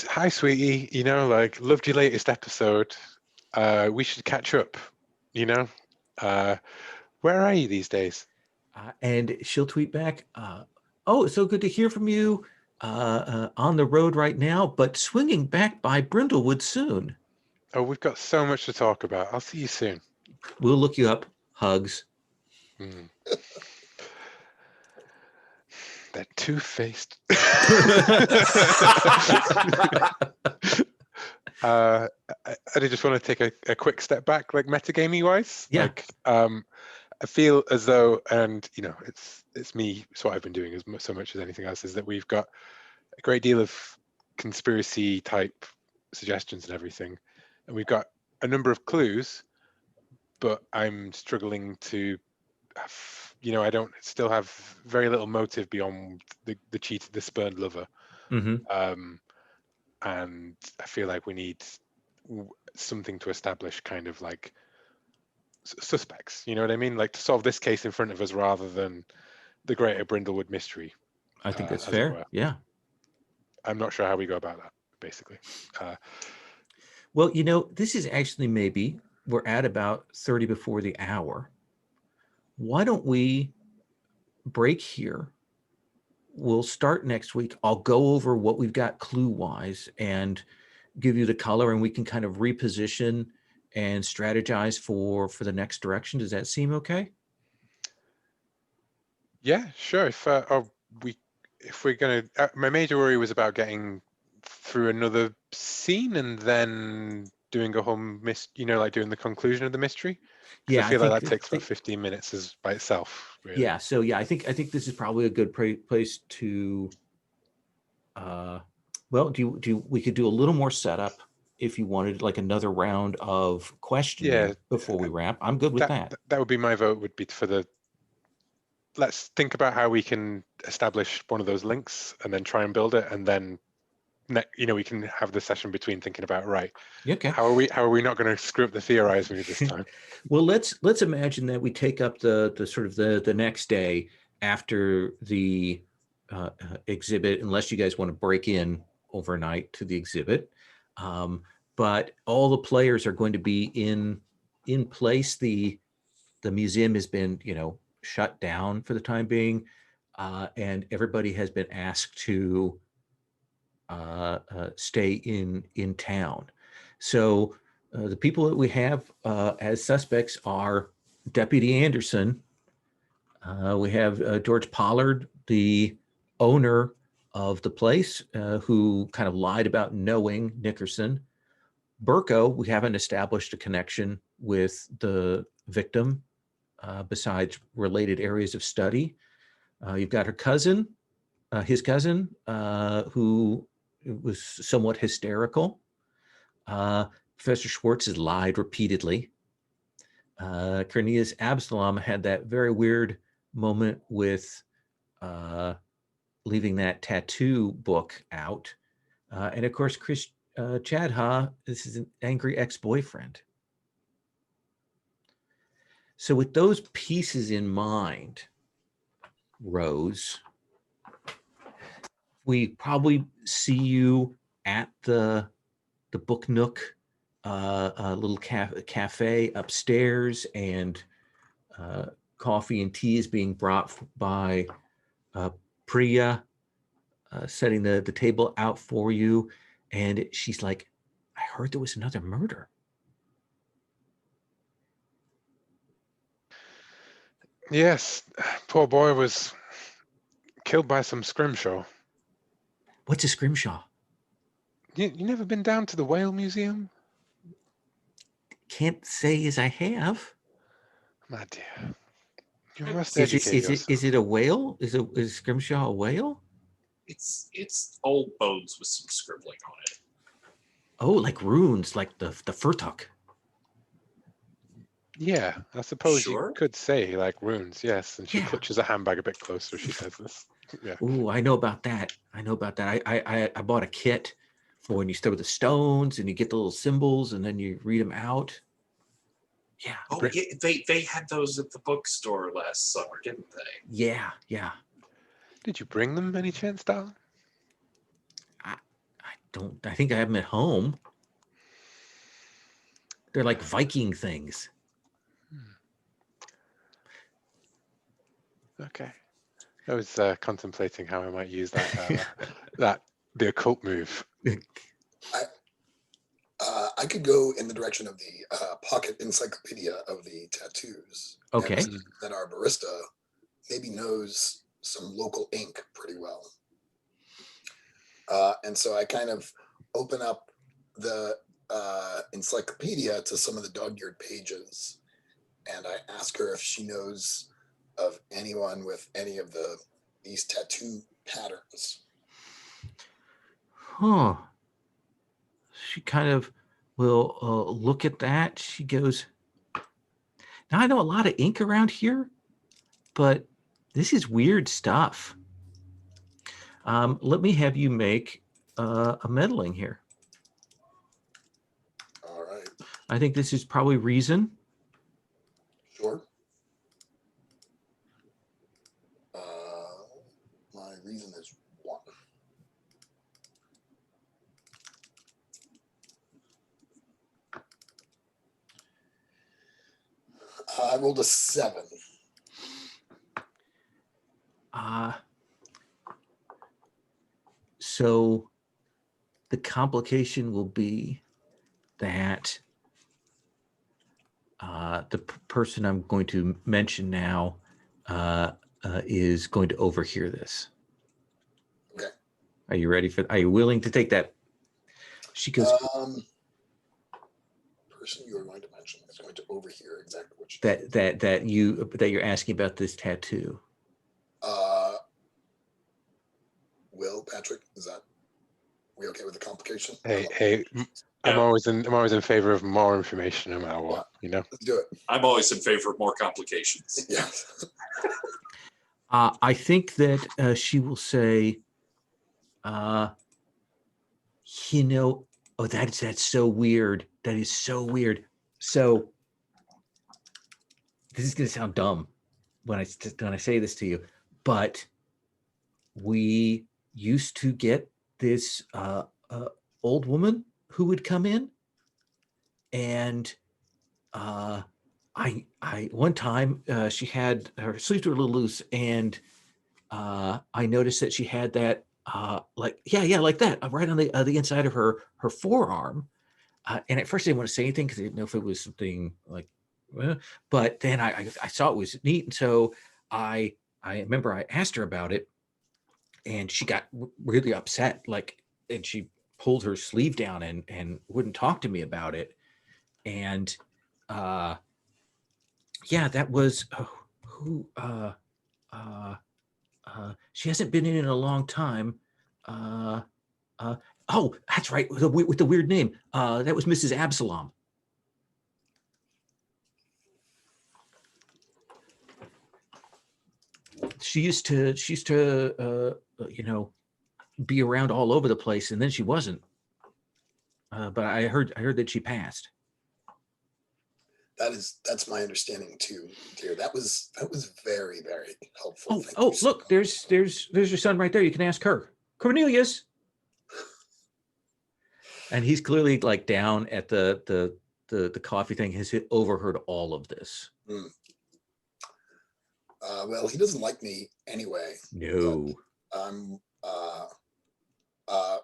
hi, sweetie. You know, like, loved your latest episode. We should catch up. You know, where are you these days? And she'll tweet back, oh, it's so good to hear from you. On the road right now, but swinging back by Brindlewood soon. Oh, we've got so much to talk about. I'll see you soon. We'll look you up. Hugs. That two-faced. I just want to take a quick step back, like metagaming wise. Yeah. Like, I feel as though, and you know, it's me. It's what I've been doing so much as anything else. Is that we've got a great deal of conspiracy type suggestions and everything, and we've got a number of clues, but I'm struggling to, I don't still have very little motive beyond the cheated, the spurned lover. Mm-hmm. And I feel like we need something to establish kind of like suspects, you know what I mean? Like to solve this case in front of us rather than the greater Brindlewood mystery. I think that's fair. Yeah. I'm not sure how we go about that, basically. Well, you know, this is actually maybe we're at about 30 before the hour. Why don't we break here? We'll start next week. I'll go over what we've got clue wise and give you the color, and we can kind of reposition and strategize for the next direction. Does that seem okay? Yeah, sure. If we're gonna, my major worry was about getting through another scene and then doing a whole like doing the conclusion of the mystery, because I Yeah, I feel like think, that takes about 15 minutes as by itself, really. yeah. So yeah, I think this is probably a good place to. Well, we could do a little more setup if you wanted, like another round of Yeah, questioning before we wrap. I'm good with that that. that would be my vote. Would be for the. Let's think about how we can establish one of those links and then try and build it, and then we can have the session between thinking about, right, Okay. how are we not going to screw up the theorizing this time? Well, let's imagine that we take up the sort of the next day after the exhibit, unless you guys want to break in overnight to the exhibit. But all the players are going to be in place. The museum has been, shut down for the time being, and everybody has been asked to stay in town. So the people that we have as suspects are Deputy Anderson. We have George Pollard, the owner of the place, who kind of lied about knowing Nickerson. Burko, we haven't established a connection with the victim besides related areas of study. You've got her cousin, his cousin, who was somewhat hysterical. Professor Schwartz has lied repeatedly. Cornelius Absalom had that very weird moment with leaving that tattoo book out. And of course, Chris Chadha, this is an angry ex-boyfriend. So with those pieces in mind, Rose, we probably see you at the Book Nook, little cafe upstairs, and coffee and tea is being brought by Priya, setting the table out for you. And she's like, I heard there was another murder. Yes, poor boy was killed by some scrimshaw. What's a scrimshaw? You never been down to the whale museum? Can't say as I have. My dear, you must Is it educate is it yourself. is it a whale? Is scrimshaw a whale? It's old bones with some scribbling on it. Oh, like runes, like the Furtok. Yeah, I suppose you Sure. could say like runes, yes. And she Yeah. clutches a handbag a bit closer. She says this. Yeah. Ooh, I know about that. I bought a kit for when you start with the stones and you get the little symbols and then you read them out. Yeah. Oh, yeah, they had those at the bookstore last summer, didn't they? Yeah. Did you bring them any chance, darling? I think I have them at home. They're like Viking things. Okay. I was contemplating how I might use that the occult move. I could go in the direction of the pocket encyclopedia of the tattoos. Okay. And that our barista maybe knows some local ink pretty well. And so I kind of open up the encyclopedia to some of the dog-eared pages, and I ask her if she knows of anyone with any of these tattoo patterns. Huh. She kind of will look at that. She goes, now I know a lot of ink around here, but this is weird stuff. Let me have you make a meddling here. All right. I think this is probably reason. Sure. My reason is 1. rolled a 7. So the complication will be that the person I'm going to mention now is going to overhear this. Okay. Are you ready for? Are you willing to take that? She goes. Person you are going to mention is going to overhear exactly what that you're asking about this tattoo. Will, Patrick, is that we okay with the complication? Hey, I'm always in favor of more information no matter what, you know. Let's do it. I'm always in favor of more complications. Yeah. I think that she will say, you know, oh, that's so weird. That is so weird. So this is going to sound dumb when I say this to you, but we used to get this old woman who would come in, and I one time she had her sleeves were a little loose, and I noticed that she had that like that right on the inside of her forearm. And at first I didn't want to say anything because I didn't know if it was something like, but then I saw it was neat, and so I remember I asked her about it, and she got really upset, like, and she pulled her sleeve down and wouldn't talk to me about it. And that was who she hasn't been in a long time. Oh, that's right, with the weird name. That was Mrs. Absalom. She used to you know, be around all over the place, and then she wasn't. But I heard that she passed. That's my understanding too, dear. That was very, very helpful. Oh, look, there's your son right there. You can ask her, Cornelius. And he's clearly like down at the coffee thing. Has overheard all of this. Well, he doesn't like me anyway. No.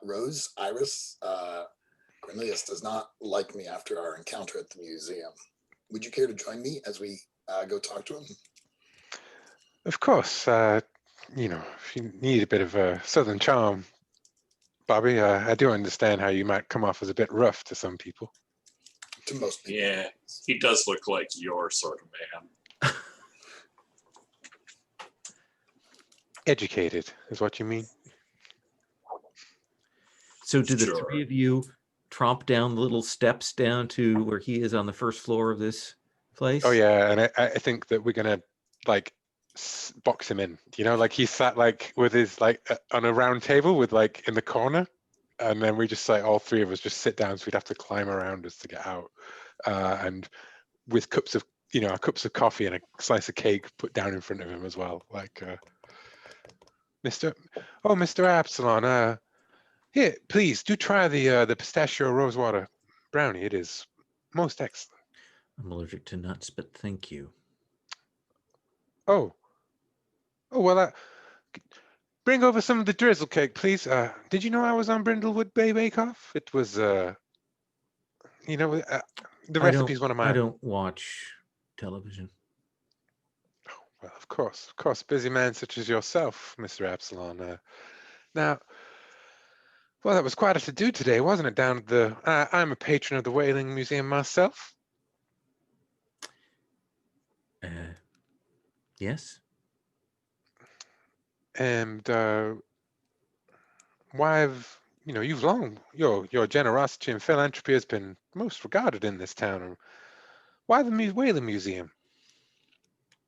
Rose, Iris, Cornelius does not like me after our encounter at the museum. Would you care to join me as we go talk to him? Of course. You know, if you need a bit of a southern charm, Bobby, I do understand how you might come off as a bit rough to some people. To most people. Yeah, he does look like your sort of man. Educated is what you mean. So do the three of you tromp down the little steps down to where he is on the first floor of this place? Oh yeah, and I think that we're gonna like box him in. You know, like he sat like with his like on a round table with like in the corner, and then we just like all three of us just sit down, so we'd have to climb around us to get out, and with cups of coffee and a slice of cake put down in front of him as well, like Mr. Absalon, here, please do try the pistachio rosewater brownie. It is most excellent. I'm allergic to nuts, but thank you. Oh well, bring over some of the drizzle cake, please. Did you know I was on Brindlewood Bay Bake Off? It was, the recipe's one of mine. I don't watch television. Oh, well, of course, busy man such as yourself, Mr. Absalon. Now, well, that was quite a to-do today, wasn't it? Down at the, I'm a patron of the Whaling Museum myself. Yes. And why have you've long your generosity and philanthropy has been most regarded in this town. Why the Whaling Museum?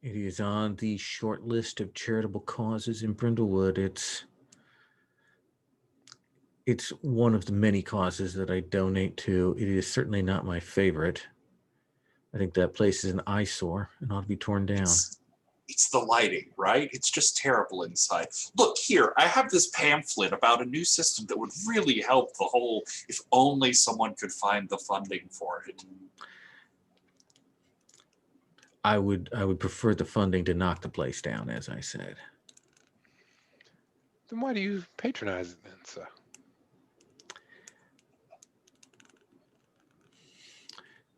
It is on the short list of charitable causes in Brindlewood. It's one of the many causes that I donate to. It is certainly not my favorite. I think that place is an eyesore and ought to be torn down. It's the lighting, right? It's just terrible inside. Look here, I have this pamphlet about a new system that would really help the whole, if only someone could find the funding for it. I would prefer the funding to knock the place down, as I said. Then why do you patronize it then, sir?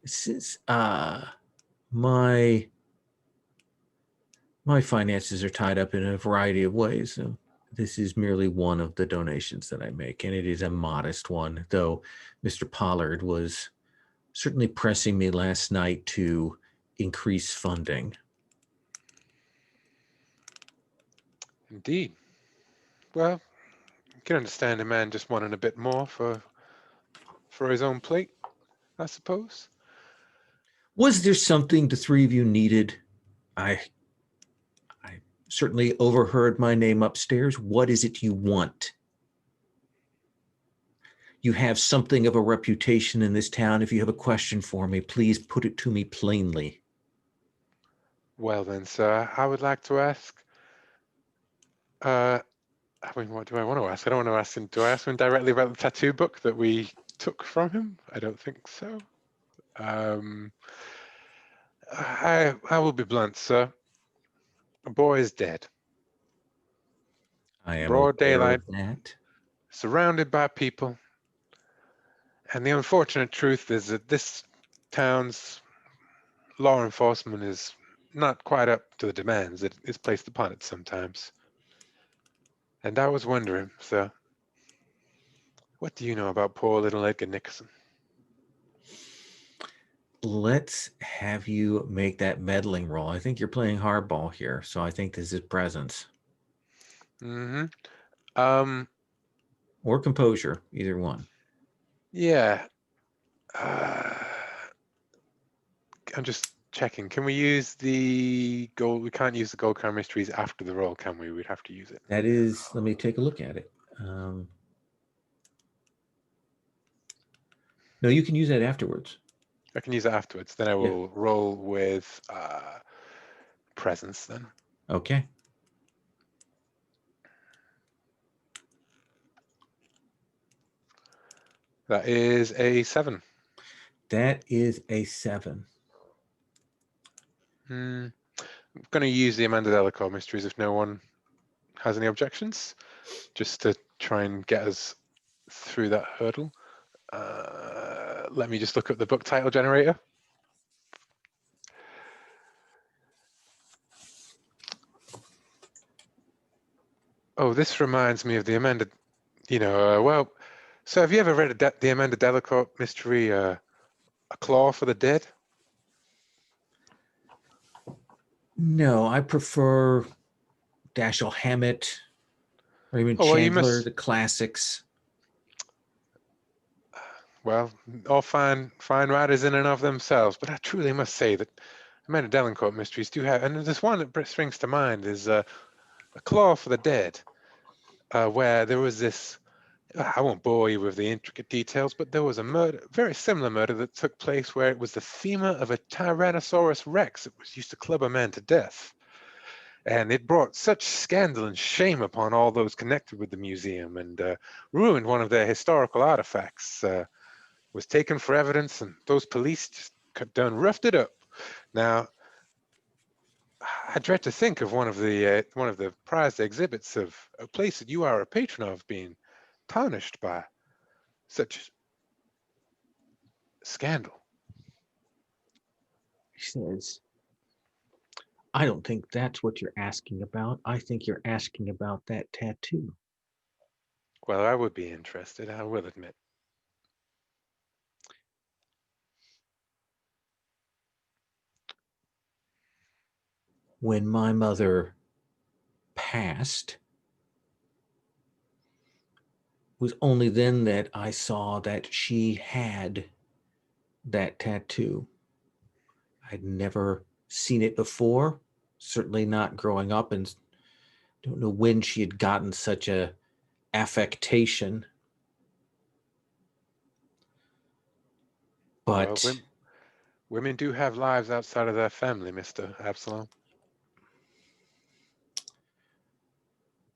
Since my finances are tied up in a variety of ways, so this is merely one of the donations that I make, and it is a modest one, though Mr. Pollard was certainly pressing me last night to increase funding. Indeed. Well, you can understand a man just wanting a bit more for his own plate, I suppose. Was there something the three of you needed? I certainly overheard my name upstairs. What is it you want? You have something of a reputation in this town. If you have a question for me, please put it to me plainly. Well then, sir, I would like to ask, I mean, what do I want to ask? I don't want to ask him. Do I ask him directly about the tattoo book that we took from him? I don't think so. I will be blunt, sir. A boy is dead. I am Broad aware daylight, of that. surrounded by people. And the unfortunate truth is that this town's law enforcement is not quite up to the demands that is placed upon it sometimes. And I was wondering, sir, what do you know about poor little Edgar Nickerson? Let's have you make that meddling roll. I think you're playing hardball here, so I think this is presence. Mm-hmm. Or composure, either one. Yeah. I'm just checking. Can we use the gold? We can't use the gold crown mysteries after the roll, can we? We'd have to use it. That is, let me take a look at it. No, you can use that afterwards. I can use it afterwards. Then I will roll with presence then. Okay. That is a 7. That is a 7. I'm going to use the Amanda Delacour mysteries if no one has any objections, just to try and get us through that hurdle. Let me just look up the book title generator. Oh, this reminds me of the Amanda, well, so have you ever read the Amanda Delacour mystery, A Claw for the Dead? No, I prefer Dashiell Hammett or even Oh, well, Chandler, the classics. Well, all fine writers in and of themselves, but I truly must say that Amanda Delacour mysteries do have, and there's one that springs to mind is A Claw for the Dead, where there was this, I won't bore you with the intricate details, but there was a murder, very similar murder that took place where it was the femur of a Tyrannosaurus Rex that was used to club a man to death. And it brought such scandal and shame upon all those connected with the museum and ruined one of their historical artifacts. Was taken for evidence, and those police just done roughed it up. Now, I dread to think of one of the prized exhibits of a place that you are a patron of being tarnished by such scandal. He says, I don't think that's what you're asking about. I think you're asking about that tattoo. Well, I would be interested, I will admit. When my mother passed, it was only then that I saw that she had that tattoo. I'd never seen it before, certainly not growing up, and don't know when she had gotten such a affectation. But Well, women do have lives outside of their family, Mr. Absalom.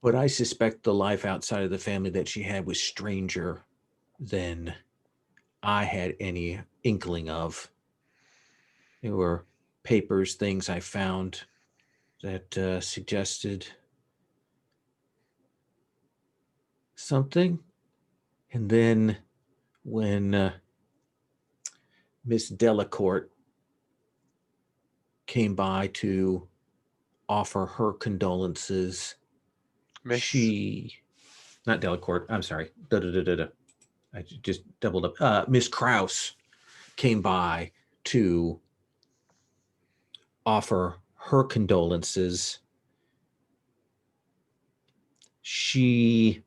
But I suspect the life outside of the family that she had was stranger than I had any inkling of. There were papers, things I found that suggested something. And then when Miss Delacourt came by to offer her condolences, Miss. not Delacourt, I'm sorry. I just doubled up. Miss Krause came by to offer her condolences. She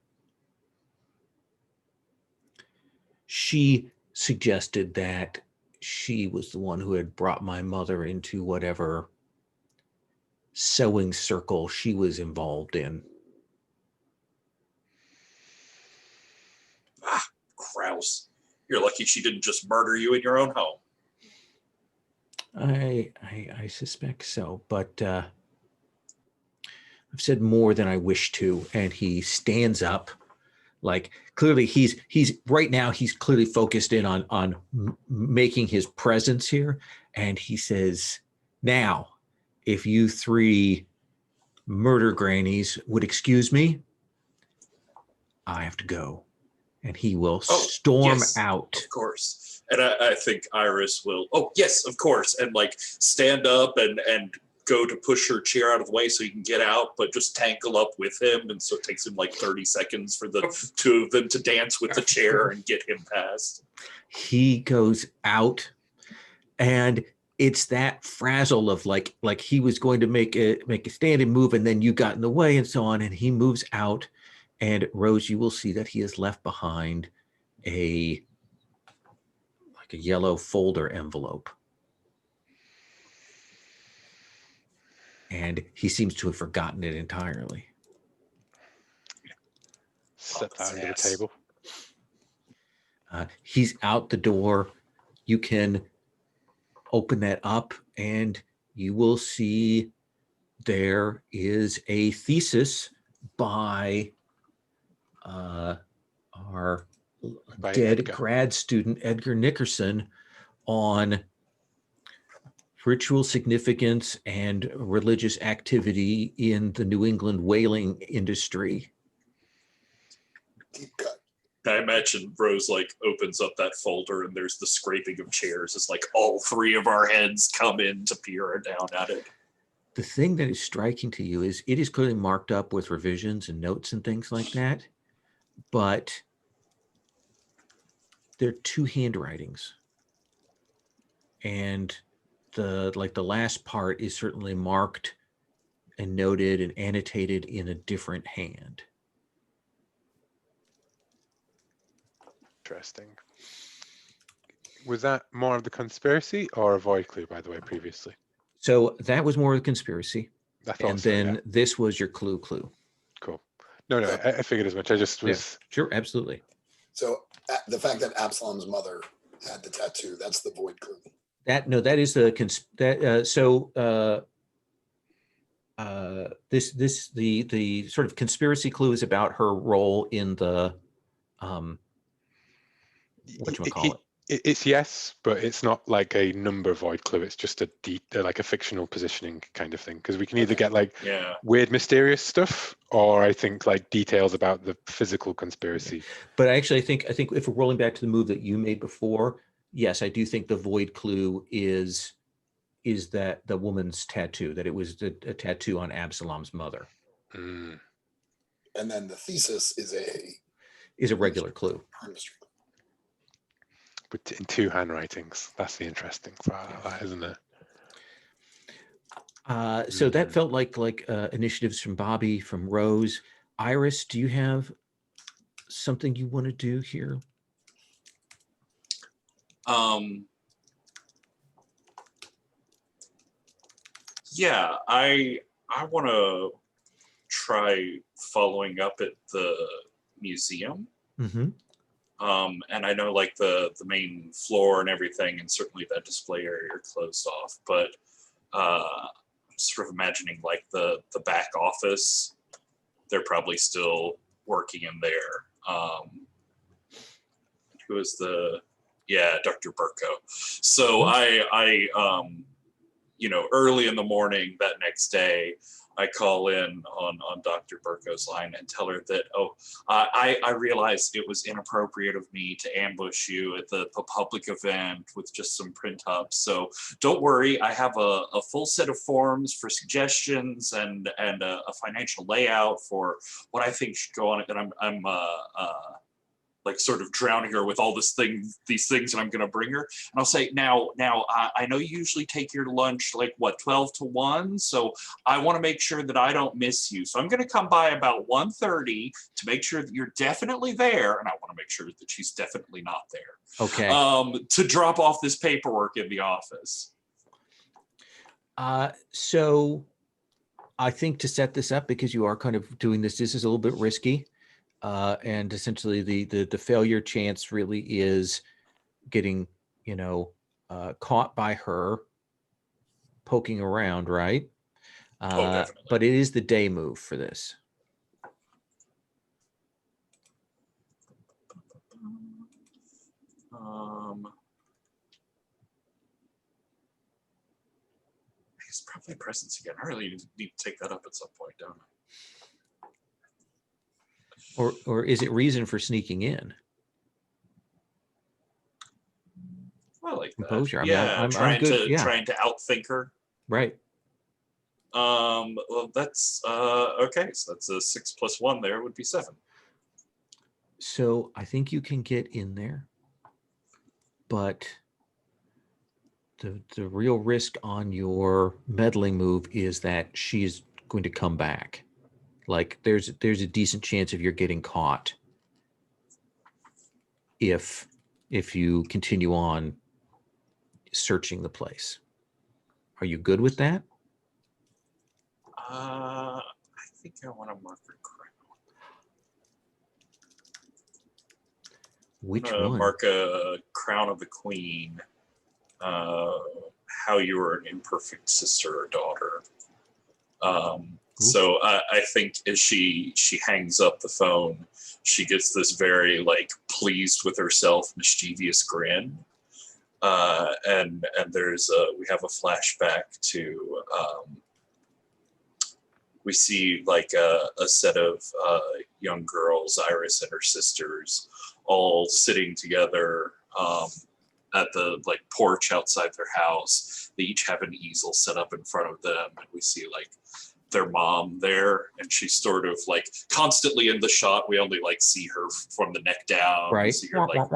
suggested that she was the one who had brought my mother into whatever sewing circle she was involved in. Ah, Kraus. You're lucky she didn't just murder you in your own home. I suspect so, but I've said more than I wish to. And he stands up, like clearly he's right now he's clearly focused in on making his presence here. And he says, "Now, if you three murder grannies would excuse me, I have to go." And he will storm yes, out. Of course. And I think Iris will, yes, of course. And like stand up and go to push her chair out of the way so he can get out, but just tangle up with him. And so it takes him like 30 seconds for the two of them to dance with the chair and get him past. He goes out, and it's that frazzle of like he was going to make a stand and move, and then you got in the way and so on. And he moves out. And Rose, you will see that he has left behind a yellow folder envelope. And he seems to have forgotten it entirely. Set that under the table. He's out the door. You can open that up and you will see there is a thesis by our dead Edgar. grad student Edgar Nickerson on ritual significance and religious activity in the New England whaling industry. Deep cut. I imagine Rose like opens up that folder and there's the scraping of chairs. It's like all three of our heads come in to peer down at it. The thing that is striking to you is it is clearly marked up with revisions and notes and things like that, but there are two handwritings. And the last part is certainly marked and noted and annotated in a different hand. Interesting. Was that more of the conspiracy or a void clue, by the way, previously? So that was more of a conspiracy. I thought And so, then yeah. this was your clue. Cool. No, I figured as much. I just was... Yeah, sure, absolutely. So the fact that Absalom's mother had the tattoo, that's the void clue. That is the the sort of conspiracy clue is about her role in the whatchamacallit. It's yes, but it's not like a number void clue. It's just like a fictional positioning kind of thing. Because we can either get like weird, mysterious stuff, or I think like details about the physical conspiracy. But actually, I think if we're rolling back to the move that you made before, yes, I do think the void clue is that the woman's tattoo, that it was a tattoo on Absalom's mother. Mm. And then the thesis is a regular clue. Mystery. But in two handwritings. That's the interesting part of that, isn't it? So that felt like initiatives from Bobby, from Rose. Iris, do you have something you want to do here? Yeah, I want to try following up at the museum. Mm-hmm. And I know like the main floor and everything, and certainly that display area are closed off, but I'm sort of imagining like the back office, they're probably still working in there. Who is Dr. Burko. So I early in the morning that next day, I call in on Dr. Burko's line and tell her that, I realized it was inappropriate of me to ambush you at the public event with just some print ups. So don't worry, I have a full set of forms for suggestions and a financial layout for what I think should go on it. And I'm like sort of drowning her with all these things that I'm going to bring her. And I'll say, now, I know you usually take your lunch like 12 to 1. So I want to make sure that I don't miss you. So I'm going to come by about 1:30 to make sure that you're definitely there. And I want to make sure that she's definitely not there. Okay. To drop off this paperwork in the office. So I think to set this up, because you are kind of doing this is a little bit risky. And essentially the failure chance really is getting, caught by her poking around, right? Definitely. But it is the day move for this. It's probably presence again. I really need to take that up at some point, don't I? Or is it reason for sneaking in? I like Composure. that. I mean, I'm good. Trying to outthink her. Right. Well, that's okay. So that's a 6 + 1. There would be 7. So I think you can get in there, but the real risk on your meddling move is that she's going to come back. Like there's a decent chance of you're getting caught if you continue on searching the place. Are you good with that? I think I want to mark her crown. Which one? Mark a crown of the queen. How you were an imperfect sister or daughter. So I think as she hangs up the phone, she gets this very like pleased with herself, mischievous grin. And there's we have a flashback to we see like a set of young girls, Iris and her sisters, all sitting together at the like porch outside their house. They each have an easel set up in front of them, and we see like their mom there, and she's sort of like constantly in the shot. We only like see her from the neck down. Right. We see her like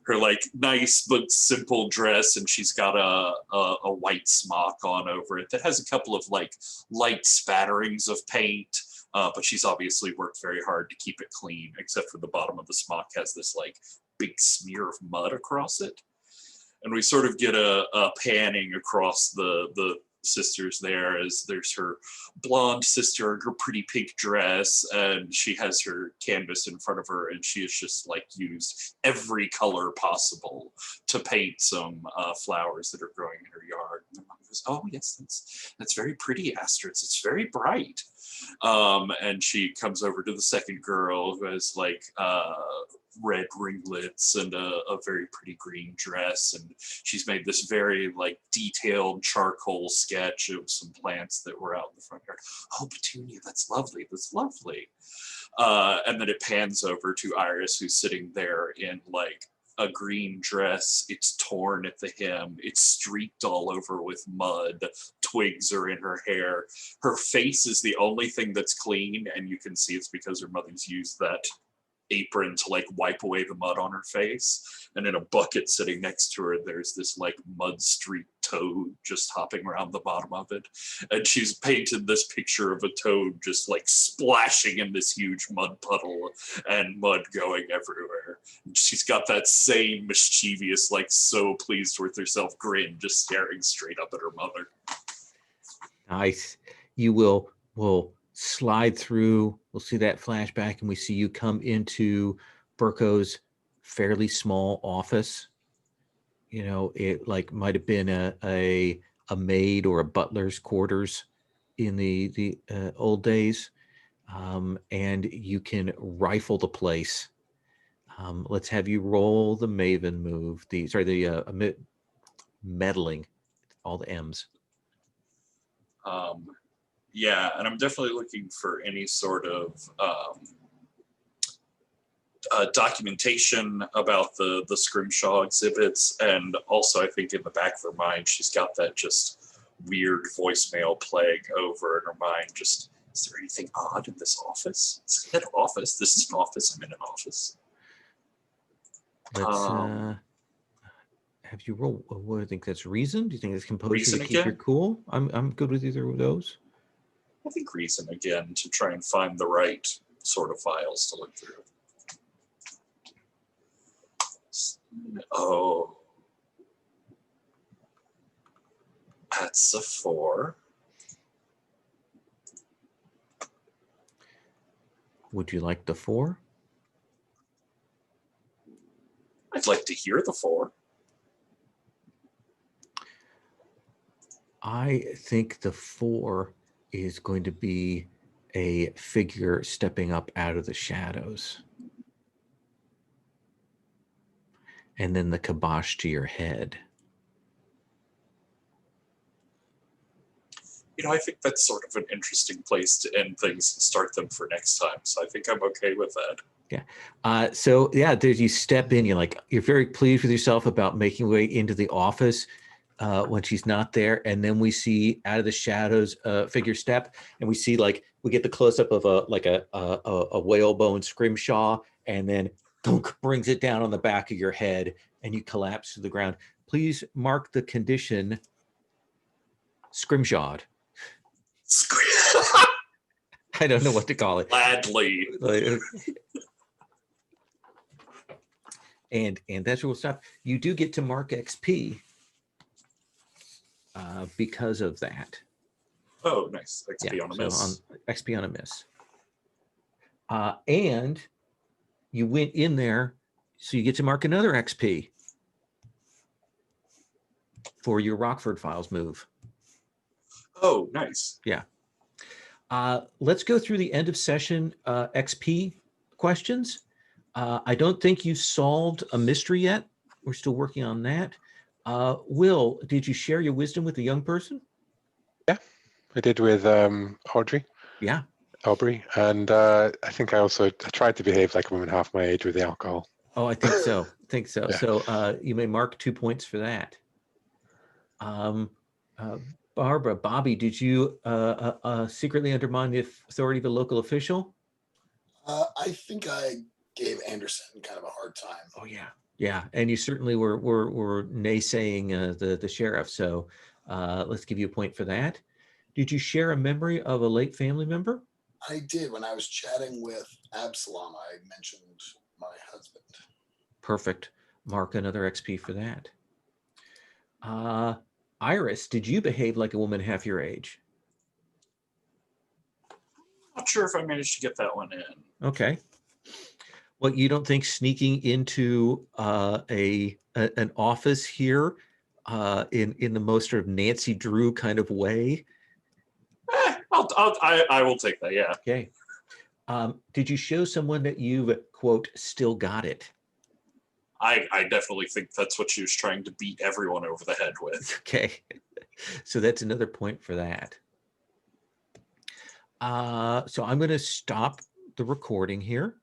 her like nice but simple dress, and she's got a white smock on over it that has a couple of like light spatterings of paint. But she's obviously worked very hard to keep it clean, except for the bottom of the smock has this like big smear of mud across it. And we sort of get a panning across the sisters there, as there's her blonde sister in her pretty pink dress, and she has her canvas in front of her, and she has just like used every color possible to paint some flowers that are growing in her yard. And the mom goes, "Oh yes, that's very pretty, Astrid. It's very bright." And she comes over to the second girl, who has like red ringlets and a very pretty green dress, and she's made this very like detailed charcoal sketch of some plants that were out in the front yard. "Oh, Petunia, that's lovely, that's lovely." And then it pans over to Iris, who's sitting there in like a green dress. It's torn at the hem, it's streaked all over with mud, twigs are in her hair. Her face is the only thing that's clean, and you can see it's because her mother's used that apron to like wipe away the mud on her face. And in a bucket sitting next to her, there's this like mud streaked toad just hopping around the bottom of it. And she's painted this picture of a toad just like splashing in this huge mud puddle and mud going everywhere. And she's got that same mischievous, like so pleased with herself grin, just staring straight up at her mother. Nice. You will slide through. We'll see that flashback, and we see you come into Burko's fairly small office. It like might have been a maid or a butler's quarters in the old days, and you can rifle the place. Let's have you roll the Maven move. The meddling all the M's. Yeah, and I'm definitely looking for any sort of documentation about the Scrimshaw exhibits, and also I think in the back of her mind she's got that just weird voicemail playing over in her mind. Just, is there anything odd in this office? It's an office. This is an office. I'm in an office. Let's have you roll. What do you think? That's reason? Do you think it's composure Reason to keep your again? cool? I'm good with either of those. I think reason again to try and find the right sort of files to look through. Oh, that's a 4. Would you like the 4? I'd like to hear the 4. I think the 4 is going to be a figure stepping up out of the shadows. And then the kibosh to your head. You know, I think that's sort of an interesting place to end things and start them for next time. So I think I'm okay with that. Yeah. So yeah, there's, you step in, you're very pleased with yourself about making your way into the office when she's not there. And then we see out of the shadows figure step, and we see we get the close up of a whalebone scrimshaw, and then thunk, brings it down on the back of your head and you collapse to the ground. Please mark the condition scrimshawed. I don't know what to call it. Gladly. And that's where we'll stop. You do get to mark XP because of that. Oh, nice. XP on a miss. So XP on a miss. And you went in there, so you get to mark another XP for your Rockford Files move. Oh, nice. Yeah. Let's go through the end of session XP questions. I don't think you solved a mystery yet. We're still working on that. Will, did you share your wisdom with the young person? Yeah, I did with Audrey. Yeah. Aubrey. And I think I tried to behave like a woman half my age with the alcohol. Oh, I think so. Yeah. So you may mark 2 points for that. Bobby, did you secretly undermine the authority of a local official? I think I gave Anderson kind of a hard time. Oh yeah, yeah, and you certainly were naysaying the sheriff. So let's give you a point for that. Did you share a memory of a late family member? I did. When I was chatting with Absalom, I mentioned my husband. Perfect. Mark another XP for that. Iris, did you behave like a woman half your age? Not sure if I managed to get that one in. Okay. Well, you don't think sneaking into an office here in the most sort of Nancy Drew kind of way? I will take that. Yeah. Okay. Did you show someone that you've, quote, still got it? I definitely think that's what she was trying to beat everyone over the head with. Okay. So that's another point for that. So I'm going to stop the recording here.